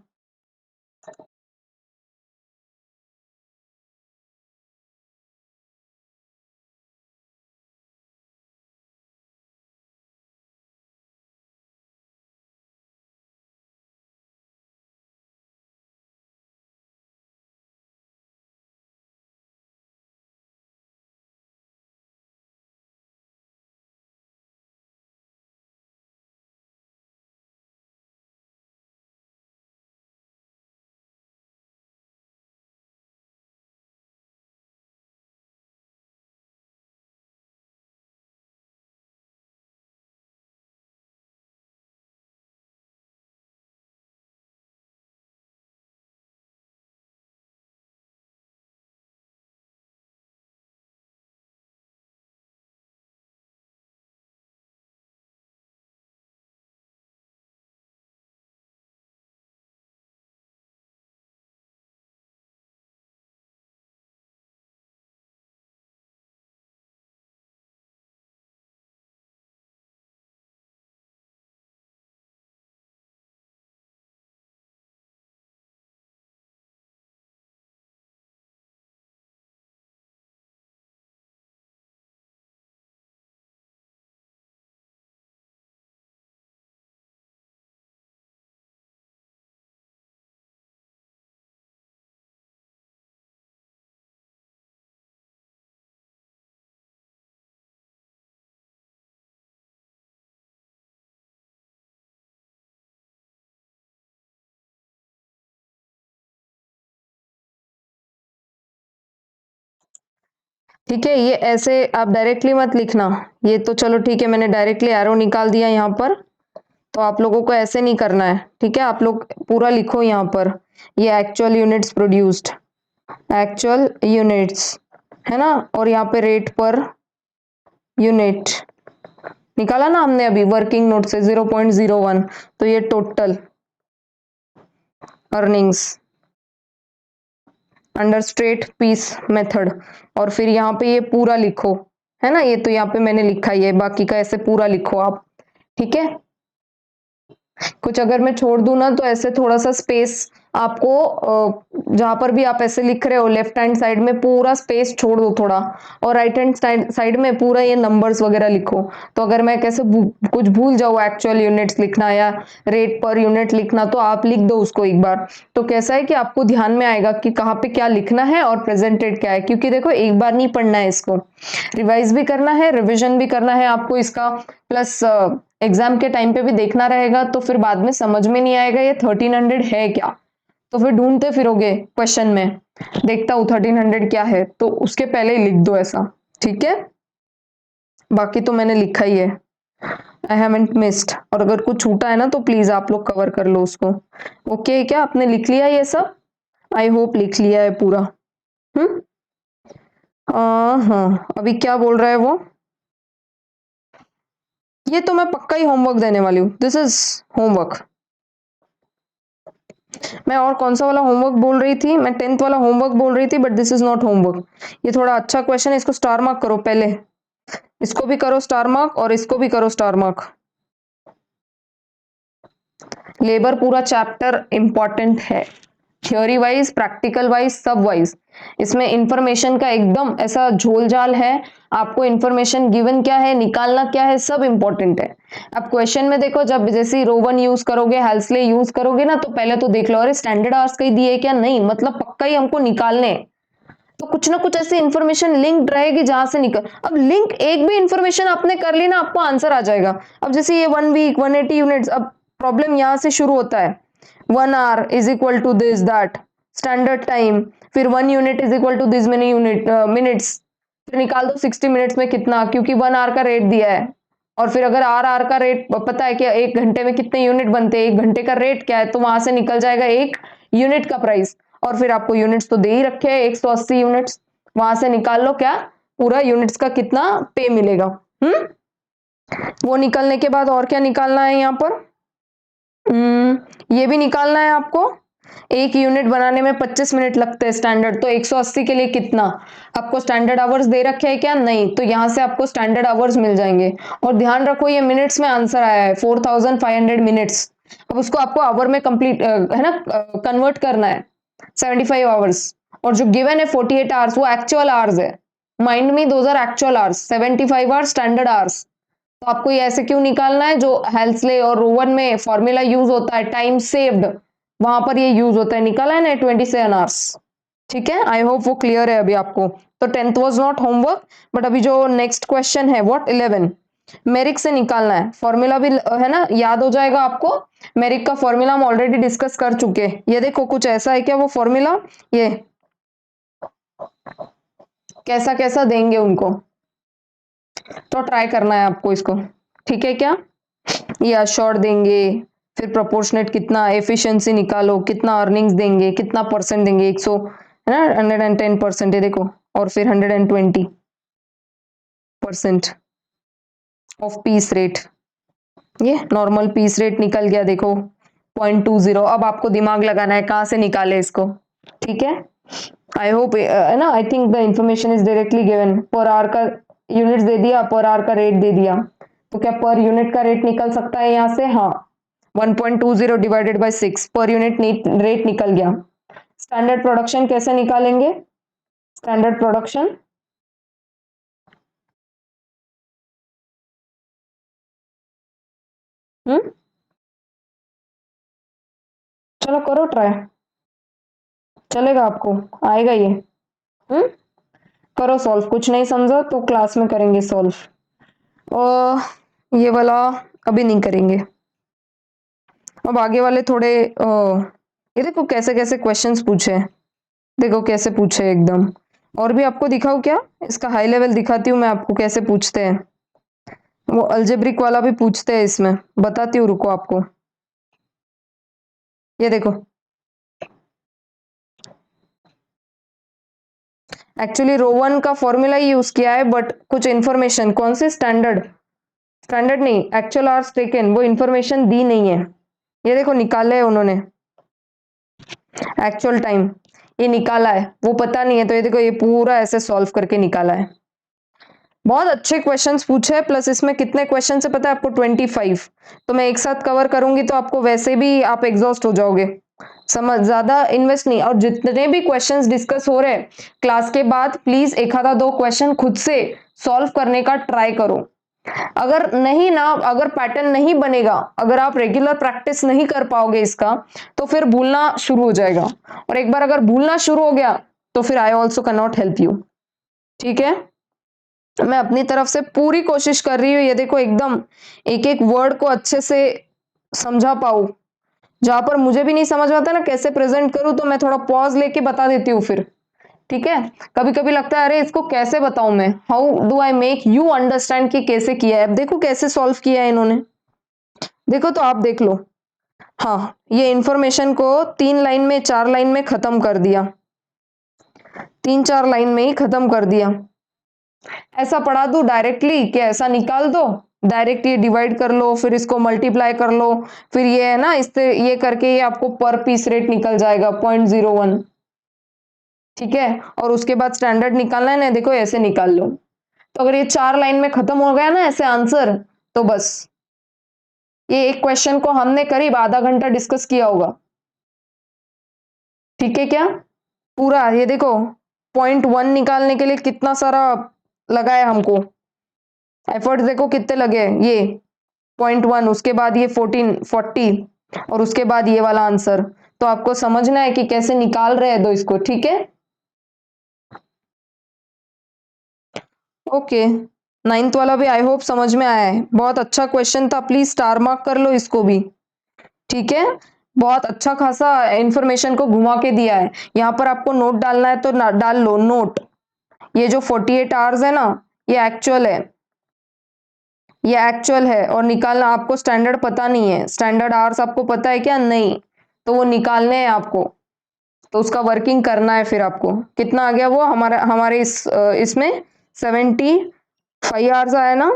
ठीक है, ये ऐसे आप डायरेक्टली मत लिखना। ये तो चलो ठीक है, मैंने डायरेक्टली एरो निकाल दिया यहाँ पर, तो आप लोगों को ऐसे नहीं करना है। ठीक है, आप लोग पूरा लिखो यहाँ पर, ये actual units produced, actual units, है ना, और यहाँ पे रेट पर यूनिट निकाला ना हमने अभी वर्किंग नोट से 0.01, तो ये total earnings under straight piece method, और फिर यहाँ पे ये पूरा लिखो, है ना, ये तो यहाँ पे मैंने लिखा ही है, बाकी का ऐसे पूरा लिखो आप। ठीक है, कुछ अगर मैं छोड़ दूं ना तो ऐसे थोड़ा सा स्पेस आपको जहां पर भी आप ऐसे लिख रहे हो लेफ्ट हैंड साइड में पूरा स्पेस छोड़ दो थोड़ा, और राइट हैंड साइड में पूरा ये नंबर्स वगैरह लिखो। तो अगर मैं कैसे कुछ भूल जाऊँ एक्चुअल यूनिट्स लिखना या रेट पर यूनिट लिखना, तो आप लिख दो उसको एक बार, तो कैसा है कि आपको ध्यान में आएगा कि कहाँ पे क्या लिखना है और प्रेजेंटेड क्या है। क्योंकि देखो एक बार नहीं पढ़ना है इसको, रिवाइज भी करना है, रिविजन भी करना है आपको इसका, प्लस एग्जाम के टाइम पे भी देखना रहेगा, तो फिर बाद में समझ में नहीं आएगा ये 1300 है क्या, तो फिर ढूंढते फिरोगे क्वेश्चन में, देखता हूँ 1300 क्या है, तो उसके पहले ही लिख दो ऐसा। ठीक है, बाकी तो मैंने लिखा ही है, आई हैवंट मिस्ड, और अगर कुछ छूटा है ना तो प्लीज आप लोग कवर कर लो उसको। ओके, क्या आपने लिख लिया ये सब? आई होप लिख लिया है पूरा। हम्म, हाँ, अभी क्या बोल रहा है वो, ये तो मैं पक्का ही होमवर्क देने वाली हूँ, दिस इज होमवर्क। मैं और कौन सा वाला होमवर्क बोल रही थी, मैं 10th वाला होमवर्क बोल रही थी, but this is not homework. ये थोड़ा अच्छा क्वेश्चन है, इसको स्टार मार्क करो पहले, इसको भी करो स्टार मार्क और इसको भी करो स्टार मार्क। लेबर पूरा चैप्टर इंपॉर्टेंट है, थ्योरी वाइज, प्रैक्टिकल वाइज, सब वाइज। इसमें इंफॉर्मेशन का एकदम ऐसा झोलझाल है, आपको इंफॉर्मेशन गिवन क्या है, निकालना क्या है, सब इंपॉर्टेंट है। अब क्वेश्चन में देखो, जब जैसे रोवन यूज करोगे, हेल्सले यूज करोगे ना, तो पहले तो देख लो अरे स्टैंडर्ड आवर्स कहीं दिए क्या, नहीं, मतलब पक्का ही हमको निकालने, तो कुछ ना कुछ ऐसी इंफॉर्मेशन लिंक्ड रहेगी जहां से निकल, अब लिंक एक भी इंफॉर्मेशन आपने कर ली ना, आपको आंसर आ जाएगा। अब जैसे ये 1 वीक 180 यूनिट्स, अब प्रॉब्लम यहां से शुरू होता है, 1 hour is equal to this that standard time, फिर 1 unit is equal to this many unit minutes, फिर निकाल दो 60 मिनट्स में कितना, क्योंकि 1 hour का रेट दिया है, और फिर अगर आर का रेट पता है कि 1 घंटे में कितने यूनिट बनते हैं, 1 घंटे का रेट क्या है, तो वहां से निकल जाएगा 1 यूनिट का प्राइस, और फिर आपको यूनिट्स तो दे ही रखे हैं 180 यूनिट्स, वहां से निकाल लो क्या पूरा यूनिट्स का कितना पे मिलेगा। हम्म, वो निकलने के बाद और क्या निकालना है यहाँ पर, ये भी निकालना है आपको, 1 यूनिट बनाने में 25 मिनट लगते हैं स्टैंडर्ड, तो 180 के लिए कितना, आपको स्टैंडर्ड आवर्स दे रखे हैं क्या, नहीं, तो यहाँ से आपको स्टैंडर्ड आवर्स मिल जाएंगे। और ध्यान रखो ये मिनट्स में आंसर आया है 4500 मिनट्स, अब उसको आपको आवर में कंप्लीट है ना कन्वर्ट करना है 75 आवर्स, और जो गिवन है 48 आवर्स वो एक्चुअल आवर्स है, माइंड में those are actual hours, 75 hours standard hours. तो आपको ये ऐसे क्यों निकालना है, जो हेल्सले और रोवन में फॉर्मूला यूज होता है टाइम सेव्ड, वहां पर ये यूज होता है, निकाला है ना 27 आवर्स। ठीक है, आई होप वो क्लियर है अभी आपको। तो 10th was not homework, but अभी जो नेक्स्ट क्वेश्चन है व्हाट 11 मेरिक से निकालना है, फॉर्मूला भी है ना याद हो जाएगा आपको, मेरिक का फॉर्मूला हम ऑलरेडी डिस्कस कर चुके हैं। ये देखो कुछ ऐसा है क्या वो फॉर्मूला, ये कैसा कैसा देंगे उनको, तो ट्राई करना है आपको इसको। ठीक है क्या, ये अश्योर्ड देंगे, फिर प्रोपोर्शनेट कितना, एफिशिएंसी निकालो, कितना अर्निंग्स देंगे, कितना परसेंट देंगे, 100 है ना 110% है देखो, और फिर 120% ऑफ पीस रेट, ये नॉर्मल पीस रेट निकल गया देखो 0.20। अब आपको दिमाग लगाना है कहाँ से निकाले इसको। ठीक है, आई होप है ना, I think the information is directly given, पर आवर का यूनिट्स दे दिया, पर आवर का रेट दे दिया, तो क्या पर यूनिट का रेट निकल सकता है यहाँ से, हाँ 1.20 divided by 6 per unit rate निकल गया। स्टैंडर्ड प्रोडक्शन कैसे निकालेंगे, स्टैंडर्ड प्रोडक्शन चलो करो ट्राई, चलेगा आपको, आएगा ये। हम्म, करो सॉल्व, कुछ नहीं समझा तो क्लास में करेंगे सॉल्व, और ये वाला अभी नहीं करेंगे। अब आगे वाले थोड़े ये देखो कैसे कैसे क्वेश्चंस पूछे, देखो कैसे पूछे एकदम, और भी आपको दिखाऊं क्या? इसका हाई लेवल दिखाती हूँ मैं आपको कैसे पूछते हैं। वो अल्जेब्रिक वाला भी पूछते हैं इसमें, बताती हूँ, रुको आपको। ये देखो, एक्चुअली रो वन का फॉर्मूला ही यूज किया है, बट कुछ इन्फॉर्मेशन, कौन से स्टैंडर्ड, स्टैंडर्ड नहीं, एक्चुअल आवर्स टेकन, वो इन्फॉर्मेशन दी नहीं है। ये देखो निकाले है उन्होंने, एक्चुअल टाइम ये निकाला है, वो पता नहीं है, तो ये देखो ये पूरा ऐसे सॉल्व करके निकाला है। बहुत अच्छे क्वेश्चंस पूछे हैं, प्लस इसमें कितने क्वेश्चन है पता है आपको? 25। तो मैं एक साथ कवर करूंगी तो आपको वैसे भी आप एग्जॉस्ट हो जाओगे, समझ, ज्यादा इन्वेस्ट नहीं। और जितने भी क्वेश्चंस डिस्कस हो रहे हैं क्लास के बाद, प्लीज एक आधा दो क्वेश्चन खुद से सॉल्व करने का ट्राई करो। अगर नहीं ना, अगर पैटर्न नहीं बनेगा, अगर आप रेगुलर प्रैक्टिस नहीं कर पाओगे इसका, तो फिर भूलना शुरू हो जाएगा। और एक बार अगर भूलना शुरू हो गया तो फिर I also can not help you. ठीक है, मैं अपनी तरफ से पूरी कोशिश कर रही हूँ, ये देखो एकदम एक एक वर्ड को अच्छे से समझा पाऊं। जहां पर मुझे भी नहीं समझ आता ना कैसे प्रेजेंट करूं, तो मैं थोड़ा पॉज लेके बता देती हूँ फिर। ठीक है, कभी कभी लगता है अरे इसको कैसे बताऊं मैं, how do I make you understand कि कैसे किया है। अब देखो कैसे सॉल्व किया है इन्होंने, देखो तो आप देख लो। हाँ, ये इंफॉर्मेशन को 3 लाइन में 4 लाइन में खत्म कर दिया, 3-4 लाइन में ही खत्म कर दिया। ऐसा पढ़ा दूं डायरेक्टली कि ऐसा निकाल दो, डायरेक्ट ये डिवाइड कर लो, फिर इसको मल्टीप्लाई कर लो, फिर ये है ना, इससे ये करके ये आपको पर पीस रेट निकल जाएगा 0.01। ठीक है, और उसके बाद स्टैंडर्ड निकालना है ना, देखो ऐसे निकाल लो। तो अगर ये 4 लाइन में खत्म हो गया ना ऐसे आंसर, तो बस ये एक क्वेश्चन को हमने करीब आधा घंटा डिस्कस किया होगा। ठीक है क्या? पूरा ये देखो 0.1 निकालने के लिए कितना सारा लगा है हमको, एफर्ट देखो कितने लगे। ये 0.1, उसके बाद ये 40 और उसके बाद ये वाला आंसर। तो आपको समझना है कि कैसे निकाल रहे हैं दो इसको। ठीक है, ओके। 9th वाला भी आई होप समझ में आया है, बहुत अच्छा क्वेश्चन था, प्लीज स्टार मार्क कर लो इसको भी। ठीक है, बहुत अच्छा खासा इंफॉर्मेशन को घुमा के दिया है। यहाँ पर आपको नोट डालना है तो डाल लो नोट। ये जो 48 आवर्स है ना, ये एक्चुअल है, ये एक्चुअल है। और निकालना आपको, स्टैंडर्ड पता नहीं है, स्टैंडर्ड आवर्स आपको पता है क्या? नहीं, तो वो निकालने हैं आपको, तो उसका वर्किंग करना है। फिर आपको कितना आ गया वो, हमारे इसमें 75 आवर्स आया ना।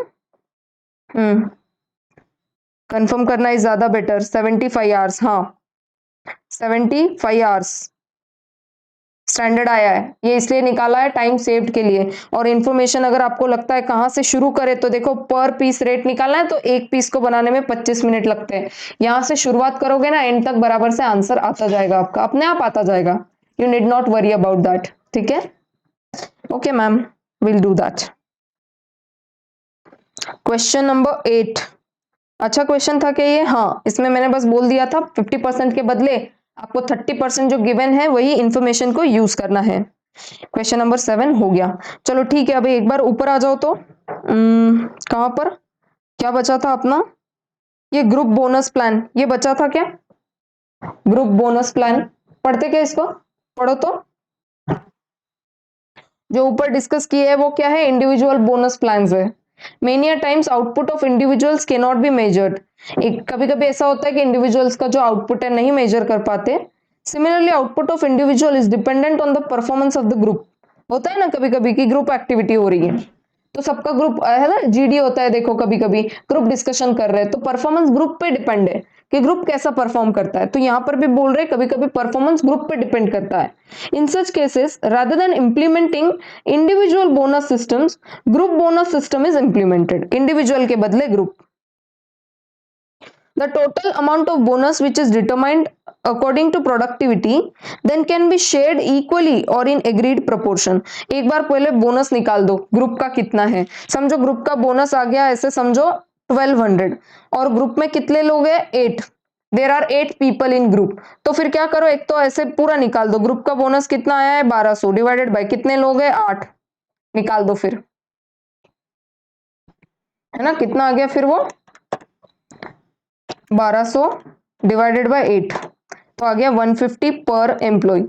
कंफर्म करना इज ज्यादा बेटर। 75 आवर्स, हाँ 75 आवर्स स्टैंडर्ड आया है। ये इसलिए निकाला है टाइम सेव्ड के लिए। और इन्फॉर्मेशन अगर आपको लगता है कहां से शुरू करें, तो देखो पर पीस रेट निकालना है तो एक पीस को बनाने में 25 मिनट लगते हैं। यहां से शुरुआत करोगे ना, एंड तक बराबर से आंसर आता जाएगा, आपका अपने आप आता जाएगा। You need not worry about that. ठीक है, okay ma'am, will do that. Question number 8, अच्छा क्वेश्चन था कि ये, हाँ इसमें मैंने बस बोल दिया था 50% के बदले आपको 30% जो गिवन है वही इंफॉर्मेशन को यूज करना है। क्वेश्चन नंबर 7 हो गया। चलो ठीक है, अभी एक बार ऊपर आ जाओ तो कहां पर क्या बचा था अपना? ये ग्रुप बोनस प्लान, ये बचा था क्या? ग्रुप बोनस प्लान पढ़ते क्या इसको? पढ़ो तो। जो ऊपर डिस्कस किए है वो क्या है? इंडिविजुअल बोनस प्लान्स है। Many a times output of individuals can not be measured. एक कभी कभी ऐसा होता है कि इंडिविजुअल्स का जो आउटपुट है नहीं मेजर कर पाते। Similarly output of individual is dependent on the performance of the group. होता है ना कभी कभी कि ग्रुप एक्टिविटी हो रही है, तो सबका ग्रुप है ना, जीडी होता है, देखो कभी कभी ग्रुप डिस्कशन कर रहे हैं, तो परफॉर्मेंस ग्रुप पे डिपेंड है कि ग्रुप कैसा परफॉर्म करता है। तो यहां पर भी बोल रहे हैं कभी कभी परफॉर्मेंस ग्रुप पे डिपेंड करता है। In such cases rather than implementing individual bonus systems, group bonus system is implemented. Individual के बदले group. The total amount of bonus which is determined according to productivity then can be shared equally or in agreed proportion। एक बार पहले bonus निकाल दो group का कितना है। समझो ग्रुप का बोनस आ गया, ऐसे समझो 1200, और ग्रुप में कितने लोग हैं? 8। There are 8 people in group. तो फिर क्या करो, एक तो ऐसे पूरा निकाल दो, ग्रुप का बोनस कितना आया है? 1200 डिवाइडेड बाय कितने लोग हैं? 8। निकाल दो फिर, है ना, कितना आ गया फिर वो? 1200 डिवाइडेड बाय 8, तो आ गया 150 पर एम्प्लॉय।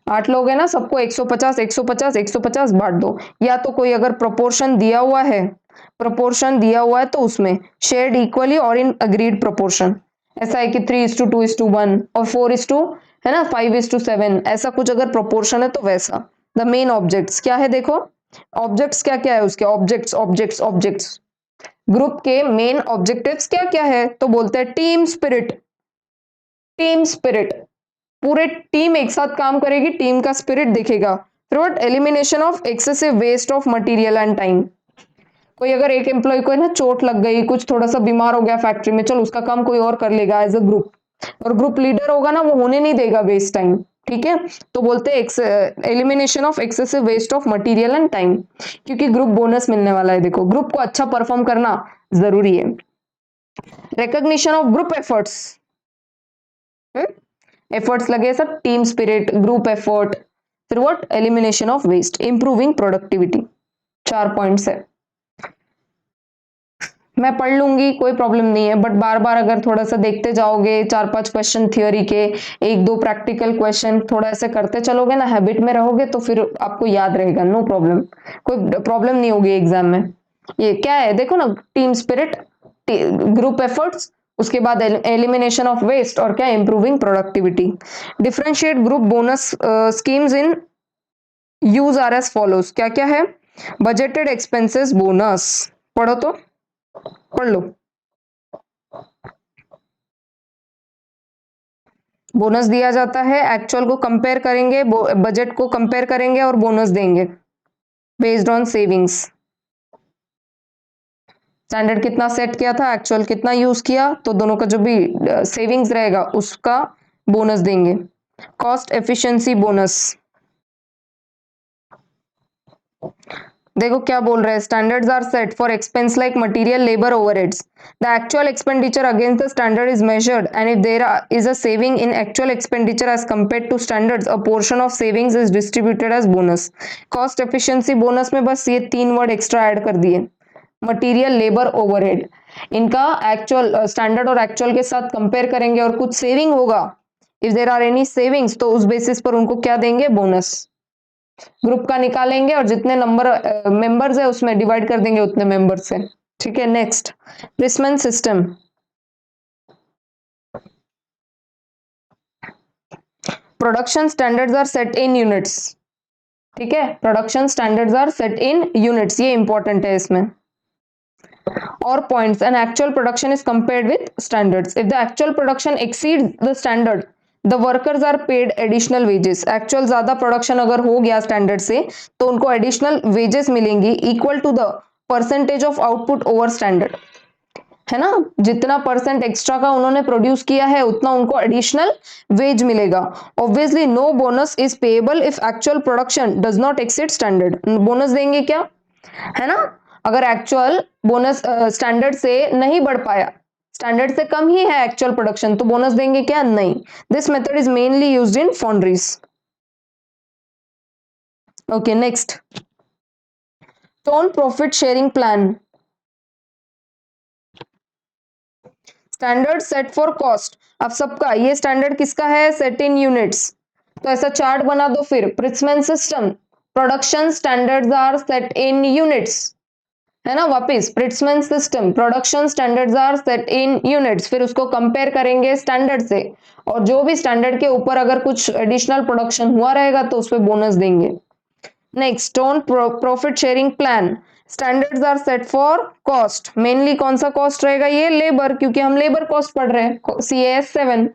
8 लोग हैं ना, सबको 150 150 150 बांट दो। या तो कोई अगर प्रोपोर्शन दिया हुआ है तो उसमें शेयर्ड इक्वली और इन अग्रीड प्रोपोर्शन। ऐसा है कि 3:2:1 और 4 है ना 5:7, ऐसा कुछ अगर प्रोपोर्शन है तो वैसा। द मेन ऑब्जेक्ट्स क्या है देखो, ऑब्जेक्ट्स क्या क्या है उसके, ऑब्जेक्ट्स ऑब्जेक्ट्स ऑब्जेक्ट्स। ग्रुप के मेन ऑब्जेक्टिव्स क्या क्या है, तो बोलते हैं टीम स्पिरिट। टीम स्पिरिट, पूरे टीम एक साथ काम करेगी, टीम का स्पिरिट दिखेगा। फिर what, elimination of excessive waste of material and time. कोई अगर एक एम्प्लॉय को है ना चोट लग गई, कुछ थोड़ा सा बीमार हो गया फैक्ट्री में, चलो उसका काम कोई और कर लेगा एज अ ग्रुप, और ग्रुप लीडर होगा ना वो होने नहीं देगा वेस्ट टाइम। ठीक है, तो बोलते हैं elimination of excessive waste of material and time, क्योंकि ग्रुप बोनस मिलने वाला है। देखो ग्रुप को अच्छा परफॉर्म करना जरूरी है। Recognition of group efforts, efforts लगे सब, टीम स्पिरिट, ग्रुप एफर्ट, फिर what, elimination of waste, improving productivity. 4 points है, मैं पढ़ लूंगी कोई प्रॉब्लम नहीं है, बट बार बार अगर थोड़ा सा देखते जाओगे, 4-5 क्वेश्चन थियोरी के, 1-2 प्रैक्टिकल क्वेश्चन, थोड़ा ऐसे करते चलोगे ना, हैबिट में रहोगे तो फिर आपको याद रहेगा, नो प्रॉब्लम, कोई प्रॉब्लम नहीं होगी एग्जाम में। ये क्या है देखो ना, टीम स्पिरिट, ग्रुप एफर्ट्स, उसके बाद एलिमिनेशन ऑफ वेस्ट, और क्या, improving productivity. Differentiate group bonus schemes in use R S follows, क्या क्या है, बजटेड एक्सपेंसेस बोनस, पढ़ो तो, पढ़ लो। बोनस दिया जाता है, एक्चुअल को कंपेयर करेंगे, बजट को कंपेयर करेंगे और बोनस देंगे बेस्ड ऑन सेविंग्स। स्टैंडर्ड कितना सेट किया था, एक्चुअल कितना यूज किया, तो दोनों का जो भी सेविंग्स रहेगा उसका बोनस देंगे। कॉस्ट एफिशिएंसी बोनस, देखो क्या बोल रहे हैं, standards are set for expense like material, labour, overheads. The actual expenditure against the standard is measured, and if there is a saving in actual expenditure as compared to standards, a portion of savings is distributed as bonus. Cost efficiency bonus में बस ये 3 word extra add कर दिए, material, labour, overhead. इनका actual standard और actual के साथ compare करेंगे और कुछ सेविंग होगा, if there are any savings, तो उस बेसिस पर उनको क्या देंगे, बोनस। ग्रुप का निकालेंगे और जितने नंबर मेंबर्स है उसमें डिवाइड कर देंगे उतने मेंबर से। ठीक है, next, Priestman system. Production standards are set in units. ठीक है, production standards are set in units, ये इंपॉर्टेंट है इसमें। और points, an actual production is compared with standards, if the actual production exceeds the standard, the workers are paid additional wages. Actual ज्यादा production अगर हो गया स्टैंडर्ड से तो उनको एडिशनल वेजेस मिलेंगी, equal to the percentage of output over standard, है ना, जितना परसेंट एक्स्ट्रा का उन्होंने प्रोड्यूस किया है उतना उनको एडिशनल वेज मिलेगा। Obviously no bonus is payable if actual production does not exceed standard. Bonus देंगे क्या, है ना, अगर एक्चुअल बोनस स्टैंडर्ड से नहीं बढ़ पाया, स्टैंडर्ड से कम ही है एक्चुअल प्रोडक्शन, तो बोनस देंगे क्या, नहीं। This method is mainly used in foundries. Okay, next, Towne profit sharing plan. Standard set for cost, अब सबका ये स्टैंडर्ड किसका है, सेट इन यूनिट्स, तो ऐसा चार्ट बना दो। फिर Priestman system, production standards are set in units, है ना, वापिस Priestman system, production standards are set in units, फिर उसको कंपेयर करेंगे स्टैंडर्ड से, और जो भी स्टैंडर्ड के ऊपर अगर कुछ एडिशनल प्रोडक्शन हुआ रहेगा तो उस पर बोनस देंगे। Next, Towne profit sharing plan, standards are set for cost, mainly कौन सा कॉस्ट रहेगा, ये लेबर, क्योंकि हम लेबर कॉस्ट पढ़ रहे हैं, CAS 7,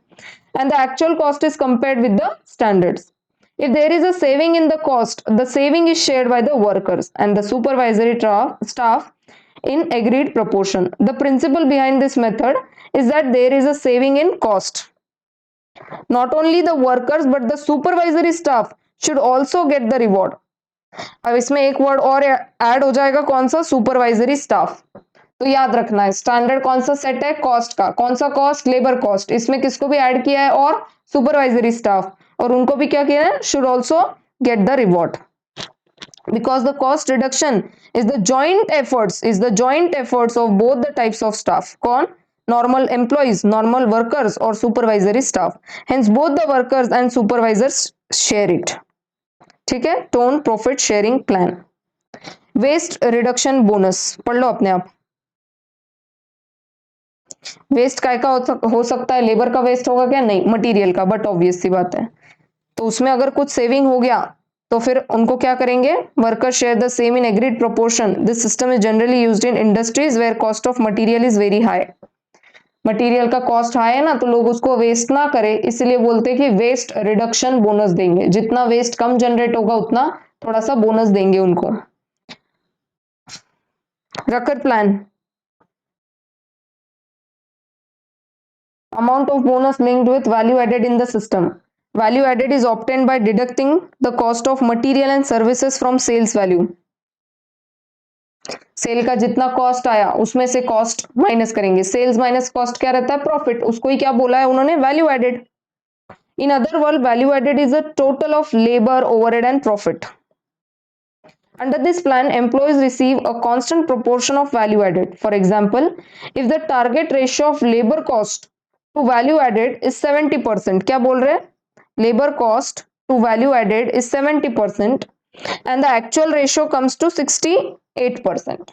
and the actual cost is compared with the standards. If there is a saving in the cost, the saving is shared by the workers and the supervisory staff in agreed proportion. The principle behind this method is that there is a saving in cost. Not only the workers but the supervisory staff should also get the reward. अब इसमें एक word और add हो जाएगा, कौन सा, supervisory staff. तो याद रखना है स्टैंडर्ड कौन सा सेट है, कॉस्ट का, कौन सा कॉस्ट, लेबर कॉस्ट, इसमें किसको भी ऐड किया है, और सुपरवाइजरी स्टाफ, और उनको भी क्या किया है, should also get the reward, because the cost reduction is the joint efforts of both the types of staff, कौन, normal employees, normal workers और supervisory staff, hence both the workers and supervisors share it. ठीक है, Towne profit sharing plan. Waste reduction bonus पढ़ लो अपने आप। Waste काय का हो सकता है? लेबर का वेस्ट होगा क्या? नहीं, मटेरियल का, बट ऑब्वियस सी बात है। तो उसमें अगर कुछ सेविंग हो गया तो फिर उनको क्या करेंगे? Worker share the same in agreed proportion. This system is generally used in industries where cost of material is very high. Material का कॉस्ट हाई है ना, तो लोग उसको वेस्ट ना करे, इसलिए बोलते हैं कि वेस्ट रिडक्शन बोनस देंगे। जितना वेस्ट कम जनरेट होगा उतना थोड़ा सा बोनस देंगे उनको। रकर plan, amount of bonus linked with value added in the system. Value added is obtained by deducting the cost of material and services from sales value. Sale का जितना कॉस्ट आया उसमें से कॉस्ट माइनस करेंगे। Sales minus cost क्या रहता है? Profit. उसको ही क्या बोला है उन्होंने? Value added. In other word, value added is a total of labour, overhead and profit. Under this plan, employees receive a constant proportion of value added. For example, if the target ratio of labor cost to value added is 70%, क्या बोल रहे हैं? Labor cost to value added is 70% and the actual ratio comes to 68%.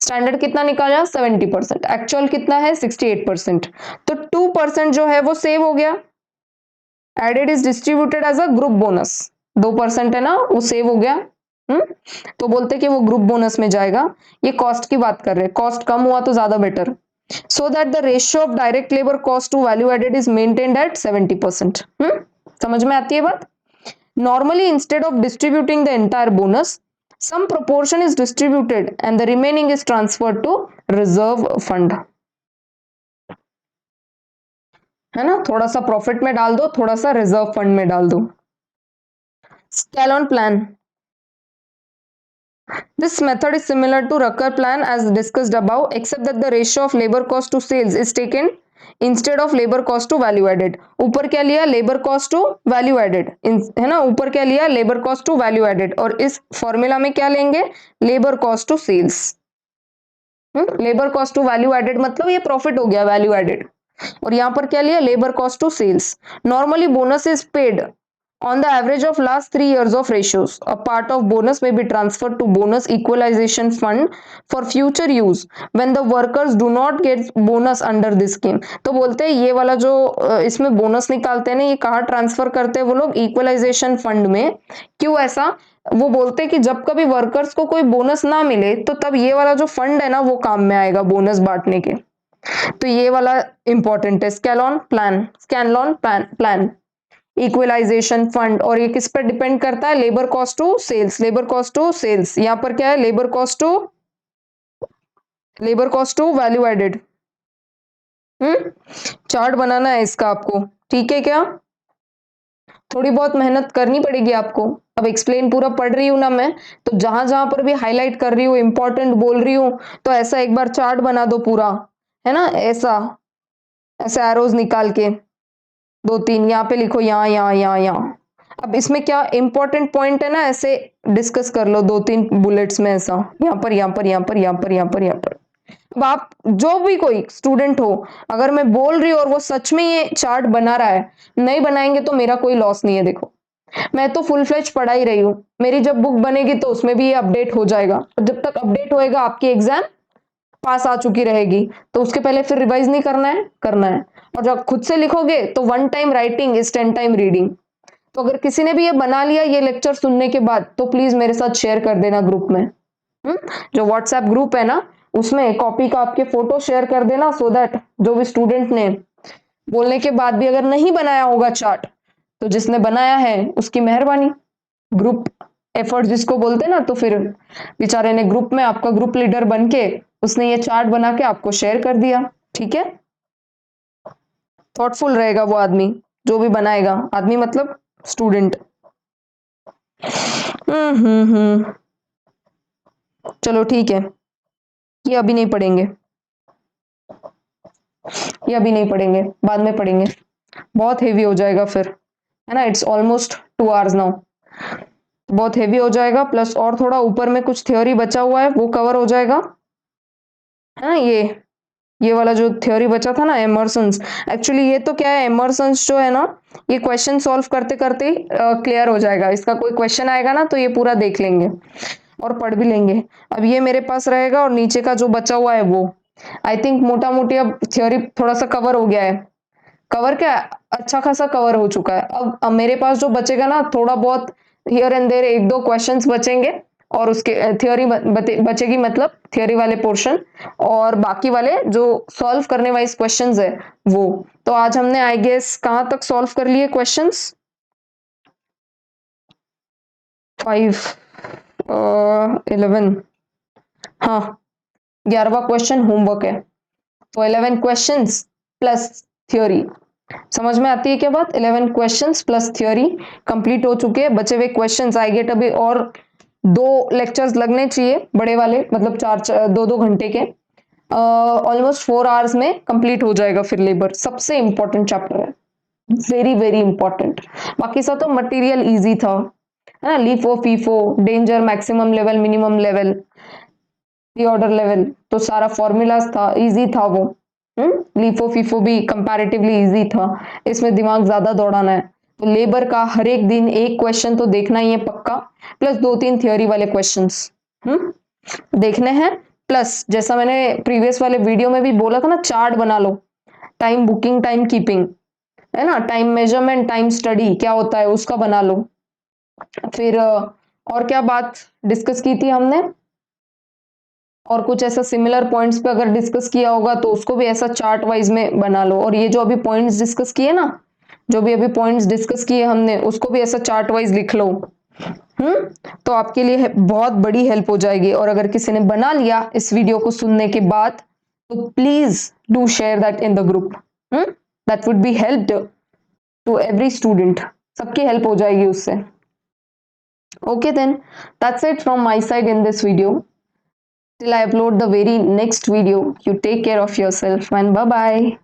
Standard कितना निकाला? 70%, actual कितना है? 68%. तो 2% जो है वो सेव हो गया। Added is distributed as a group bonus. 2% है ना, वो सेव हो गया। तो बोलते कि वो ग्रुप बोनस में जाएगा। ये कॉस्ट की बात कर रहे हैं, कॉस्ट कम हुआ तो ज्यादा better. So that the ratio of direct labour cost to value added is maintained at 70%। समझ में आती है बात? Normally instead of distributing the entire bonus, some proportion is distributed and the remaining is transferred to reserve fund. है ना, थोड़ा सा profit में डाल दो, थोड़ा सा रिजर्व फंड में डाल दो। स्कैलॉन plan, this method is similar to Rucker plan as discussed above, except that the ratio of labor cost to sales is taken instead of labor cost to value added. ऊपर क्या लिया? labor cost to value added, है ना, ऊपर क्या लिया? labor cost to value added, और इस फॉर्मूला में क्या लेंगे? labor cost to sales. Labour cost to value added मतलब ये प्रॉफिट हो गया वैल्यू एडेड, और यहां पर क्या लिया? Labour cost to sales. Normally bonus is paid on the average of last 3 years of ratios. A part of bonus may be transferred to bonus equalization fund for future use when the workers do not get bonus under this scheme. तो बोलते हैं ये वाला जो इसमें bonus निकालते हैं ना, ये कहाँ ट्रांसफर करते हैं वो लोग? इक्वलाइजेशन फंड में। क्यों ऐसा? वो बोलते हैं कि जब कभी वर्कर्स को कोई बोनस ना मिले तो तब ये वाला जो फंड है ना वो काम में आएगा बोनस बांटने के। तो ये वाला इंपॉर्टेंट है, Scanlon plan, Scanlon plan, equalization fund. और ये किस पर डिपेंड करता है? Labour cost to sales, labour cost to sales. यहां पर क्या है? Labour cost to value added. Chart बनाना है इसका आपको, ठीक है क्या? थोड़ी बहुत मेहनत करनी पड़ेगी आपको। अब एक्सप्लेन पूरा पढ़ रही हूं ना मैं, तो जहां जहां पर भी हाईलाइट कर रही हूँ, इंपॉर्टेंट बोल रही हूँ, तो ऐसा एक बार चार्ट बना दो पूरा, है ना, ऐसा ऐसे एरोज निकाल के 2-3 यहाँ पे लिखो, यहाँ यहाँ यहाँ यहाँ। अब इसमें क्या इंपॉर्टेंट पॉइंट है ना, ऐसे डिस्कस कर लो 2-3 बुलेट्स में, ऐसा यहाँ पर यहाँ पर यहाँ पर यहाँ पर यहाँ पर यहाँ पर। अब आप जो भी कोई स्टूडेंट हो, अगर मैं बोल रही हूँ और वो सच में ये चार्ट बना रहा है, नहीं बनाएंगे तो मेरा कोई लॉस नहीं है। देखो मैं तो फुल फ्लेज पढ़ा ही रही हूँ, मेरी जब बुक बनेगी तो उसमें भी ये अपडेट हो जाएगा, और जब तक अपडेट होएगा आपकी एग्जाम पास आ चुकी रहेगी, तो उसके पहले फिर रिवाइज नहीं करना है। और जब खुद से लिखोगे तो 1 time writing is 10 time reading. तो अगर किसी ने भी ये बना लिया ये लेक्चर सुनने के बाद, तो प्लीज मेरे साथ शेयर कर देना ग्रुप में। जो व्हाट्सएप ग्रुप है ना, उसमें कॉपी का आपके फोटो शेयर कर देना, सो दैट जो भी स्टूडेंट ने बोलने के बाद भी अगर नहीं बनाया होगा चार्ट, तो जिसने बनाया है उसकी मेहरबानी। ग्रुप एफर्ट जिसको बोलते हैं ना, तो फिर बेचारे ने ग्रुप में, आपका ग्रुप लीडर बन के उसने ये चार्ट बना के आपको शेयर कर दिया, ठीक है? थॉटफुल रहेगा वो आदमी जो भी बनाएगा, आदमी मतलब स्टूडेंट। चलो ठीक है, ये अभी नहीं पढ़ेंगे, ये अभी नहीं पढ़ेंगे, बाद में पढ़ेंगे, बहुत हेवी हो जाएगा फिर, है ना। इट्स ऑलमोस्ट 2 आवर्स नाउ, बहुत हेवी हो जाएगा। प्लस और थोड़ा ऊपर में कुछ थ्योरी बचा हुआ है वो कवर हो जाएगा, है ना। ये ये वाला जो थ्योरी बचा था ना एमर्सन्स, एक्चुअली ये तो क्या है, एमर्सन्स जो है ना ये क्वेश्चन सॉल्व करते करते ही क्लियर हो जाएगा। इसका कोई क्वेश्चन आएगा ना तो ये पूरा देख लेंगे और पढ़ भी लेंगे। अब ये मेरे पास रहेगा और नीचे का जो बचा हुआ है वो आई थिंक मोटा मोटी अब थ्योरी थोड़ा सा कवर हो गया है। कवर क्या, अच्छा खासा कवर हो चुका है। अब मेरे पास जो बचेगा ना थोड़ा बहुत हियर एंड देयर एक दो क्वेश्चंस बचेंगे और उसके थ्योरी बचेगी, मतलब थ्योरी वाले पोर्शन, और बाकी वाले जो सॉल्व करने वाइज क्वेश्चंस है वो। तो आज हमने आई गेस कहाँ तक सॉल्व कर लिए क्वेश्चंस? 5 11, हाँ 11वां क्वेश्चन होमवर्क है। तो 11 क्वेश्चंस प्लस थ्योरी, समझ में आती है क्या बात? 11 क्वेश्चंस प्लस थ्योरी कंप्लीट हो चुके हैं। बचे हुए क्वेश्चंस आई गेट अभी और 2 लेक्चर्स लगने चाहिए बड़े वाले, मतलब 2-2 घंटे के। ऑलमोस्ट 4 आवर्स में कंप्लीट हो जाएगा फिर लेबर। सबसे इंपॉर्टेंट चैप्टर है, वेरी वेरी इंपॉर्टेंट। बाकी सब तो मटेरियल इजी था, है ना, LIFO FIFO, danger, maximum level, minimum level, pre order level, तो सारा फॉर्मूलाज था, इजी था वो। लीफो फीफो भी कंपैरेटिवली इजी था, इसमें दिमाग ज्यादा दौड़ाना है। तो लेबर का हर एक दिन एक क्वेश्चन तो देखना ही है पक्का, प्लस 2-3 थ्योरी वाले क्वेश्चंस देखने हैं। प्लस जैसा मैंने प्रीवियस वाले वीडियो में भी बोला था ना, चार्ट बना लो, टाइम बुकिंग, टाइम कीपिंग, है ना, टाइम मेजरमेंट, टाइम स्टडी क्या होता है उसका बना लो। फिर और क्या बात डिस्कस की थी हमने, और कुछ ऐसा सिमिलर पॉइंट्स पे अगर डिस्कस किया होगा तो उसको भी ऐसा चार्ट वाइज में बना लो। और ये जो अभी पॉइंट्स डिस्कस किए ना, जो भी अभी पॉइंट्स डिस्कस किए हमने, उसको भी ऐसा चार्ट वाइज लिख लो। तो आपके लिए बहुत बड़ी हेल्प हो जाएगी। और अगर किसी ने बना लिया इस वीडियो को सुनने के बाद तो please do share that in the group, that would be help to every student, सबकी हेल्प हो जाएगी उससे। Okay then, that's it from my side in this video. Till I upload the very next video, you take care of yourself and bye bye.